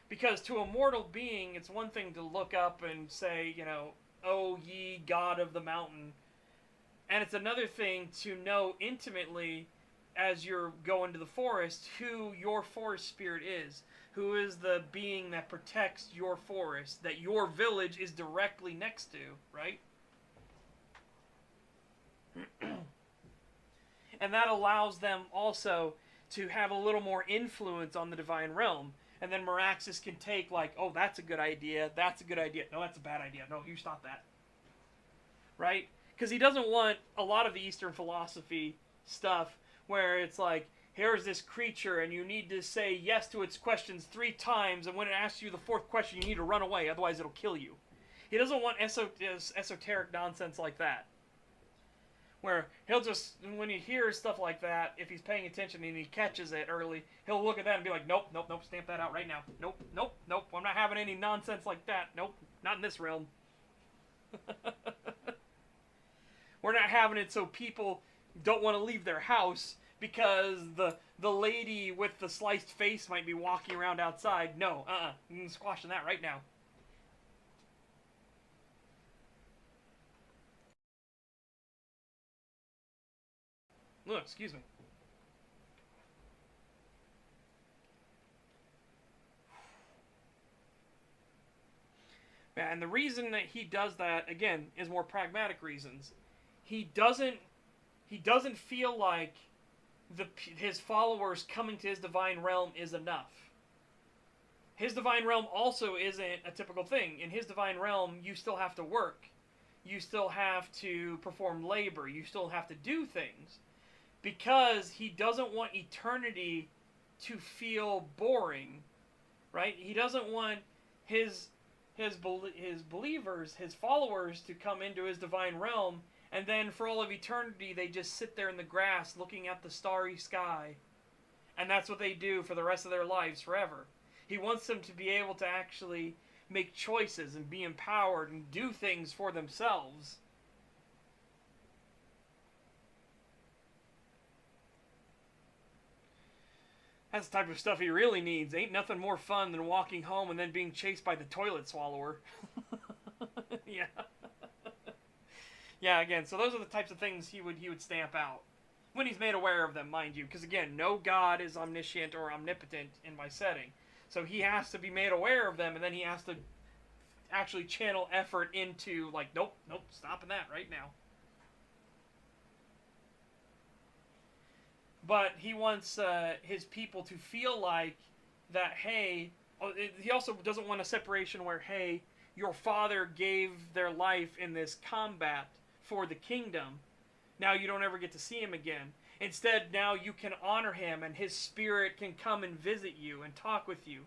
Because to a mortal being, it's one thing to look up and say, you know, "Oh, ye god of the mountain." And it's another thing to know intimately, as you're going to the forest, who your forest spirit is. Who is the being that protects your forest, that your village is directly next to, right? And that allows them also to have a little more influence on the divine realm. And then Meraxus can take, like, oh, that's a good idea, that's a good idea, no, that's a bad idea, no, you stop that. Right? Because he doesn't want a lot of the Eastern philosophy stuff where it's like, here's this creature, and you need to say yes to its questions 3 times, and when it asks you the 4th question, you need to run away, otherwise it'll kill you. He doesn't want esoteric nonsense like that. Where he'll just, when he hears stuff like that, if he's paying attention and he catches it early, he'll look at that and be like, nope, nope, nope, stamp that out right now. Nope, nope, nope, I'm not having any nonsense like that. Nope, not in this realm. We're not having it so people don't want to leave their house because the lady with the sliced face might be walking around outside. No, I'm squashing that right now. Look, excuse me. Yeah, and the reason that he does that, again, is more pragmatic reasons. He doesn't feel like his followers coming to his divine realm is enough. His divine realm also isn't a typical thing. In his divine realm, you still have to work. You still have to perform labor. You still have to do things. Because he doesn't want eternity to feel boring, right? He doesn't want his believers, his followers, to come into his divine realm, and then for all of eternity they just sit there in the grass looking at the starry sky. And that's what they do for the rest of their lives forever. He wants them to be able to actually make choices and be empowered and do things for themselves. That's the type of stuff he really needs. Ain't nothing more fun than walking home and then being chased by the toilet swallower. Yeah. Yeah, again, so those are the types of things he would stamp out. When he's made aware of them, mind you. Because again, no god is omniscient or omnipotent in my setting. So he has to be made aware of them, and then he has to actually channel effort into, like, nope, nope, stopping that right now. But he wants his people to feel like that, hey, he also doesn't want a separation where, hey, your father gave their life in this combat for the kingdom. Now you don't ever get to see him again. Instead, now you can honor him and his spirit can come and visit you and talk with you.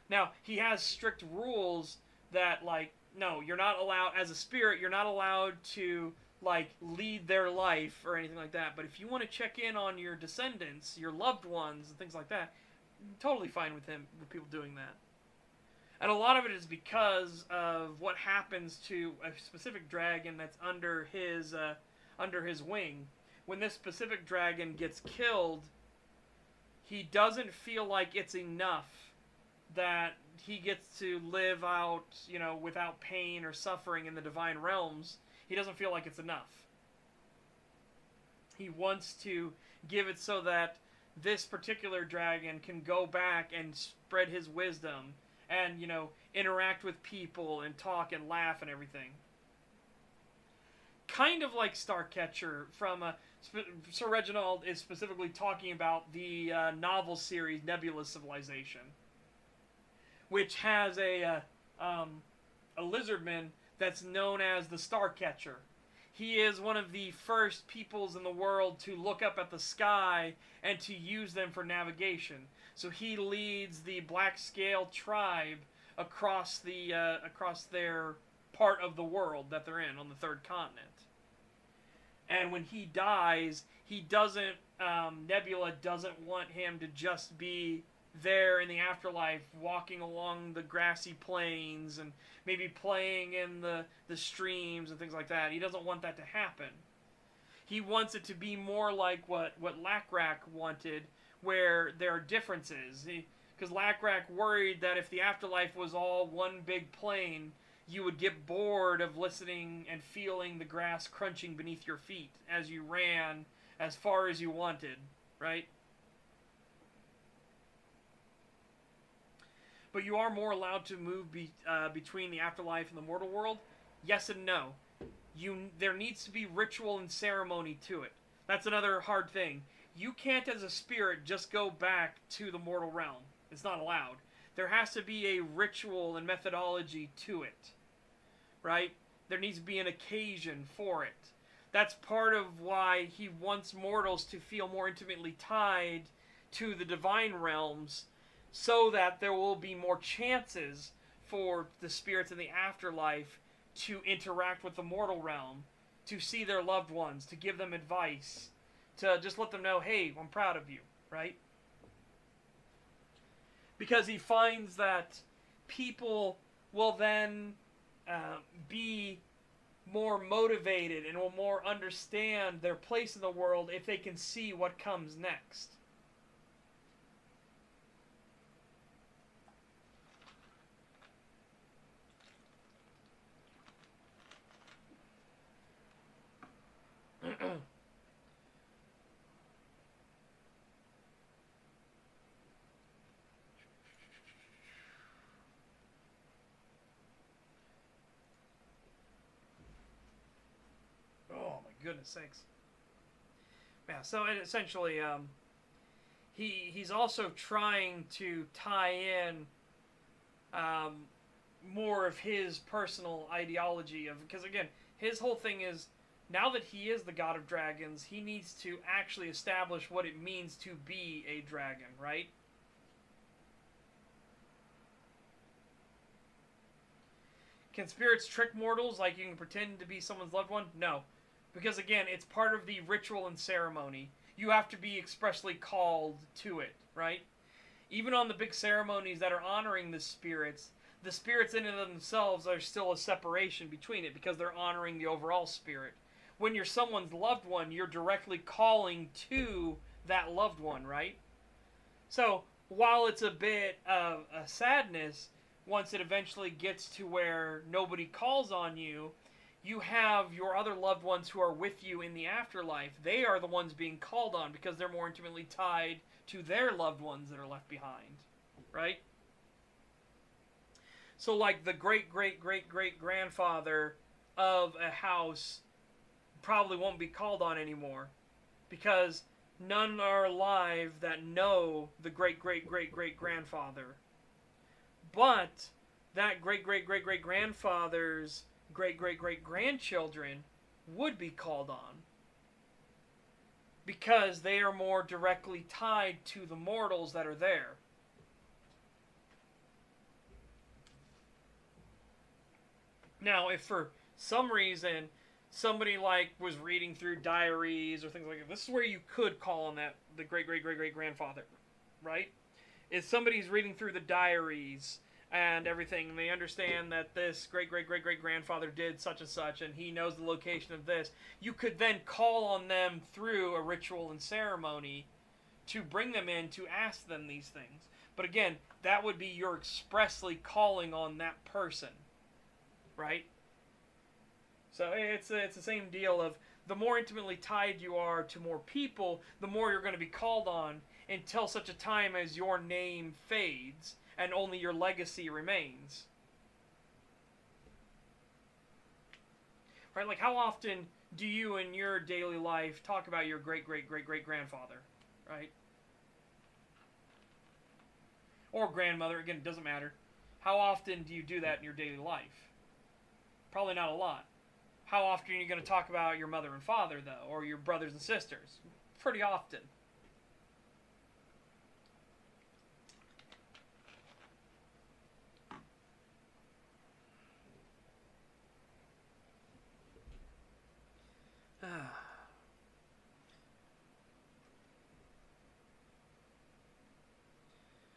Now, he has strict rules that, like, no, you're not allowed, as a spirit, you're not allowed to, like, lead their life or anything like that. But if you want to check in on your descendants, your loved ones, and things like that, I'm totally fine with him, with people doing that. And a lot of it is because of what happens to a specific dragon that's under his wing. When this specific dragon gets killed, he doesn't feel like it's enough that he gets to live out, without pain or suffering in the divine realms. He doesn't feel like it's enough. He wants to give it so that this particular dragon can go back and spread his wisdom and, interact with people and talk and laugh and everything. Kind of like Starcatcher from Sir Reginald is specifically talking about the novel series Nebula Civilization, which has a lizardman that's known as the Starcatcher. He is one of the first peoples in the world to look up at the sky and to use them for navigation. So he leads the Black Scale tribe across their part of the world that they're in on the third continent. And when he dies, Nebula doesn't want him to just be there in the afterlife, walking along the grassy plains and maybe playing in the streams and things like that. He doesn't want that to happen. He wants it to be more like what Lackrack wanted, where there are differences. Because Lackrack worried that if the afterlife was all one big plain, you would get bored of listening and feeling the grass crunching beneath your feet as you ran as far as you wanted, right? But you are more allowed to move between the afterlife and the mortal world? Yes and no. There needs to be ritual and ceremony to it. That's another hard thing. You can't, as a spirit, just go back to the mortal realm. It's not allowed. There has to be a ritual and methodology to it, right? There needs to be an occasion for it. That's part of why he wants mortals to feel more intimately tied to the divine realms, so that there will be more chances for the spirits in the afterlife to interact with the mortal realm, to see their loved ones, to give them advice, to just let them know, hey, I'm proud of you, right? Because he finds that people will then be more motivated and will more understand their place in the world if they can see what comes next. Goodness sakes. Yeah, so essentially, he's also trying to tie in more of his personal ideology because again, his whole thing is, now that he is the god of dragons, he needs to actually establish what it means to be a dragon, right? Can spirits trick mortals like you can pretend to be someone's loved one? No. Because again, it's part of the ritual and ceremony. You have to be expressly called to it, right? Even on the big ceremonies that are honoring the spirits in and of themselves are still a separation between it because they're honoring the overall spirit. When you're someone's loved one, you're directly calling to that loved one, right? So, while it's a bit of a sadness, once it eventually gets to where nobody calls on you, you have your other loved ones who are with you in the afterlife. They are the ones being called on because they're more intimately tied to their loved ones that are left behind, right? So like the great-great-great-great-grandfather of a house probably won't be called on anymore because none are alive that know the great-great-great-great-grandfather. But that great-great-great-great-grandfather's great-great-great-grandchildren would be called on because they are more directly tied to the mortals that are there. Now, if for some reason somebody was reading through diaries or things like that, this is where you could call on the great-great-great-great-grandfather, right? If somebody's reading through the diaries and everything, and they understand that this great-great-great-great-grandfather did such and such, and he knows the location of this, you could then call on them through a ritual and ceremony to bring them in to ask them these things. But again, that would be your expressly calling on that person, right? So it's the same deal of the more intimately tied you are to more people, the more you're going to be called on until such a time as your name fades and only your legacy remains. Right? Like, how often do you in your daily life talk about your great-great-great-great-grandfather, right? Or grandmother, again, it doesn't matter. How often do you do that in your daily life? Probably not a lot. How often are you going to talk about your mother and father, though, or your brothers and sisters? Pretty often.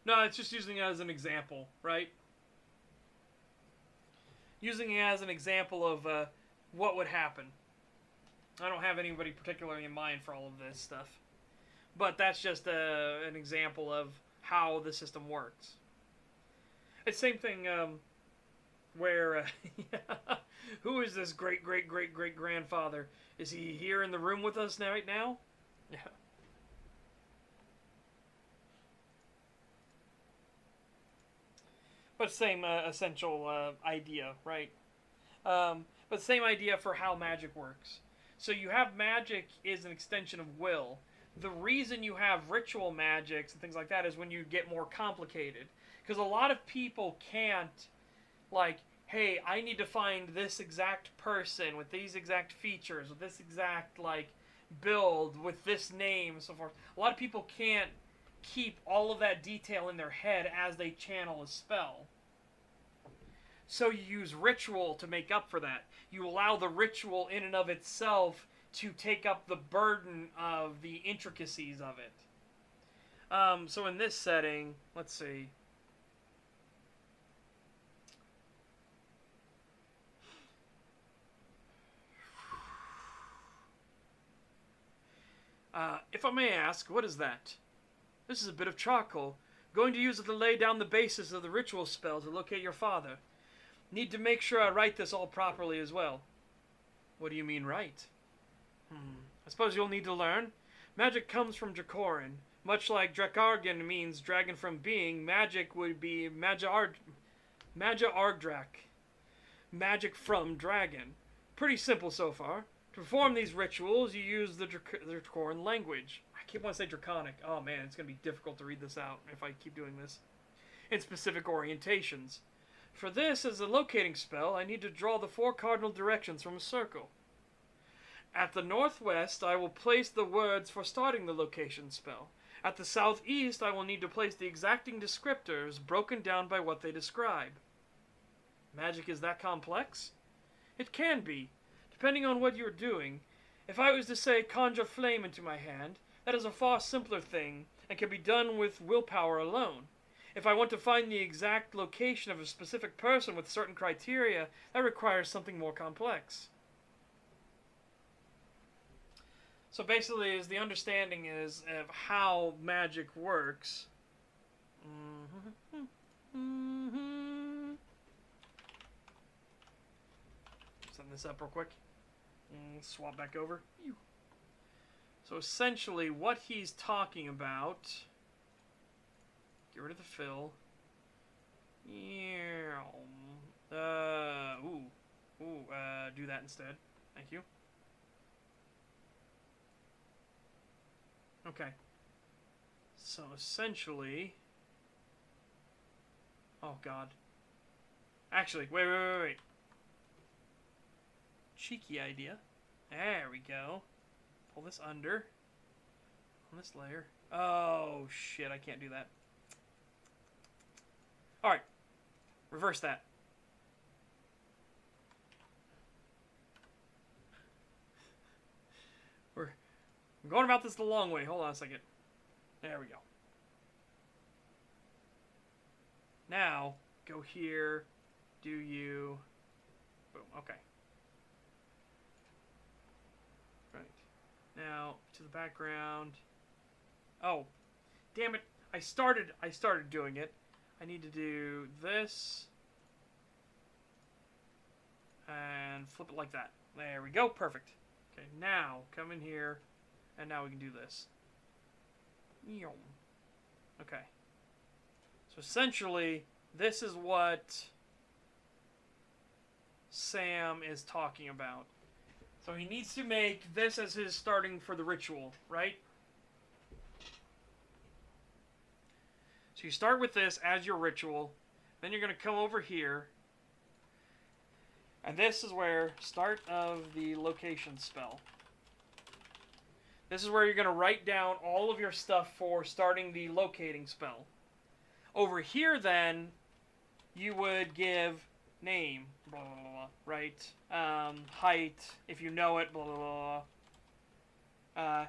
No, it's just using it as an example, right? Using it as an example of what would happen. I don't have anybody particularly in mind for all of this stuff. But that's just an example of how the system works. It's the same thing where... who is this great-great-great-great-grandfather? Is he here in the room with us right now? Yeah. But same essential idea, right? But same idea for how magic works. So you have magic is an extension of will. The reason you have ritual magics and things like that is when you get more complicated. Because a lot of people can't, like, hey, I need to find this exact person with these exact features, with this exact, like, build, with this name, and so forth. A lot of people can't keep all of that detail in their head as they channel a spell. So you use ritual to make up for that. You allow the ritual in and of itself to take up the burden of the intricacies of it. So in this setting, let's see. If I may ask, what is that? This is a bit of charcoal. Going to use it to lay down the basis of the ritual spell to locate your father. Need to make sure I write this all properly as well. What do you mean write? I suppose you'll need to learn. Magic comes from Dracorin. Much like Drakargan means dragon from being, magic would be Magia Ardrak. Magic from dragon. Pretty simple so far. To perform these rituals, you use the Dracorin language. I keep wanting to say Draconic. Oh man, it's going to be difficult to read this out if I keep doing this. In specific orientations. For this, as a locating spell, I need to draw the 4 cardinal directions from a circle. At the northwest, I will place the words for starting the location spell. At the southeast, I will need to place the exacting descriptors broken down by what they describe. Magic is that complex? It can be, depending on what you're doing. If I was to say conjure flame into my hand, that is a far simpler thing and can be done with willpower alone. If I want to find the exact location of a specific person with certain criteria, that requires something more complex. So basically, is the understanding is of how magic works. Send this up real quick. Swap back over. So essentially, what he's talking about. Get rid of the fill. Do that instead. Thank you. Okay. So essentially... Oh, God. Actually, wait. Cheeky idea. There we go. Pull this under. On this layer. Oh, shit, I can't do that. Alright. Reverse that. I'm going about this the long way. Hold on a second. There we go. Now, go here. Do you... Boom. Okay. Right. Now, to the background. Oh, damn it. I started doing it. I need to do this. And flip it like that. There we go. Perfect. Okay, now come in here. And now we can do this. Okay. So essentially, this is what Sam is talking about. So he needs to make this as his starting for the ritual, right? So you start with this as your ritual. Then you're going to come over here. And this is where start of the location spell. This is where you're going to write down all of your stuff for starting the locating spell. Over here, then, you would give name, blah, blah, blah, right? Height, if you know it, blah, blah, blah.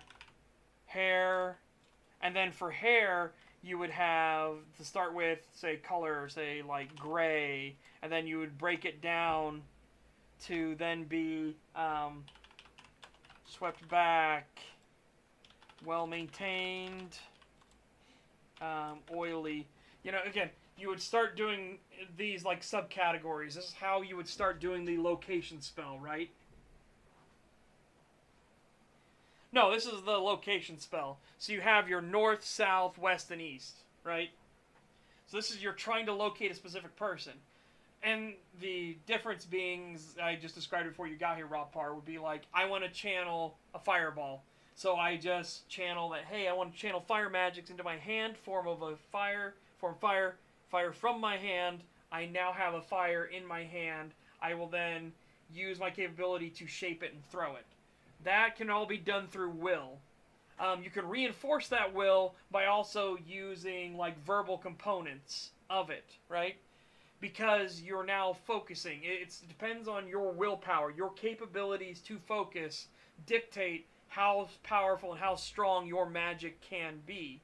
Hair. And then for hair, you would have to start with, say, color, say, like gray. And then you would break it down to then be swept back, well-maintained, oily. You know, again, you would start doing these like subcategories. This is how you would start doing the location spell, right? No, this is the location spell. So you have your north, south, west, and east, right? So this is you're trying to locate a specific person. And the difference being, I just described it before you got here, Rob Parr, would be like, I want to channel a fireball. So I just channel that, hey, I want to channel fire magics into my hand, form fire from my hand. I now have a fire in my hand. I will then use my capability to shape it and throw it. That can all be done through will. You can reinforce that will by also using like verbal components of it, right? Because you're now focusing. It depends on your willpower. Your capabilities to focus dictate how powerful and how strong your magic can be.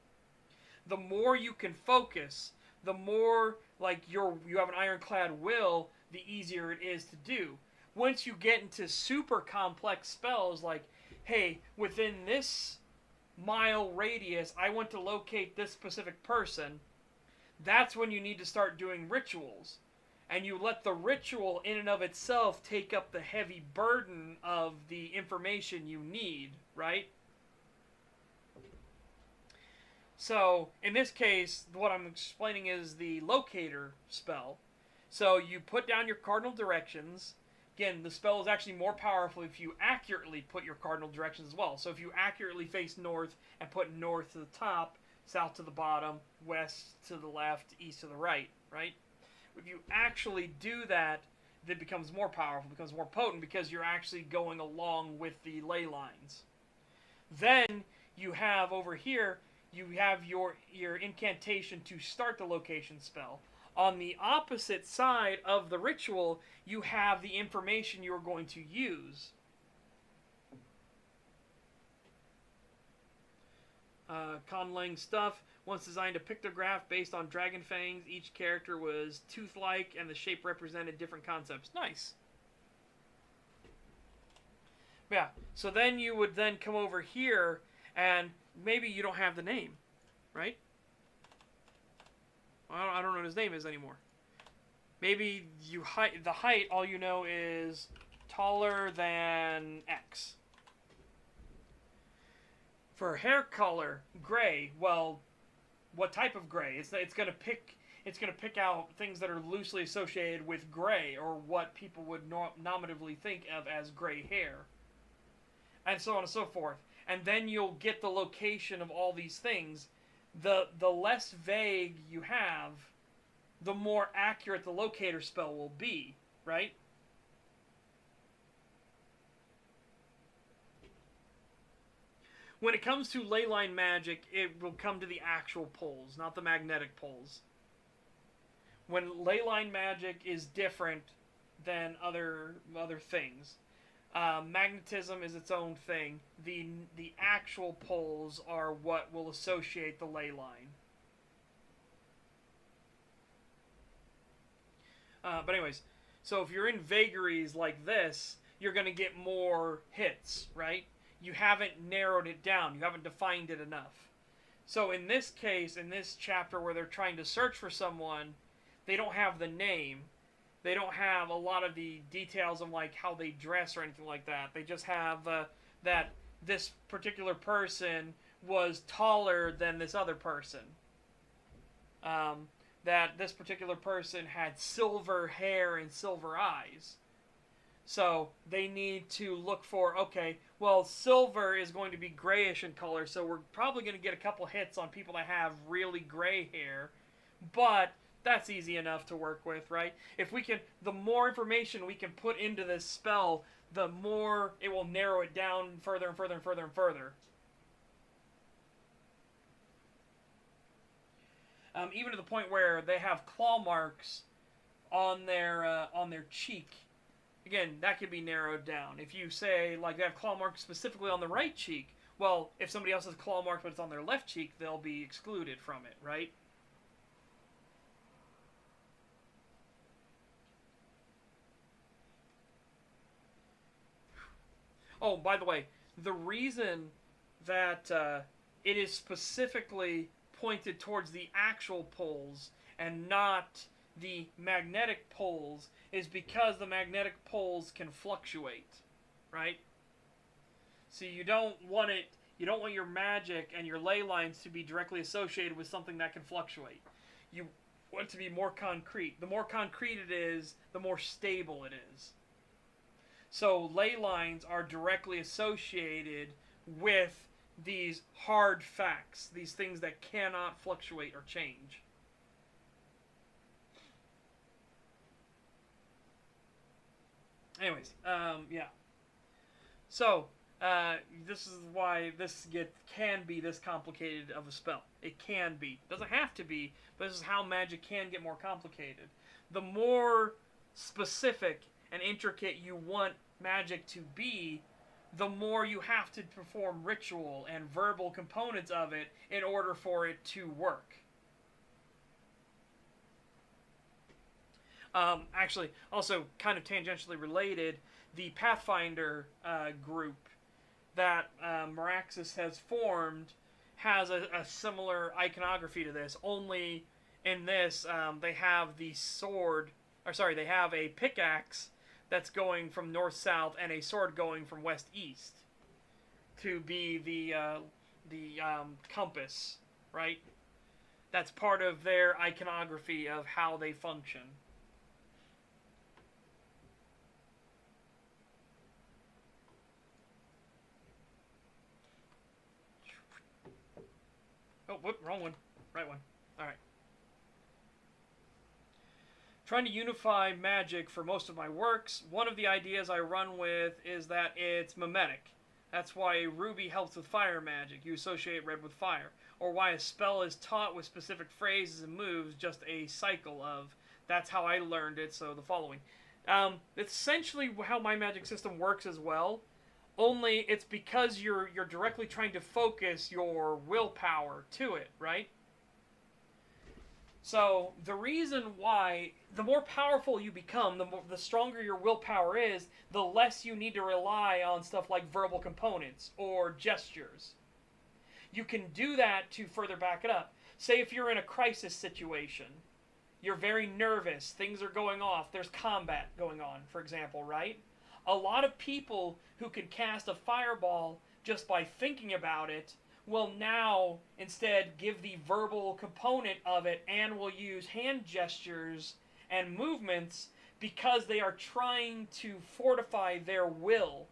The more you can focus, the more like you have an ironclad will, the easier it is to do. Once you get into super complex spells like, hey, within this mile radius, I want to locate this specific person, that's when you need to start doing rituals. And you let the ritual in and of itself take up the heavy burden of the information you need, right? So, in this case, what I'm explaining is the locator spell. So, you put down your cardinal directions. Again, the spell is actually more powerful if you accurately put your cardinal directions as well. So, if you accurately face north and put north to the top, south to the bottom, west to the left, east to the right, right? If you actually do that, it becomes more powerful, becomes more potent because you're actually going along with the ley lines. Then you have over here, you have your incantation to start the location spell. On the opposite side of the ritual, you have the information you're going to use. Conlang stuff. Once designed a pictograph based on dragon fangs, each character was tooth-like and the shape represented different concepts. Nice. Yeah, so then you would then come over here and maybe you don't have the name, right? I don't know what his name is anymore. Maybe the height, all you know is taller than X. For hair color, gray, well, what type of gray? It's going to pick out things that are loosely associated with gray, or what people would nominatively think of as gray hair, and so on and so forth. And then you'll get the location of all these things. The less vague you have, the more accurate the locator spell will be, right? When it comes to ley line magic, it will come to the actual poles, not the magnetic poles. When ley line magic is different than other things. Magnetism is its own thing. The actual poles are what will associate the ley line. But anyways, so if you're in vagaries like this, you're going to get more hits, right? You haven't narrowed it down. You haven't defined it enough. So in this case, in this chapter where they're trying to search for someone, they don't have the name. They don't have a lot of the details of like how they dress or anything like that. They just have that this particular person was taller than this other person. That this particular person had silver hair and silver eyes. So they need to look for, okay, well, silver is going to be grayish in color, so we're probably going to get a couple hits on people that have really gray hair, but that's easy enough to work with, right? If we can, the more information we can put into this spell, the more it will narrow it down further and further and further and further. Even to the point where they have claw marks on their cheek. Again, that could be narrowed down. If you say, like, they have claw marks specifically on the right cheek, well, if somebody else has claw marks but it's on their left cheek, they'll be excluded from it, right? Oh, by the way, the reason that it is specifically pointed towards the actual poles and not the magnetic poles is because the magnetic poles can fluctuate, right? So you don't want your magic and your ley lines to be directly associated with something that can fluctuate. You want it to be more concrete. The more concrete it is, the more stable it is. So ley lines are directly associated with these hard facts, these things that cannot fluctuate or change. Anyways, yeah. So, this is why this can be this complicated of a spell. It can be. It doesn't have to be, but this is how magic can get more complicated. The more specific and intricate you want magic to be, the more you have to perform ritual and verbal components of it in order for it to work. Actually, also kind of tangentially related, the Pathfinder group that Meraxis has formed has a similar iconography to this, only in this they have the sword, or sorry, they have a pickaxe that's going from north-south and a sword going from west-east to be the compass, right? That's part of their iconography of how they function. Oh, whoop, wrong one. Right one. Alright. Trying to unify magic for most of my works, one of the ideas I run with is that it's mimetic. That's why ruby helps with fire magic. You associate red with fire. Or why a spell is taught with specific phrases and moves, just a cycle of. That's how I learned it, so the following. It's essentially how my magic system works as well. Only it's because you're directly trying to focus your willpower to it, right? So the reason why, the more powerful you become, the stronger your willpower is, the less you need to rely on stuff like verbal components or gestures. You can do that to further back it up. Say if you're in a crisis situation, you're very nervous, things are going off, there's combat going on, for example, right? A lot of people who can cast a fireball just by thinking about it will now instead give the verbal component of it and will use hand gestures and movements because they are trying to fortify their will.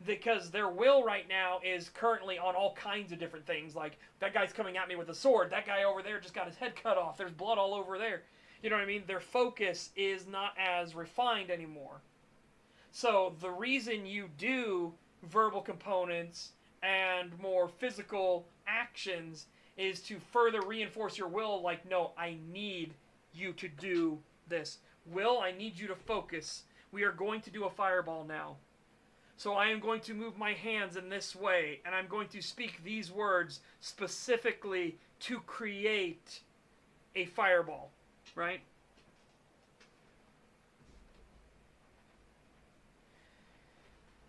Because their will right now is currently on all kinds of different things. Like, that guy's coming at me with a sword. That guy over there just got his head cut off. There's blood all over there. You know what I mean? Their focus is not as refined anymore. So the reason you do verbal components and more physical actions is to further reinforce your will, like, no, I need you to do this. Will, I need you to focus. We are going to do a fireball now. So I am going to move my hands in this way, and I'm going to speak these words specifically to create a fireball, right?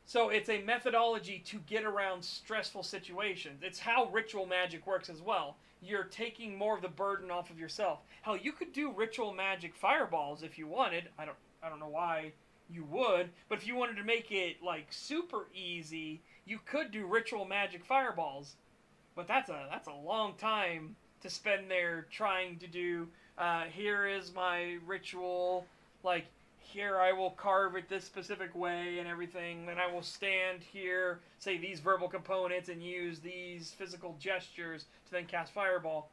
So it's a methodology to get around stressful situations. It's how ritual magic works as well. You're taking more of the burden off of yourself. Hell, you could do ritual magic fireballs if you wanted. I don't know why you would, but if you wanted to make it like super easy, you could do ritual magic fireballs. But that's a long time to spend there trying to do. Here is my ritual. Like, here I will carve it this specific way and everything. Then I will stand here, say these verbal components, and use these physical gestures to then cast fireball.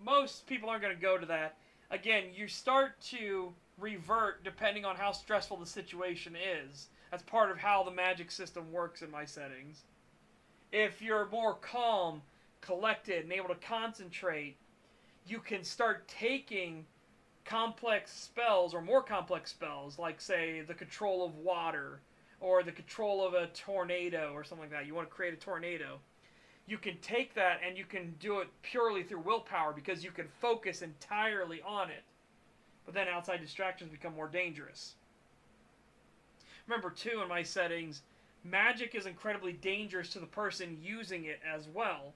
Most people aren't going to go to that. Again, you start to revert depending on how stressful the situation is. That's part of how the magic system works in my settings. If you're more calm, collected, and able to concentrate, you can start taking complex spells or more complex spells, like, say, the control of water or the control of a tornado or something like that. You want to create a tornado. You can take that and you can do it purely through willpower because you can focus entirely on it. But then outside distractions become more dangerous. Remember, too, in my settings, magic is incredibly dangerous to the person using it as well.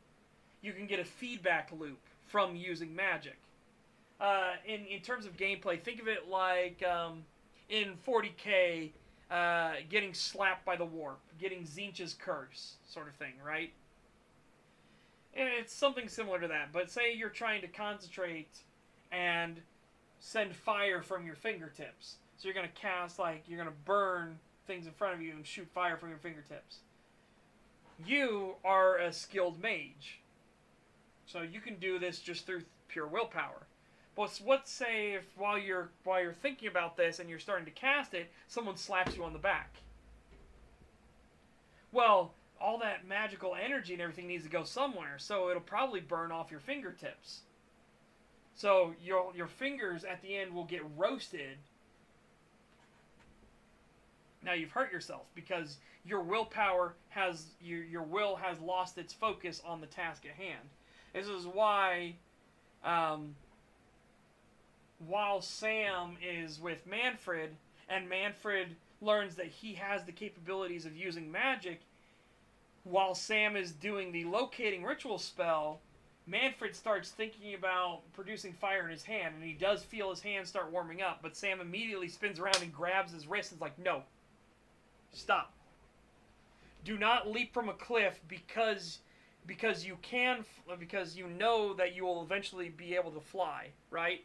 You can get a feedback loop from using magic. In terms of gameplay, think of it like in 40k, getting slapped by the warp, getting Tzeentch's curse, sort of thing, right? And it's something similar to that, but say you're trying to concentrate and send fire from your fingertips. So you're going to cast, like, you're going to burn things in front of you and shoot fire from your fingertips. You are a skilled mage. So you can do this just through pure willpower. But let's say if while you're thinking about this and you're starting to cast it, someone slaps you on the back. Well, all that magical energy and everything needs to go somewhere, so it'll probably burn off your fingertips. So your fingers at the end will get roasted. Now you've hurt yourself because your willpower has your will has lost its focus on the task at hand. This is why while Sam is with Manfred and Manfred learns that he has the capabilities of using magic, while Sam is doing the locating ritual spell, Manfred starts thinking about producing fire in his hand, and he does feel his hand start warming up, but Sam immediately spins around and grabs his wrist and is like, no, stop. Do not leap from a cliff because you know that you will eventually be able to fly, right?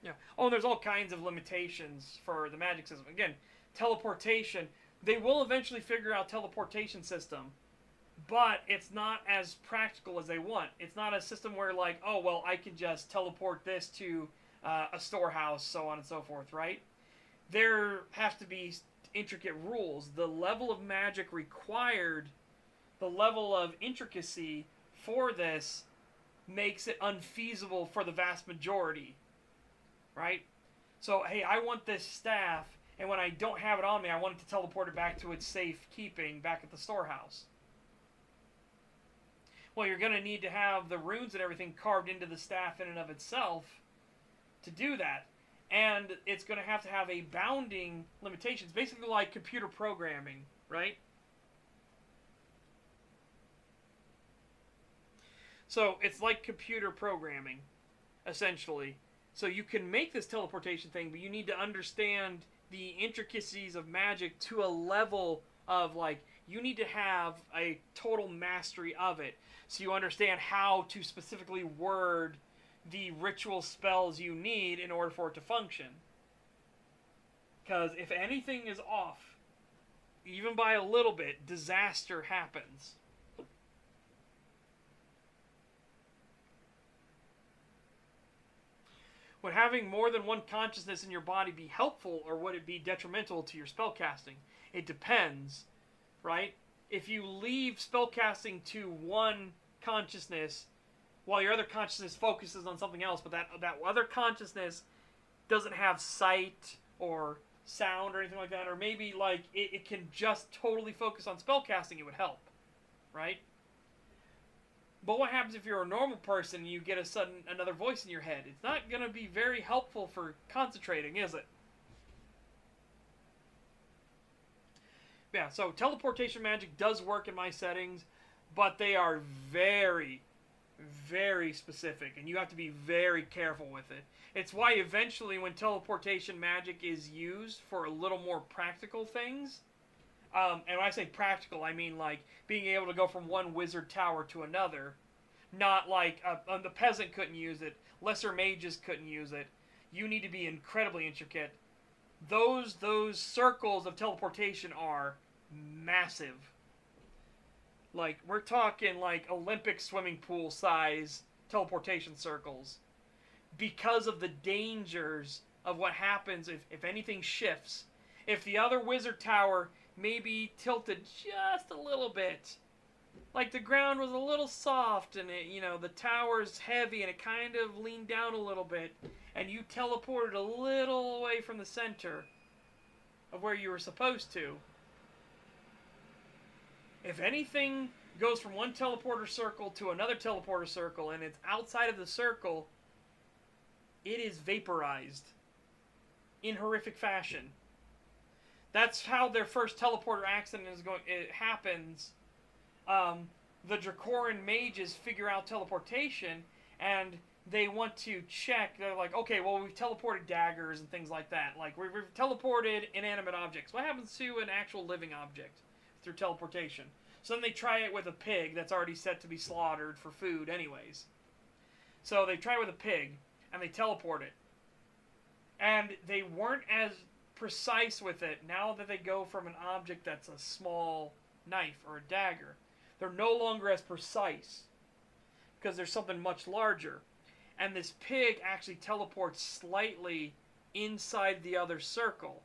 Yeah. Oh, and there's all kinds of limitations for the magic system. Again, teleportation. They will eventually figure out teleportation system, but it's not as practical as they want. It's not a system where, like, oh, well, I can just teleport this to a storehouse, so on and so forth, right? There have to be intricate rules. The level of magic required, the level of intricacy for this makes it unfeasible for the vast majority, right? So, hey, I want this staff, and when I don't have it on me, I want it to teleport it back to its safe keeping back at the storehouse. Well, you're going to need to have the runes and everything carved into the staff in and of itself to do that. And it's going to have a bounding limitation. It's basically like computer programming, right? So it's like computer programming, essentially. So you can make this teleportation thing, but you need to understand the intricacies of magic to a level of, like, you need to have a total mastery of it. So you understand how to specifically word the ritual spells you need in order for it to function. Because if anything is off, even by a little bit, disaster happens. Would having more than one consciousness in your body be helpful, or would it be detrimental to your spellcasting? It depends, right? If you leave spellcasting to one consciousness, while your other consciousness focuses on something else, but that other consciousness doesn't have sight or sound or anything like that, or maybe like it can just totally focus on spellcasting, it would help, right? But what happens if you're a normal person and you get another voice in your head? It's not going to be very helpful for concentrating, is it? Yeah, so teleportation magic does work in my settings, but they are very, very specific, and you have to be very careful with it. It's why eventually when teleportation magic is used for a little more practical things, and when I say practical, I mean like being able to go from one wizard tower to another. Not like the peasant couldn't use it, lesser mages couldn't use it. You need to be incredibly intricate. Those circles of teleportation are massive. Like, we're talking like Olympic swimming pool size teleportation circles. Because of the dangers of what happens if anything shifts. If the other wizard tower may be tilted just a little bit, like the ground was a little soft and it, the tower's heavy and it kind of leaned down a little bit, and you teleported a little away from the center of where you were supposed to. If anything goes from one teleporter circle to another teleporter circle and it's outside of the circle, it is vaporized in horrific fashion. That's how their first teleporter accident is going. It happens. The Dracoran mages figure out teleportation, and they want to check. They're like, okay, well, we've teleported daggers and things like that. Like, we've teleported inanimate objects. What happens to an actual living object through teleportation? So then they try it with a pig that's already set to be slaughtered for food anyways. So they try it with a pig, and they teleport it. And they weren't as precise with it now that they go from an object that's a small knife or a dagger. They're no longer as precise because there's something much larger. And this pig actually teleports slightly inside the other circle,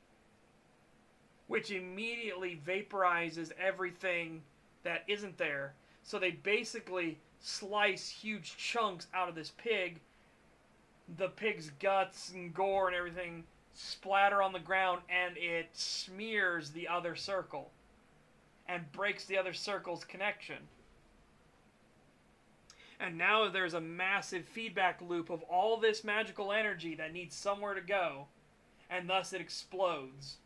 which immediately vaporizes everything that isn't there. So they basically slice huge chunks out of this pig. The pig's guts and gore and everything splatter on the ground, and it smears the other circle and breaks the other circle's connection. And now there's a massive feedback loop of all this magical energy that needs somewhere to go, and thus it explodes.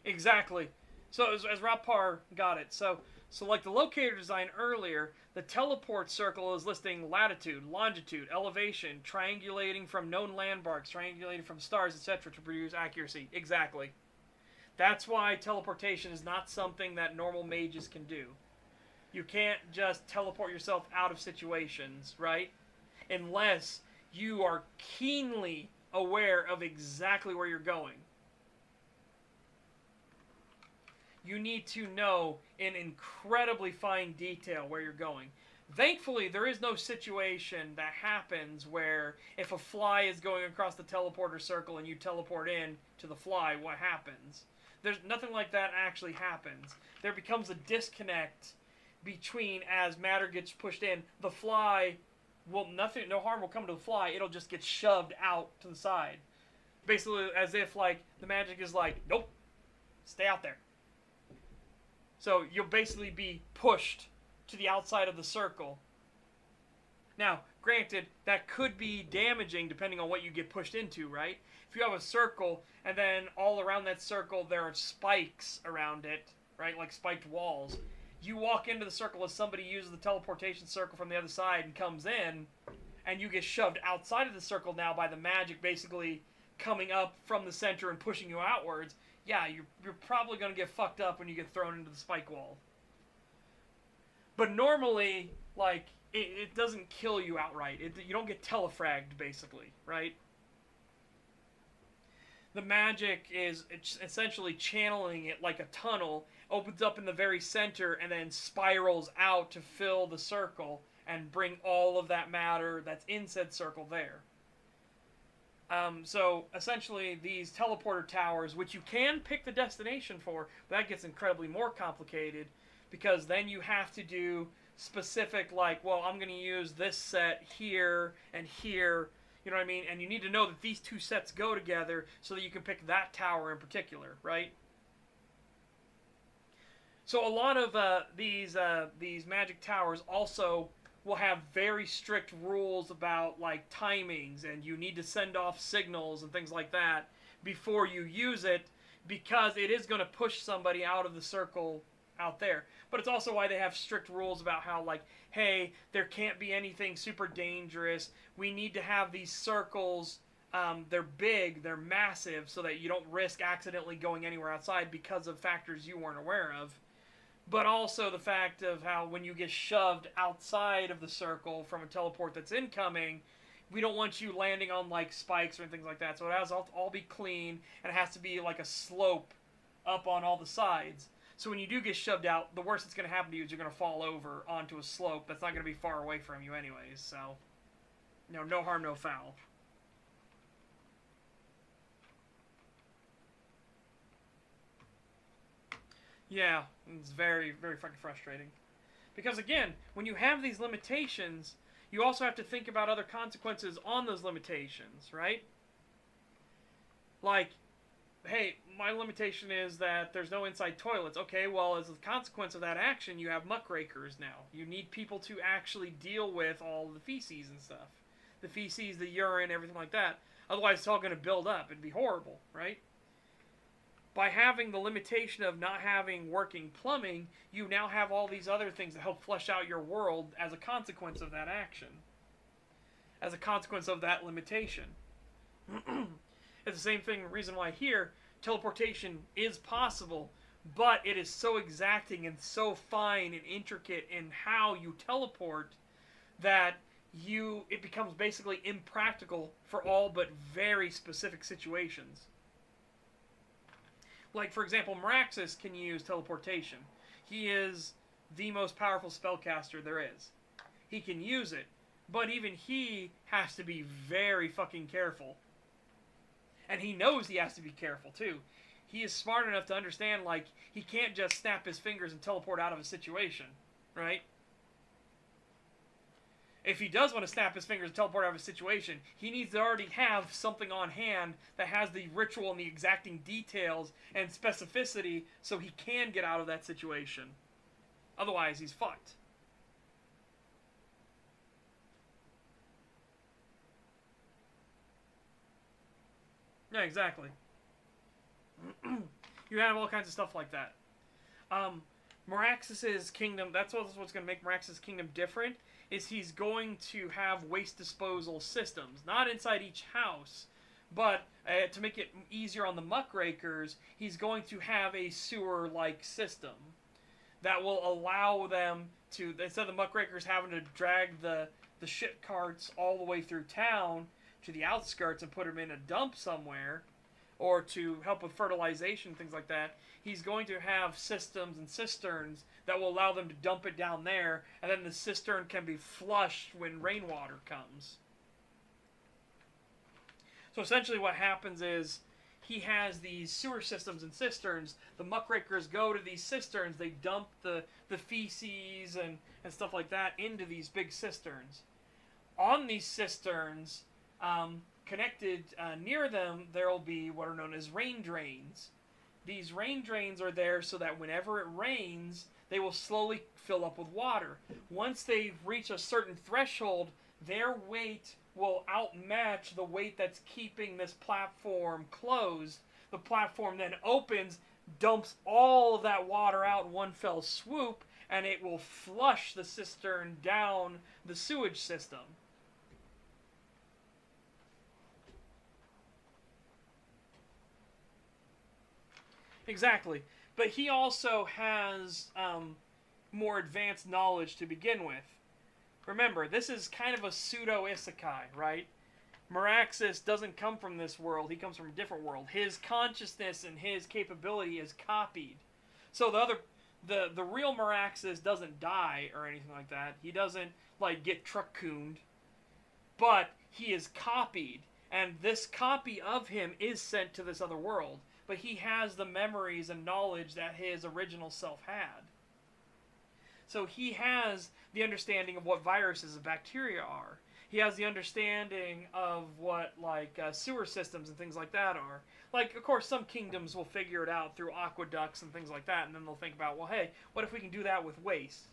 Exactly. So as Rapar got it. So like the locator design earlier, the teleport circle is listing latitude, longitude, elevation, triangulating from known landmarks, triangulating from stars, etc. to produce accuracy. Exactly. That's why teleportation is not something that normal mages can do. You can't just teleport yourself out of situations, right? Unless you are keenly aware of exactly where you're going. You need to know in incredibly fine detail where you're going. Thankfully, there is no situation that happens where if a fly is going across the teleporter circle and you teleport in to the fly, what happens? There's nothing like that actually happens. There becomes a disconnect between, as matter gets pushed in, the fly will, no harm will come to the fly, it'll just get shoved out to the side. Basically as if like the magic is like, nope, stay out there. So you'll basically be pushed to the outside of the circle. Now, granted, that could be damaging depending on what you get pushed into, right? If you have a circle, and then all around that circle there are spikes around it, right, like spiked walls. You walk into the circle as somebody uses the teleportation circle from the other side and comes in, and you get shoved outside of the circle now by the magic basically coming up from the center and pushing you outwards. Yeah, you're probably going to get fucked up when you get thrown into the spike wall. But normally, like, it doesn't kill you outright. You don't get telefragged, basically, right? The magic is essentially channeling it like a tunnel, opens up in the very center, and then spirals out to fill the circle and bring all of that matter that's in said circle there. So, essentially, these teleporter towers, which you can pick the destination for, but that gets incredibly more complicated, because then you have to do specific, like, well, I'm going to use this set here and here. You know what I mean? And you need to know that these two sets go together so that you can pick that tower in particular, right? So a lot of these magic towers also will have very strict rules about like timings, and you need to send off signals and things like that before you use it, because it is going to push somebody out of the circle out there. But it's also why they have strict rules about how, like, hey, there can't be anything super dangerous. We need to have these circles. They're big, they're massive, so that you don't risk accidentally going anywhere outside because of factors you weren't aware of. But also the fact of how when you get shoved outside of the circle from a teleport that's incoming, we don't want you landing on like spikes or things like that. So it has to all be clean, and it has to be like a slope up on all the sides. So when you do get shoved out, the worst that's going to happen to you is you're going to fall over onto a slope that's not going to be far away from you anyways. So, you know, no harm, no foul. Yeah, it's very, very fucking frustrating. Because again, when you have these limitations, you also have to think about other consequences on those limitations, right? Like, hey, my limitation is that there's no inside toilets. Okay, well, as a consequence of that action, you have muckrakers now. You need people to actually deal with all the feces and stuff. The feces, the urine, everything like that. Otherwise, it's all going to build up. It'd be horrible, right? By having the limitation of not having working plumbing, you now have all these other things that help flesh out your world as a consequence of that action. As a consequence of that limitation. It's the same thing, reason why here, teleportation is possible, but it is so exacting and so fine and intricate in how you teleport that it becomes basically impractical for all but very specific situations. Like, for example, Meraxes can use teleportation. He is the most powerful spellcaster there is. He can use it, but even he has to be very fucking careful. And he knows he has to be careful, too. He is smart enough to understand, like, he can't just snap his fingers and teleport out of a situation, right? If he does want to snap his fingers and teleport out of a situation, he needs to already have something on hand that has the ritual and the exacting details and specificity so he can get out of that situation. Otherwise, he's fucked. Yeah, exactly. You have all kinds of stuff like that. Meraxes' kingdom, that's what's going to make Meraxes' kingdom different, is he's going to have waste disposal systems. Not inside each house, but to make it easier on the muckrakers, he's going to have a sewer-like system that will allow them to, instead of the muckrakers having to drag the shit carts all the way through town to the outskirts and put them in a dump somewhere, or to help with fertilization, things like that, he's going to have systems and cisterns that will allow them to dump it down there, and then the cistern can be flushed when rainwater comes. So essentially what happens is, he has these sewer systems and cisterns. The muckrakers go to these cisterns, they dump the feces and stuff like that into these big cisterns. On these cisterns, connected near them, there will be what are known as rain drains. These rain drains are there so that whenever it rains, they will slowly fill up with water. Once they reach a certain threshold, their weight will outmatch the weight that's keeping this platform closed. The platform then opens, dumps all of that water out in one fell swoop, and it will flush the cistern down the sewage system. Exactly. But he also has more advanced knowledge to begin with. Remember, this is kind of a pseudo-isekai, right? Meraxes doesn't come from this world. He comes from a different world. His consciousness and his capability is copied. So the real Meraxes doesn't die or anything like that. He doesn't, like, get truck-cooned. But he is copied. And this copy of him is sent to this other world. But he has the memories and knowledge that his original self had. So he has the understanding of what viruses and bacteria are. He has the understanding of what like sewer systems and things like that are. Like, of course, some kingdoms will figure it out through aqueducts and things like that, and then they'll think about, well, hey, what if we can do that with waste?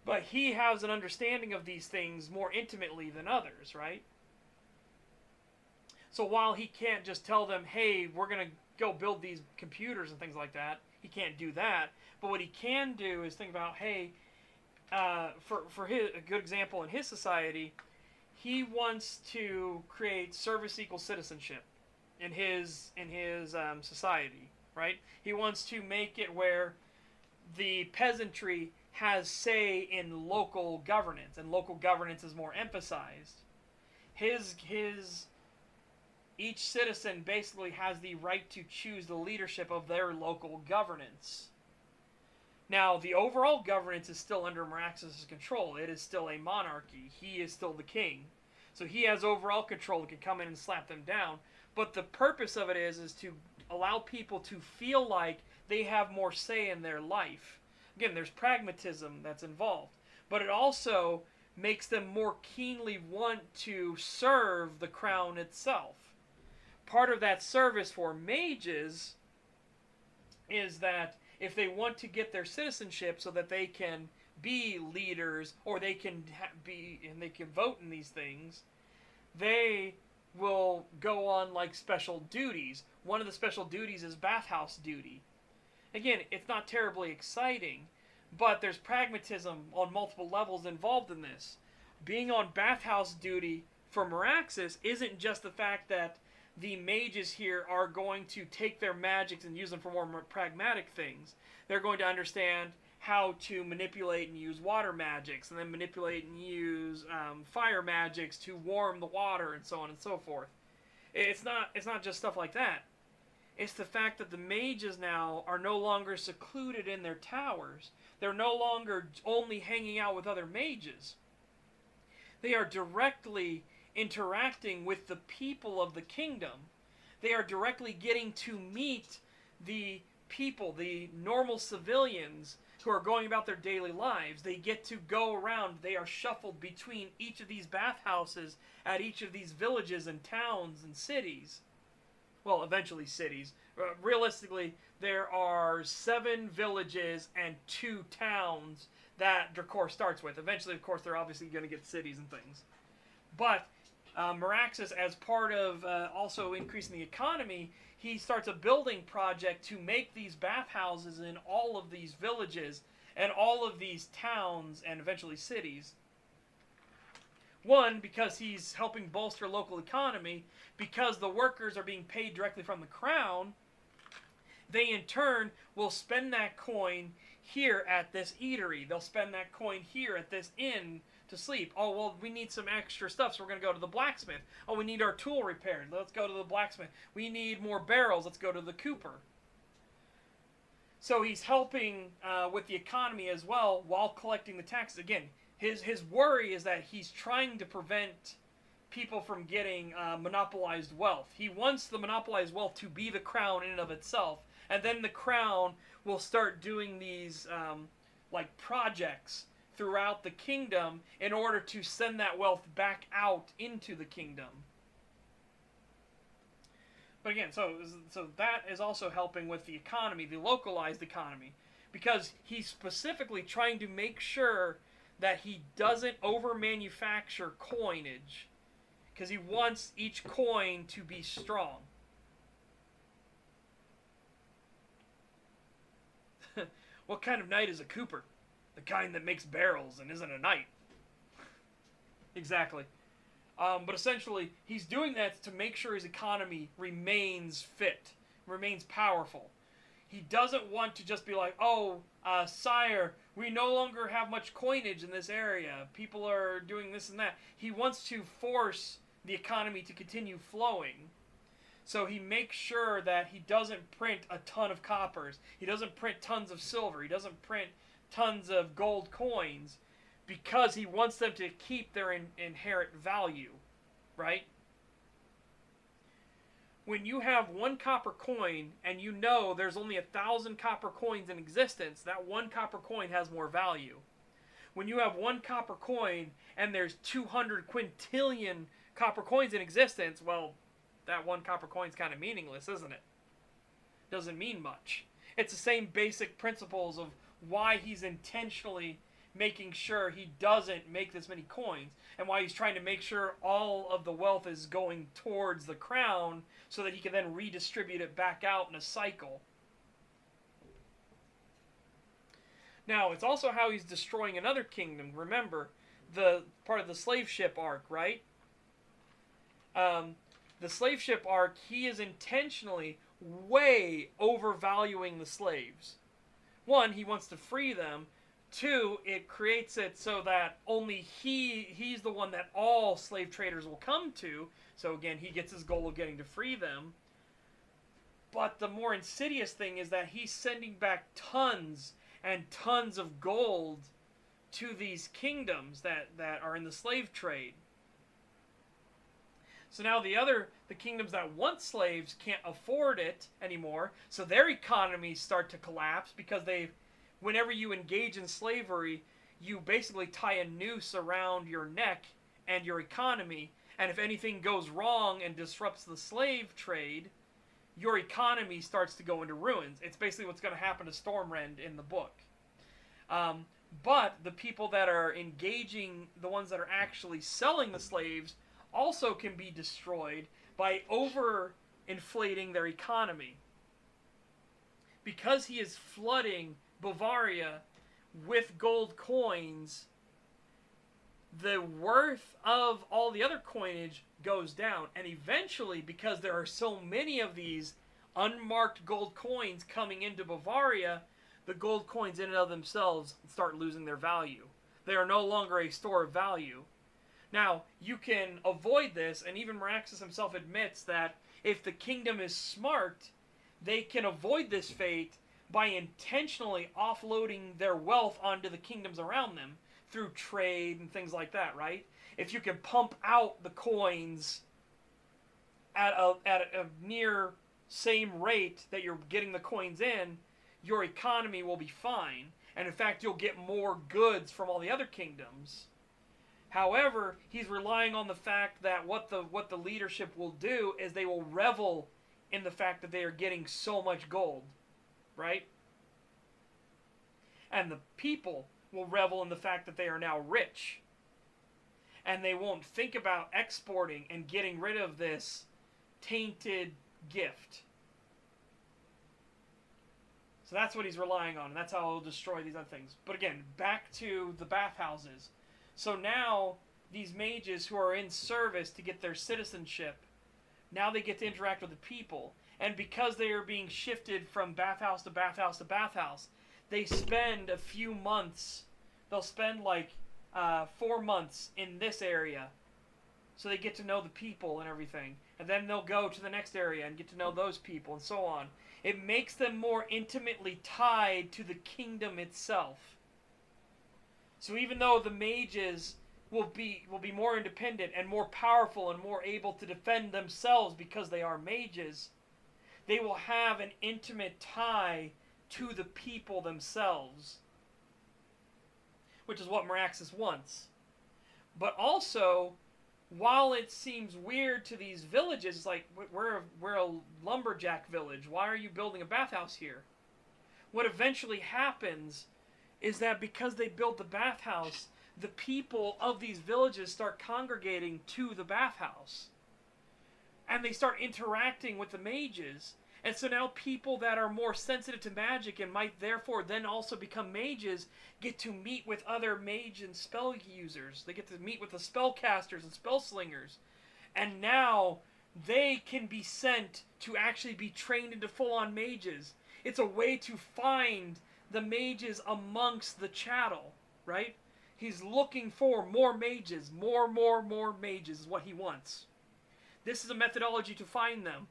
But he has an understanding of these things more intimately than others, right? So while he can't just tell them, hey, we're going to go build these computers and things like that, he can't do that. But what he can do is think about, hey, for a good example in his society, he wants to create service equal citizenship in his society, right? He wants to make it where the peasantry has say in local governance, and local governance is more emphasized. His each citizen basically has the right to choose the leadership of their local governance. Now, the overall governance is still under Meraxes' control. It is still a monarchy. He is still the king. So he has overall control that can come in and slap them down. But the purpose of it is to allow people to feel like they have more say in their life. Again, there's pragmatism that's involved. But it also makes them more keenly want to serve the crown itself. Part of that service for mages is that if they want to get their citizenship so that they can be leaders or they can they can vote in these things, they will go on like special duties. One of the special duties is bathhouse duty. Again, it's not terribly exciting, but there's pragmatism on multiple levels involved in this. Being on bathhouse duty for Meraxes isn't just the fact that the mages here are going to take their magics and use them for more pragmatic things. They're going to understand how to manipulate and use water magics, and then manipulate and use fire magics to warm the water, and so on and so forth. It's not just stuff like that. It's the fact that the mages now are no longer secluded in their towers. They're no longer only hanging out with other mages. They are directly interacting with the people of the kingdom. They are directly getting to meet the people, the normal civilians who are going about their daily lives. They get to go around. They are shuffled between each of these bathhouses at each of these villages and towns and cities. Well, eventually cities. Realistically, there are 7 villages and 2 towns that Dracor starts with. Eventually, of course, they're obviously going to get cities and things. But Meraxes, as part of also increasing the economy, he starts a building project to make these bathhouses in all of these villages and all of these towns and eventually cities. One, because he's helping bolster local economy, because the workers are being paid directly from the crown. They in turn will spend that coin here at this eatery. They'll spend that coin here at this inn to sleep. Oh, well, we need some extra stuff, so we're going to go to the blacksmith. Oh, we need our tool repaired. Let's go to the blacksmith. We need more barrels. Let's go to the cooper. So he's helping with the economy as well while collecting the taxes. Again, his worry is that he's trying to prevent people from getting monopolized wealth. He wants the monopolized wealth to be the crown in and of itself, and then the crown will start doing these like projects throughout the kingdom in order to send that wealth back out into the kingdom. But again, so that is also helping with the economy, the localized economy, because he's specifically trying to make sure that he doesn't over-manufacture coinage, because he wants each coin to be strong. What kind of knight is a cooper? The kind that makes barrels and isn't a knight. Exactly. But essentially, he's doing that to make sure his economy remains fit, remains powerful. He doesn't want to just be like, oh, sire, we no longer have much coinage in this area. People are doing this and that. He wants to force the economy to continue flowing. So he makes sure that he doesn't print a ton of coppers. He doesn't print tons of silver. He doesn't print tons of gold coins, because he wants them to keep their inherent value, right? When you have 1 copper coin and you know there's only 1,000 copper coins in existence, that 1 copper coin has more value. when you have one copper coin and there's 200 quintillion copper coins in existence, well, that one copper coin's kind of meaningless, isn't it? Doesn't mean much. It's the same basic principles of why he's intentionally making sure he doesn't make this many coins, and why he's trying to make sure all of the wealth is going towards the crown so that he can then redistribute it back out in a cycle. Now, it's also how he's destroying another kingdom. Remember, the part of the slave ship arc, right? The slave ship arc, he is intentionally way overvaluing the slaves. One, he wants to free them. Two, it creates it so that only he's the one that all slave traders will come to. So again, he gets his goal of getting to free them. But the more insidious thing is that he's sending back tons and tons of gold to these kingdoms that are in the slave trade. So now the kingdoms that want slaves can't afford it anymore, so their economies start to collapse because whenever you engage in slavery, you basically tie a noose around your neck and your economy, and if anything goes wrong and disrupts the slave trade, your economy starts to go into ruins. It's basically what's going to happen to Stormrend in the book. But the people that are engaging, the ones that are actually selling the slaves, also can be destroyed by over-inflating their economy. Because he is flooding Bavaria with gold coins, the worth of all the other coinage goes down. And eventually, because there are so many of these unmarked gold coins coming into Bavaria, the gold coins in and of themselves start losing their value. They are no longer a store of value. Now, you can avoid this, and even Meraxes himself admits that if the kingdom is smart, they can avoid this fate by intentionally offloading their wealth onto the kingdoms around them through trade and things like that, right? If you can pump out the coins at a near same rate that you're getting the coins in, your economy will be fine. And in fact, you'll get more goods from all the other kingdoms. However, he's relying on the fact that what the leadership will do is they will revel in the fact that they are getting so much gold, right? And the people will revel in the fact that they are now rich. And they won't think about exporting and getting rid of this tainted gift. So that's what he's relying on, and that's how he'll destroy these other things. But again, back to the bathhouses. So now, these mages who are in service to get their citizenship, now they get to interact with the people. And because they are being shifted from bathhouse to bathhouse to bathhouse, they spend a few months. They'll spend like 4 months in this area. So they get to know the people and everything. And then they'll go to the next area and get to know those people and so on. It makes them more intimately tied to the kingdom itself. So even though the mages will be more independent and more powerful and more able to defend themselves because they are mages, they will have an intimate tie to the people themselves, which is what Meraxes wants. But also, while it seems weird to these villages, like, we're a lumberjack village, why are you building a bathhouse here? What eventually happens is that because they built the bathhouse, the people of these villages start congregating to the bathhouse. And they start interacting with the mages. And so now people that are more sensitive to magic and might therefore then also become mages get to meet with other mage and spell users. They get to meet with the spellcasters and spell slingers. And now they can be sent to actually be trained into full-on mages. It's a way to find the mages amongst the chattel, right? He's looking for more mages. More mages is what he wants. This is a methodology to find them.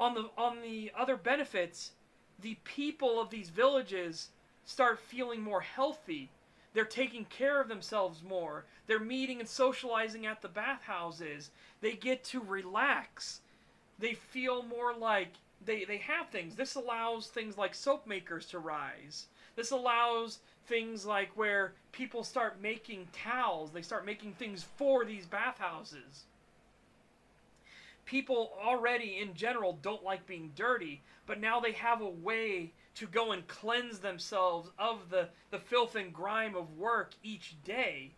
On the other benefits, the people of these villages start feeling more healthy. They're taking care of themselves more. They're meeting and socializing at the bathhouses. They get to relax. They feel more like they have things. This allows things like soap makers to rise. This allows things like where people start making towels, they start making things for these bathhouses. People already in general don't like being dirty, but now they have a way to go and cleanse themselves of the filth and grime of work each day.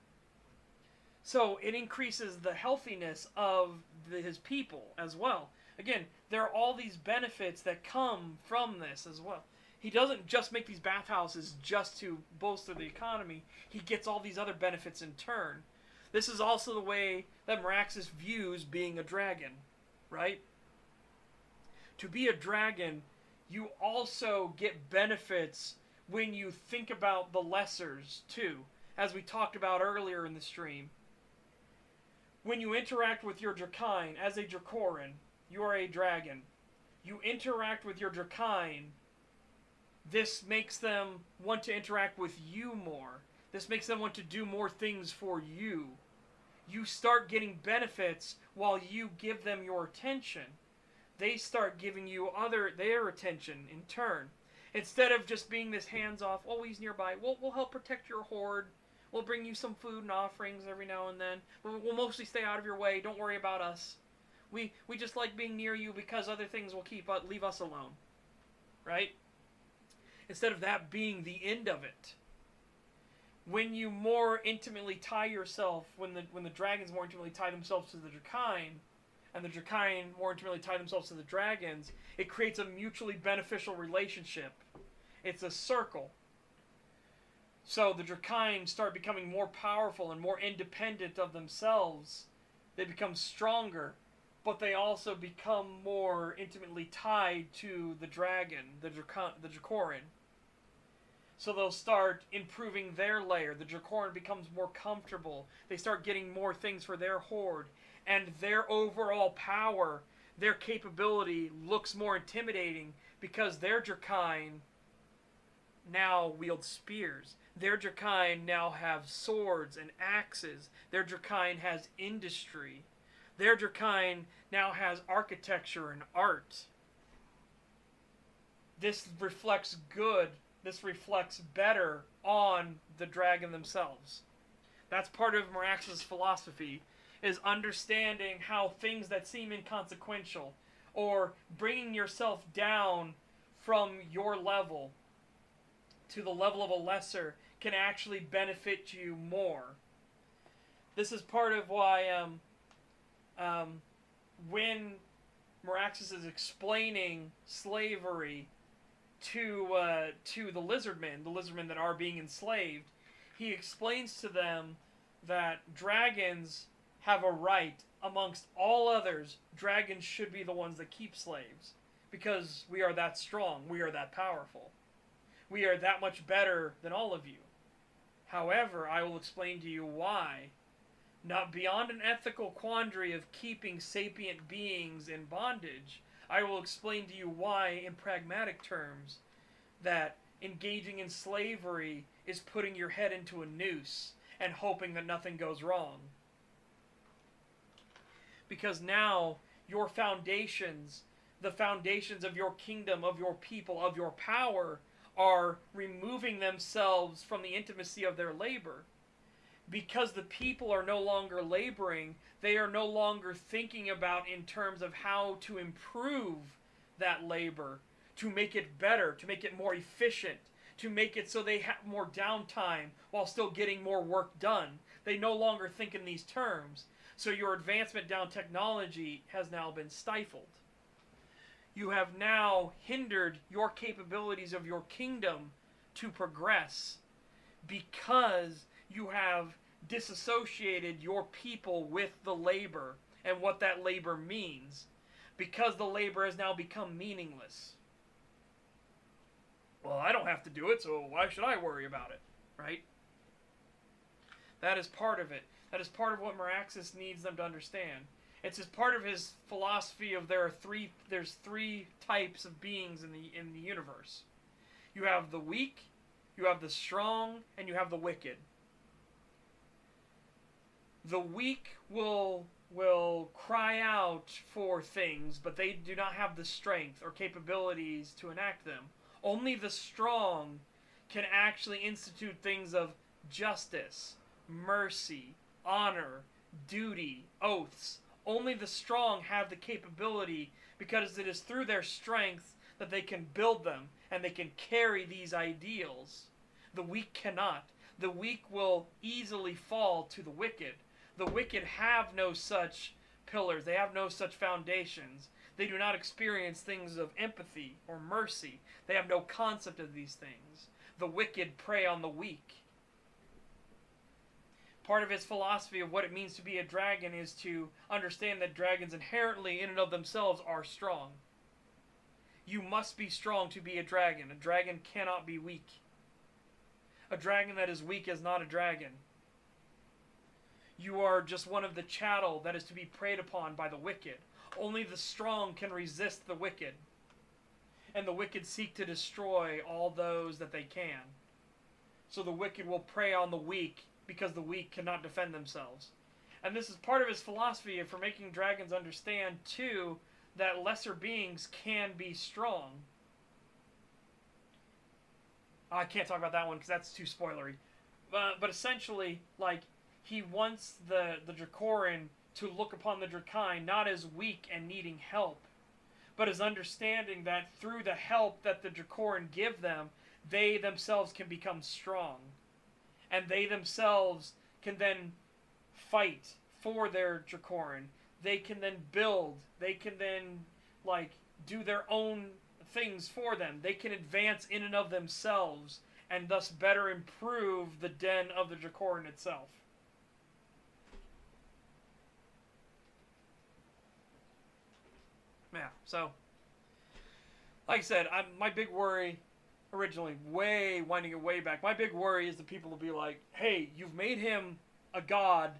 So it increases the healthiness of his people as well. Again, there are all these benefits that come from this as well. He doesn't just make these bathhouses just to bolster the economy. He gets all these other benefits in turn. This is also the way that Meraxes views being a dragon, right? To be a dragon, you also get benefits when you think about the lessers too, as we talked about earlier in the stream. When you interact with your Drachyne as a Dracoran, you are a dragon. You interact with your Drachyne, this makes them want to interact with you more. This makes them want to do more things for you. You start getting benefits while you give them your attention. They start giving you their attention in turn. Instead of just being this hands-off, oh, he's nearby, we'll help protect your horde. We'll bring you some food and offerings every now and then. We'll mostly stay out of your way. Don't worry about us. We just like being near you because other things will leave us alone. Right? Instead of that being the end of it. When you more intimately tie yourself, when the dragons more intimately tie themselves to the Drachyne, and the Drachyne more intimately tie themselves to the dragons, it creates a mutually beneficial relationship. It's a circle. So the Drachyne start becoming more powerful and more independent of themselves. They become stronger, but they also become more intimately tied to the dragon, the Dracoran. So they'll start improving their lair. The Dracoran becomes more comfortable. They start getting more things for their horde. And their overall power, their capability looks more intimidating because their Drachyne now wield spears. Their Drachyne now have swords and axes. Their Drachyne has industry. Their Drachyne now has architecture and art. This reflects good. This reflects better on the dragon themselves. That's part of Meraxes' philosophy, is understanding how things that seem inconsequential, or bringing yourself down from your level to the level of a lesser, can actually benefit you more. This is part of why when Meraxes is explaining slavery to the lizardmen that are being enslaved, he explains to them that dragons have a right amongst all others. Dragons should be the ones that keep slaves because we are that strong, we are that powerful, we are that much better than all of you. However, I will explain to you why. Not beyond an ethical quandary of keeping sapient beings in bondage, I will explain to you why, in pragmatic terms, that engaging in slavery is putting your head into a noose and hoping that nothing goes wrong. Because now, your foundations, the foundations of your kingdom, of your people, of your power, are removing themselves from the intimacy of their labor. Because the people are no longer laboring, they are no longer thinking about in terms of how to improve that labor, to make it better, to make it more efficient, to make it so they have more downtime while still getting more work done. They no longer think in these terms. So your advancement down technology has now been stifled. You have now hindered your capabilities of your kingdom to progress because you have disassociated your people with the labor and what that labor means, because the labor has now become meaningless. Well, I don't have to do it, so why should I worry about it, right? That is part of it. That is part of what Meraxes needs them to understand. It's as part of his philosophy of there's three types of beings in the universe. You have the weak, you have the strong, and you have the wicked. The weak will cry out for things, but they do not have the strength or capabilities to enact them. Only the strong can actually institute things of justice, mercy, honor, duty, oaths. Only the strong have the capability, because it is through their strength that they can build them and they can carry these ideals. The weak cannot. The weak will easily fall to the wicked. The wicked have no such pillars. They have no such foundations. They do not experience things of empathy or mercy. They have no concept of these things. The wicked prey on the weak. Part of his philosophy of what it means to be a dragon is to understand that dragons inherently, in and of themselves, are strong. You must be strong to be a dragon. A dragon cannot be weak. A dragon that is weak is not a dragon. You are just one of the chattel that is to be preyed upon by the wicked. Only the strong can resist the wicked. And the wicked seek to destroy all those that they can. So the wicked will prey on the weak, because the weak cannot defend themselves. And this is part of his philosophy for making dragons understand, too, that lesser beings can be strong. I can't talk about that one because that's too spoilery. But essentially, like, he wants the Dracoran to look upon the Drakine not as weak and needing help, but as understanding that through the help that the Dracoran give them, they themselves can become strong. And they themselves can then fight for their Dracoran. They can then build. They can then, like, do their own things for them. They can advance in and of themselves and thus better improve the den of the Dracoran itself. Yeah, so, like I said, my big worry originally, winding it way back, my big worry is the people will be like, hey, you've made him a god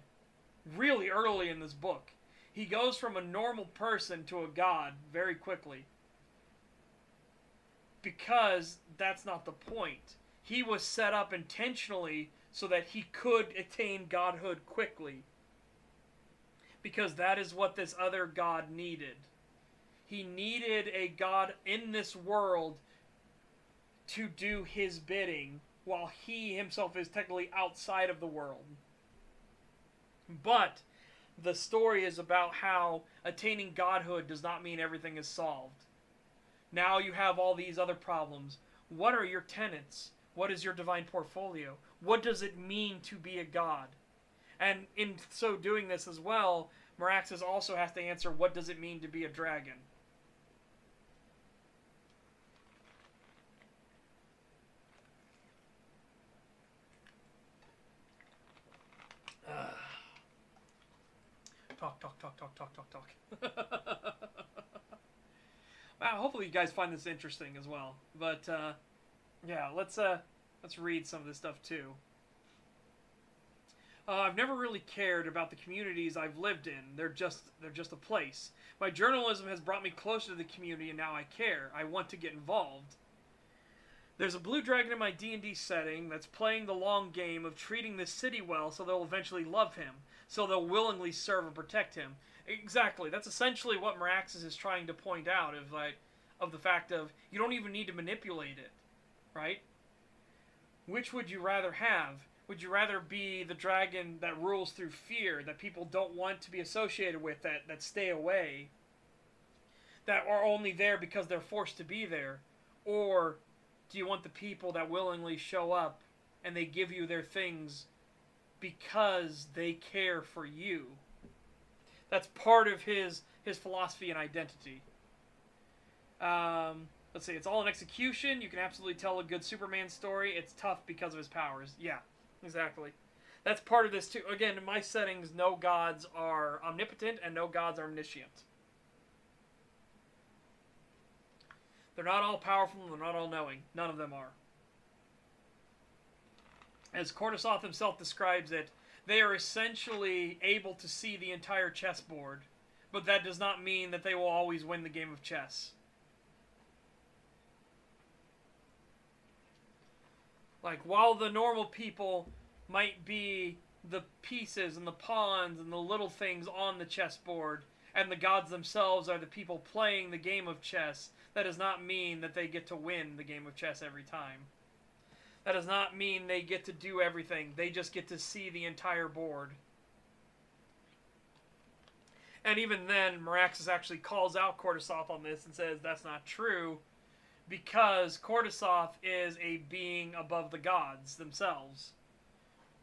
really early in this book. He goes from a normal person to a god very quickly. Because that's not the point. He was set up intentionally so that he could attain godhood quickly. Because that is what this other god needed. He needed a god in this world to do his bidding, while he himself is technically outside of the world. But the story is about how attaining godhood does not mean everything is solved. Now you have all these other problems. What are your tenets? What is your divine portfolio? What does it mean to be a god? And in so doing this as well, Meraxes also has to answer, what does it mean to be a dragon? Talk. Wow, hopefully you guys find this interesting as well. But yeah, let's read some of this stuff too. I've never really cared about the communities I've lived in. They're just a place. My journalism has brought me closer to the community, and now I care. I want to get involved. There's a blue dragon in my D&D setting that's playing the long game of treating this city well so they'll eventually love him. So they'll willingly serve and protect him. Exactly. That's essentially what Meraxes is trying to point out, of the fact of, you don't even need to manipulate it. Right? Which would you rather have? Would you rather be the dragon that rules through fear, that people don't want to be associated with, that stay away, that are only there because they're forced to be there? Or do you want the people that willingly show up and they give you their things because they care for you? That's part of his philosophy and identity. Let's see, it's all in execution. You can absolutely tell a good Superman story. It's tough because of his powers. Yeah, exactly. That's part of this too. Again, in my settings, no gods are omnipotent and no gods are omniscient. They're not all powerful, they're not all knowing. None of them are. As Cortisoth himself describes it, they are essentially able to see the entire chessboard, but that does not mean that they will always win the game of chess. Like, while the normal people might be the pieces and the pawns and the little things on the chessboard, and the gods themselves are the people playing the game of chess, that does not mean that they get to win the game of chess every time. That does not mean they get to do everything. They just get to see the entire board. And even then, Meraxes actually calls out Cortisoth on this and says that's not true, because Cortisoth is a being above the gods themselves.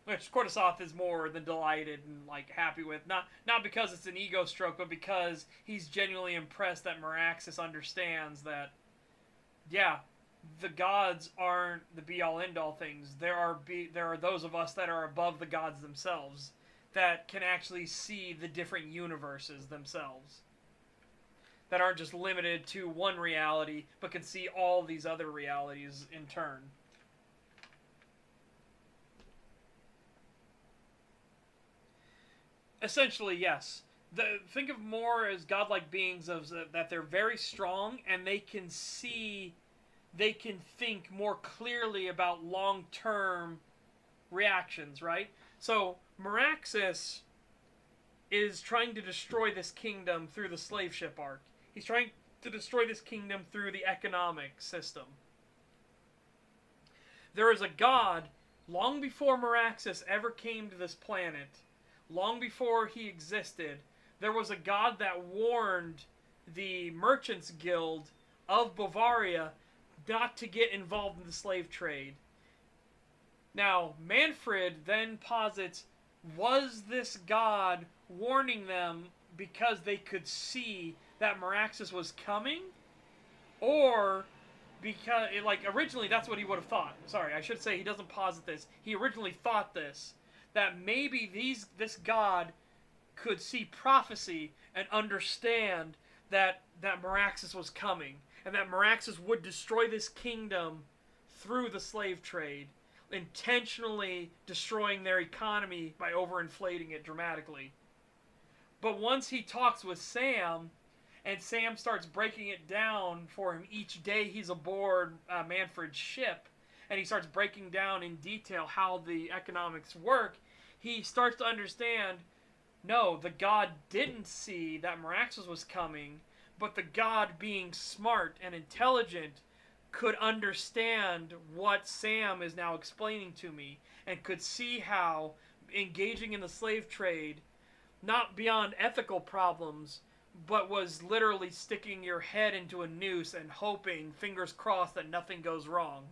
Which Cortisoth is more than delighted and like happy with. Not because it's an ego stroke, but because he's genuinely impressed that Meraxes understands that, yeah, the gods aren't the be-all end-all things. There are those of us that are above the gods themselves, that can actually see the different universes themselves, that aren't just limited to one reality, but can see all these other realities in turn. Essentially, yes. Think of more as godlike beings that they're very strong and they can think more clearly about long-term reactions, right? So, Meraxes is trying to destroy this kingdom through the slave ship arc. He's trying to destroy this kingdom through the economic system. There is a god, long before Meraxes ever came to this planet, long before he existed, there was a god that warned the Merchants Guild of Bavaria not to get involved in the slave trade. Now, Manfred then posits, was this god warning them because they could see that Meraxes was coming? Or because, like, originally that's what he would have thought. Sorry, I should say he doesn't posit this. He originally thought this, that maybe this god could see prophecy and understand that Meraxes was coming, and that Meraxes would destroy this kingdom through the slave trade, intentionally destroying their economy by overinflating it dramatically. But once he talks with Sam, and Sam starts breaking it down for him each day he's aboard Manfred's ship, and he starts breaking down in detail how the economics work, he starts to understand, no, the god didn't see that Meraxes was coming, but the god, being smart and intelligent, could understand what Sam is now explaining to me, and could see how engaging in the slave trade, not beyond ethical problems, but was literally sticking your head into a noose and hoping, fingers crossed, that nothing goes wrong.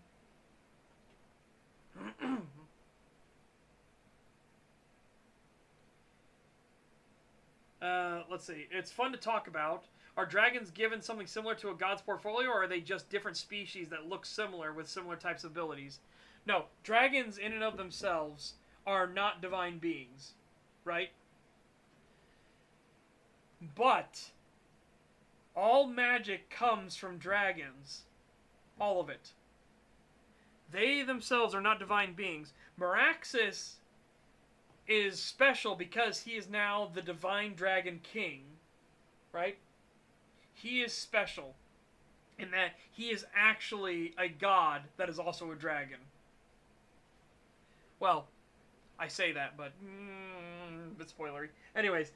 Let's see. It's fun to talk about. Are dragons given something similar to a god's portfolio, or are they just different species that look similar with similar types of abilities? No, dragons in and of themselves are not divine beings, right? But all magic comes from dragons. All of it. They themselves are not divine beings. Meraxes is special because he is now the divine dragon king, right? He is special in that he is actually a god that is also a dragon. Well, I say that, but a bit spoilery. Anyways,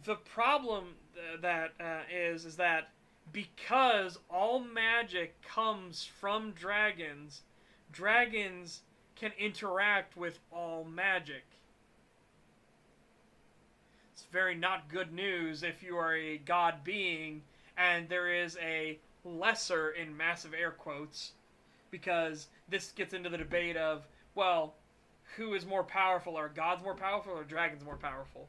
the problem is that because all magic comes from dragons, dragons can interact with all magic. It's very not good news if you are a god being and there is a lesser, in massive air quotes, because this gets into the debate of, well, who is more powerful? Are gods more powerful or dragons more powerful?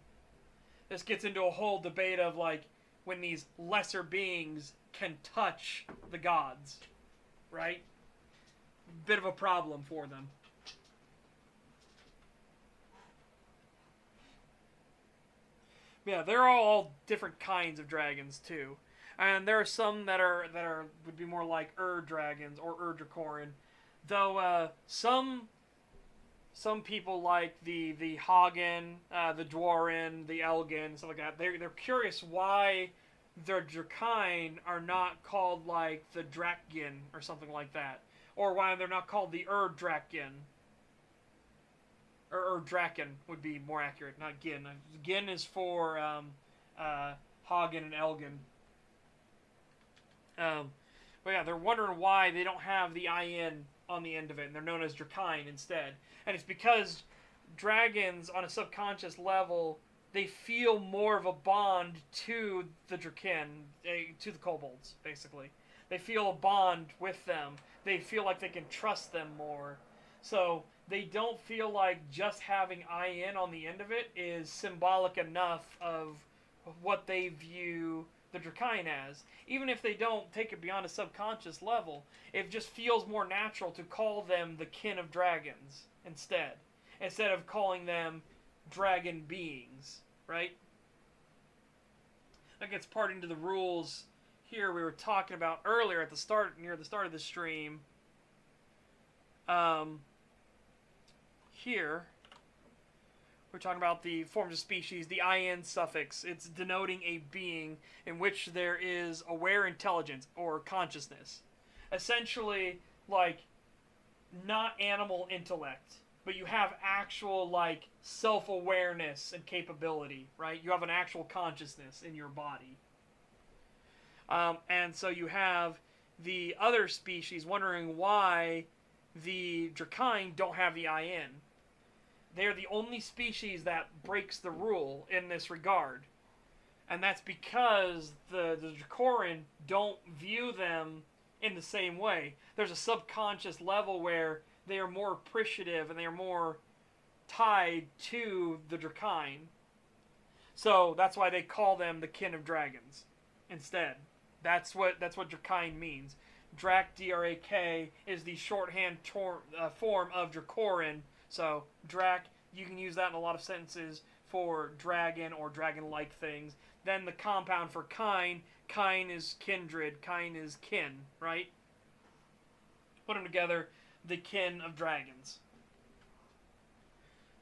This gets into a whole debate of, like, when these lesser beings can touch the gods, right? Bit of a problem for them. Yeah, there are all different kinds of dragons too, and there are some that would be more like dragons or Dracoran, though some people like the Hagen, the Dwarven, the Elgin, stuff like that. They're curious why their Drakine are not called like the Drakgin or something like that, or why they're not called the Drakgin. Or Draken would be more accurate, not Gin. Gin is for Hagen and Elgin. But yeah, they're wondering why they don't have the IN on the end of it, and they're known as Drakine instead. And it's because dragons, on a subconscious level, they feel more of a bond to the Draken, to the kobolds, basically. They feel a bond with them. They feel like they can trust them more. So they don't feel like just having IN on the end of it is symbolic enough of what they view the Drakine as. Even if they don't take it beyond a subconscious level, it just feels more natural to call them the kin of dragons instead of calling them dragon beings, right? That gets part into the rules here we were talking about earlier at the start, near the start of the stream. Here, we're talking about the forms of species, the IN suffix. It's denoting a being in which there is aware intelligence or consciousness. Essentially, like, not animal intellect, but you have actual, like, self-awareness and capability, right? You have an actual consciousness in your body. And so you have the other species wondering why the Drakine don't have the IN. They're the only species that breaks the rule in this regard. And that's because the Dracoran don't view them in the same way. There's a subconscious level where they are more appreciative and they are more tied to the Drakine. So that's why they call them the kin of dragons instead. That's what Drakine means. Drak, D-R-A-K, is the shorthand form of Dracoran. So, Drak, you can use that in a lot of sentences for dragon or dragon-like things. Then the compound for kine is kindred, kine is kin, right? Put them together, the kin of dragons.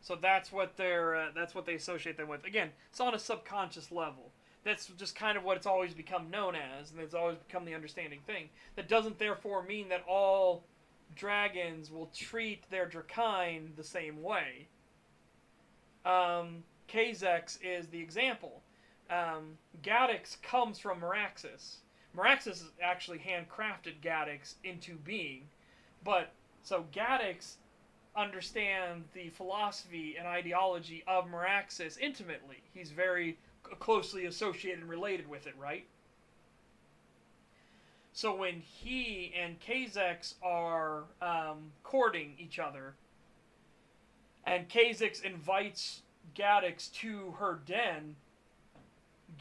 So that's what they associate them with. Again, it's on a subconscious level. That's just kind of what it's always become known as, and it's always become the understanding thing. That doesn't therefore mean that all dragons will treat their Drakine the same way. Kazex is the example. Gadix comes from Meraxis. Meraxis actually handcrafted Gadix into being. But, so Gadix understands the philosophy and ideology of Meraxis intimately. He's very closely associated and related with it, right? So when he and Kazex are courting each other, and Kazex invites Gadix to her den,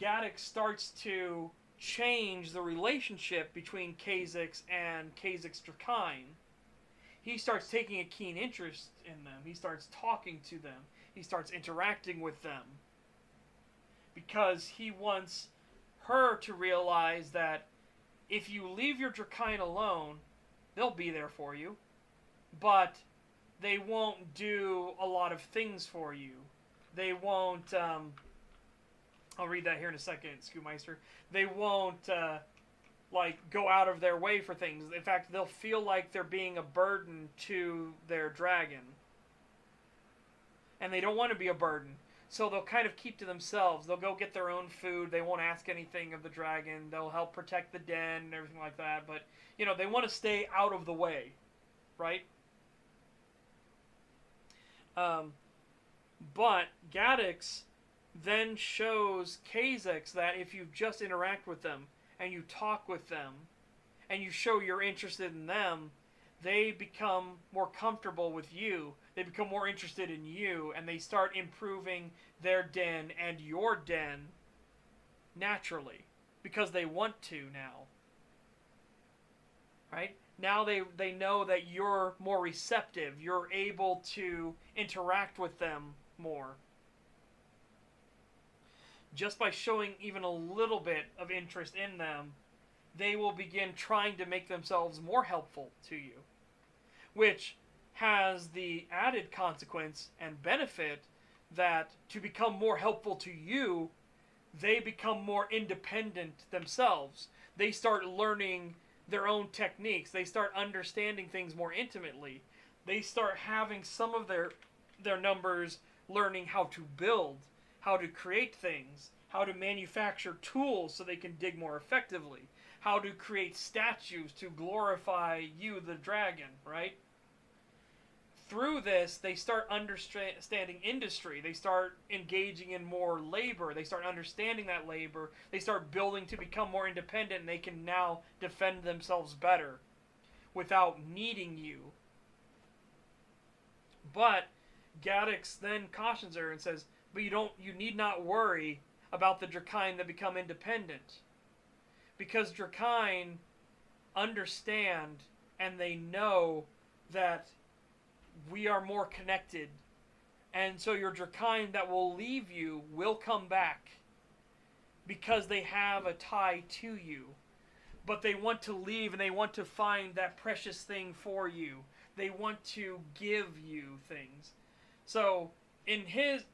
Gadix starts to change the relationship between Kazex and Kazex Drakine. He starts taking a keen interest in them. He starts talking to them. He starts interacting with them. Because he wants her to realize that if you leave your Drakine alone, they'll be there for you. But they won't do a lot of things for you. They won't, I'll read that here in a second, Scootmeister. They won't, go out of their way for things. In fact, they'll feel like they're being a burden to their dragon. And they don't want to be a burden. So they'll kind of keep to themselves. They'll go get their own food. They won't ask anything of the dragon. They'll help protect the den and everything like that. But, they want to stay out of the way. Right? But Gadix then shows Kazex that if you just interact with them, and you talk with them, and you show you're interested in them, they become more comfortable with you. They become more interested in you, and they start improving their den and your den naturally, because they want to now. Right? Now they know that you're more receptive. You're able to interact with them more. Just by showing even a little bit of interest in them, they will begin trying to make themselves more helpful to you. Which has the added consequence and benefit that to become more helpful to you, they become more independent themselves. They start learning their own techniques. They start understanding things more intimately. They start having some of their numbers learning how to build, how to create things, how to manufacture tools so they can dig more effectively, how to create statues to glorify you, the dragon, right? Through this, they start understanding industry. They start engaging in more labor. They start understanding that labor. They start building to become more independent, and they can now defend themselves better without needing you. But Gaddix then cautions her and says, but you need not worry about the Drakine that become independent. Because Drakine understand and they know that we are more connected. And so your Drakine that will leave you will come back because they have a tie to you. But they want to leave and they want to find that precious thing for you. They want to give you things. So in his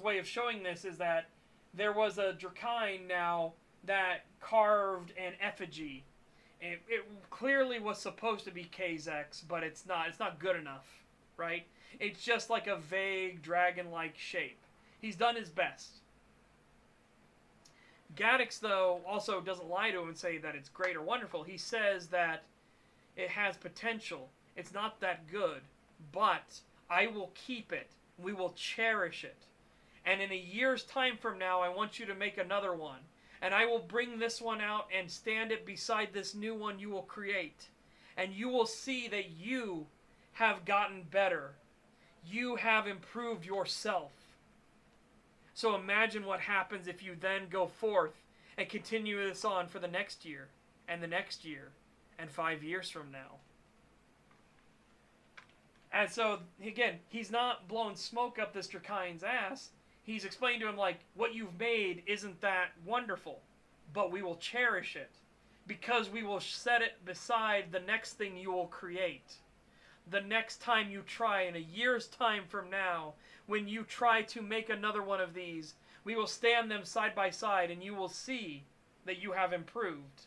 way of showing this is that there was a Drakine now that carved an effigy. It clearly was supposed to be Kazek's, but it's not. It's not good enough, right? It's just like a vague dragon-like shape. He's done his best. Gaddix, though, also doesn't lie to him and say that it's great or wonderful. He says that it has potential. It's not that good, but I will keep it. We will cherish it. And in a year's time from now, I want you to make another one. And I will bring this one out and stand it beside this new one you will create. And you will see that you have gotten better. You have improved yourself. So imagine what happens if you then go forth and continue this on for the next year, and the next year, and 5 years from now. And so, again, he's not blowing smoke up this Drakine's ass. He's explained to him, like, what you've made isn't that wonderful, but we will cherish it because we will set it beside the next thing you will create. The next time you try, in a year's time from now, when you try to make another one of these, we will stand them side by side and you will see that you have improved.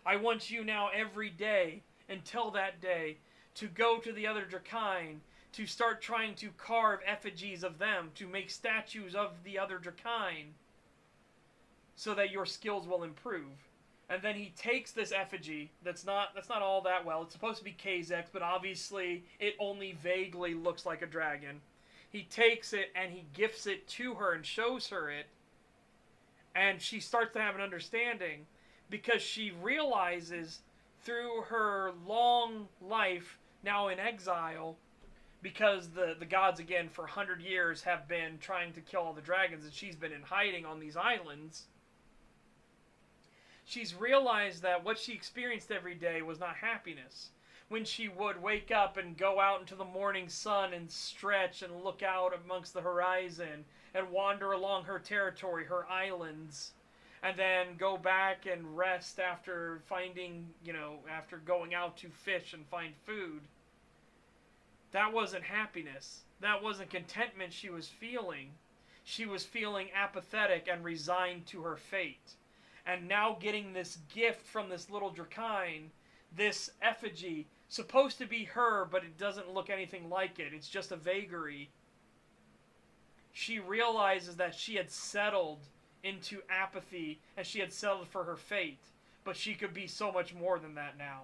I want you now every day, until that day, to go to the other Drakine, to start trying to carve effigies of them, to make statues of the other Drakine, so that your skills will improve. And then he takes this effigy that's not all that well. It's supposed to be Kazek's, but obviously it only vaguely looks like a dragon. He takes it and he gifts it to her and shows her it. And she starts to have an understanding because she realizes through her long life now in exile, because the gods again for 100 years have been trying to kill all the dragons and she's been in hiding on these islands. She's realized that what she experienced every day was not happiness. When she would wake up and go out into the morning sun and stretch and look out amongst the horizon and wander along her territory, her islands, and then go back and rest after after going out to fish and find food. That wasn't happiness. That wasn't contentment she was feeling. She was feeling apathetic and resigned to her fate. And now getting this gift from this little Drakine, this effigy, supposed to be her, but it doesn't look anything like it. It's just a vagary. She realizes that she had settled into apathy and she had settled for her fate. But she could be so much more than that now.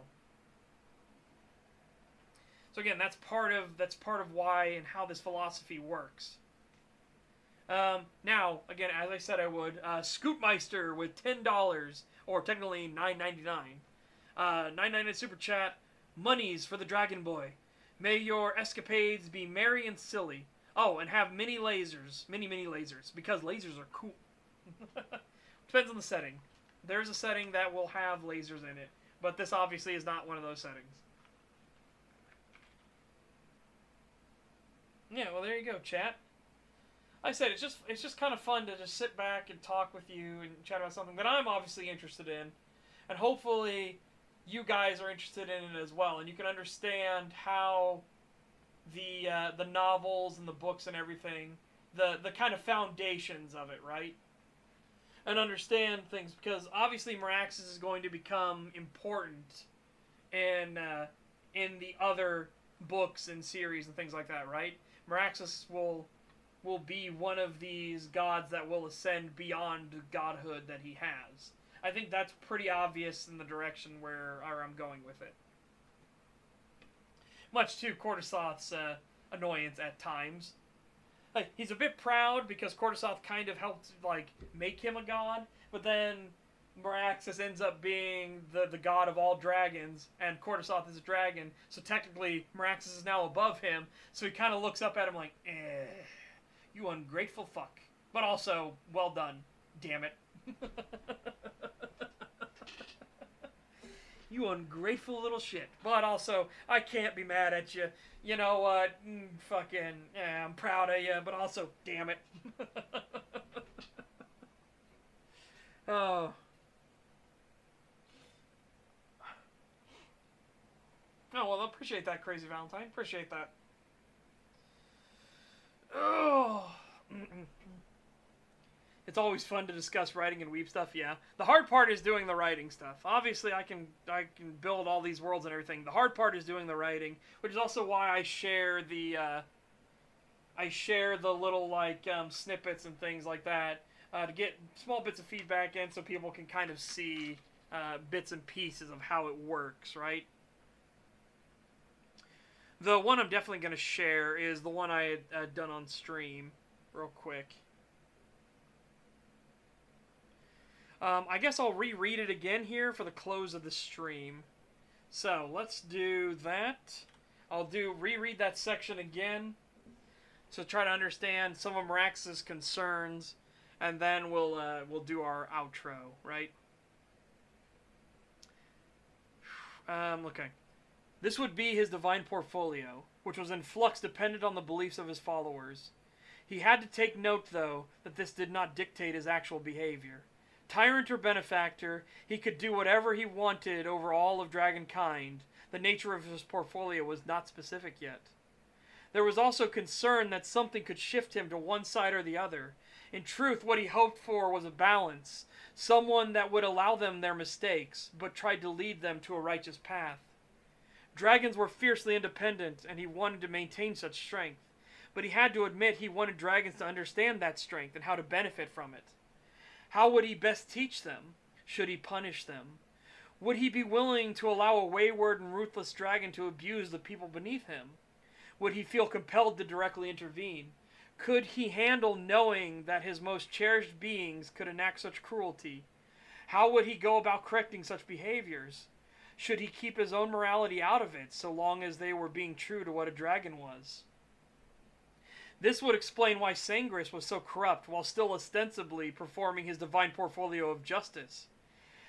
So again, that's part of why and how this philosophy works. Now, again, as I said I would, Scootmeister with $10, or technically $9.99. $9.99 Super Chat, monies for the Dragon Boy. May your escapades be merry and silly. Oh, and have mini lasers, mini lasers, because lasers are cool. Depends on the setting. There's a setting that will have lasers in it, but this obviously is not one of those settings. Yeah, well, there you go, chat. Like I said, it's just kind of fun to just sit back and talk with you and chat about something that I'm obviously interested in, and hopefully you guys are interested in it as well, and you can understand how the novels and the books and everything, the kind of foundations of it, right? And understand things, because obviously Meraxes is going to become important in the other books and series and things like that, right? Meraxes will will be one of these gods that will ascend beyond godhood that he has. I think that's pretty obvious in the direction where I'm going with it. Much to Cortisoth's annoyance at times. Like, he's a bit proud because Cortisoth kind of helped like make him a god, but then Meraxes ends up being the god of all dragons, and Cortisoth is a dragon, so technically Meraxes is now above him, so he kind of looks up at him like, you ungrateful fuck. But also, well done, damn it. You ungrateful little shit. But also, I can't be mad at you. You know what? Fucking, yeah, I'm proud of you, but also, damn it. Oh. Oh, well, I appreciate that, Crazy Valentine. Appreciate that. Oh. It's always fun to discuss writing and weeb stuff, yeah. The hard part is doing the writing stuff. Obviously, I can build all these worlds and everything. The hard part is doing the writing, which is also why I share the little, like, snippets and things like that to get small bits of feedback in so people can kind of see bits and pieces of how it works, right? The one I'm definitely going to share is the one I had done on stream, real quick. I guess I'll reread it again here for the close of the stream. So, let's do that. I'll reread that section again to try to understand some of Merax's concerns, and then we'll do our outro, right? Okay. This would be his divine portfolio, which was in flux dependent on the beliefs of his followers. He had to take note, though, that this did not dictate his actual behavior. Tyrant or benefactor, he could do whatever he wanted over all of dragonkind. The nature of his portfolio was not specific yet. There was also concern that something could shift him to one side or the other. In truth, what he hoped for was a balance, someone that would allow them their mistakes, but tried to lead them to a righteous path. Dragons were fiercely independent, and he wanted to maintain such strength. But he had to admit he wanted dragons to understand that strength and how to benefit from it. How would he best teach them? Should he punish them? Would he be willing to allow a wayward and ruthless dragon to abuse the people beneath him? Would he feel compelled to directly intervene? Could he handle knowing that his most cherished beings could enact such cruelty? How would he go about correcting such behaviors? Should he keep his own morality out of it, so long as they were being true to what a dragon was? This would explain why Sangris was so corrupt while still ostensibly performing his divine portfolio of justice,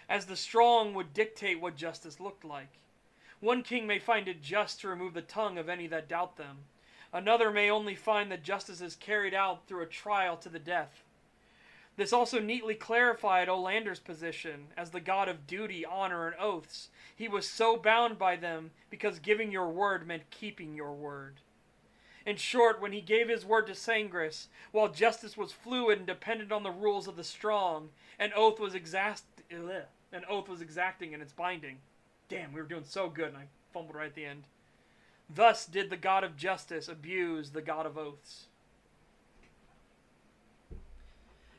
as the strong would dictate what justice looked like. One king may find it just to remove the tongue of any that doubt them. Another may only find that justice is carried out through a trial to the death. This also neatly clarified Olander's position as the god of duty, honor, and oaths. He was so bound by them because giving your word meant keeping your word. In short, when he gave his word to Sangris, while justice was fluid and dependent on the rules of the strong, an oath was exacting in its binding. Damn, we were doing so good, and I fumbled right at the end. Thus did the god of justice abuse the god of oaths.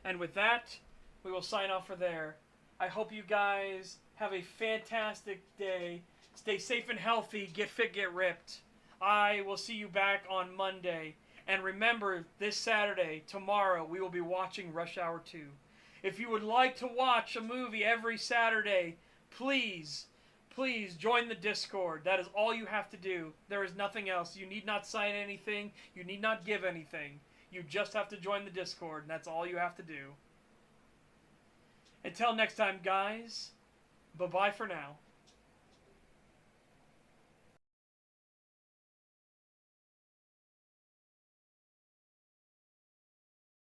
And with that, we will sign off for there. I hope you guys have a fantastic day. Stay safe and healthy. Get fit, get ripped. I will see you back on Monday. And remember, this Saturday, tomorrow, we will be watching Rush Hour 2. If you would like to watch a movie every Saturday, please join the Discord. That is all you have to do. There is nothing else. You need not sign anything. You need not give anything. You just have to join the Discord, and that's all you have to do. Until next time, guys, bye-bye for now.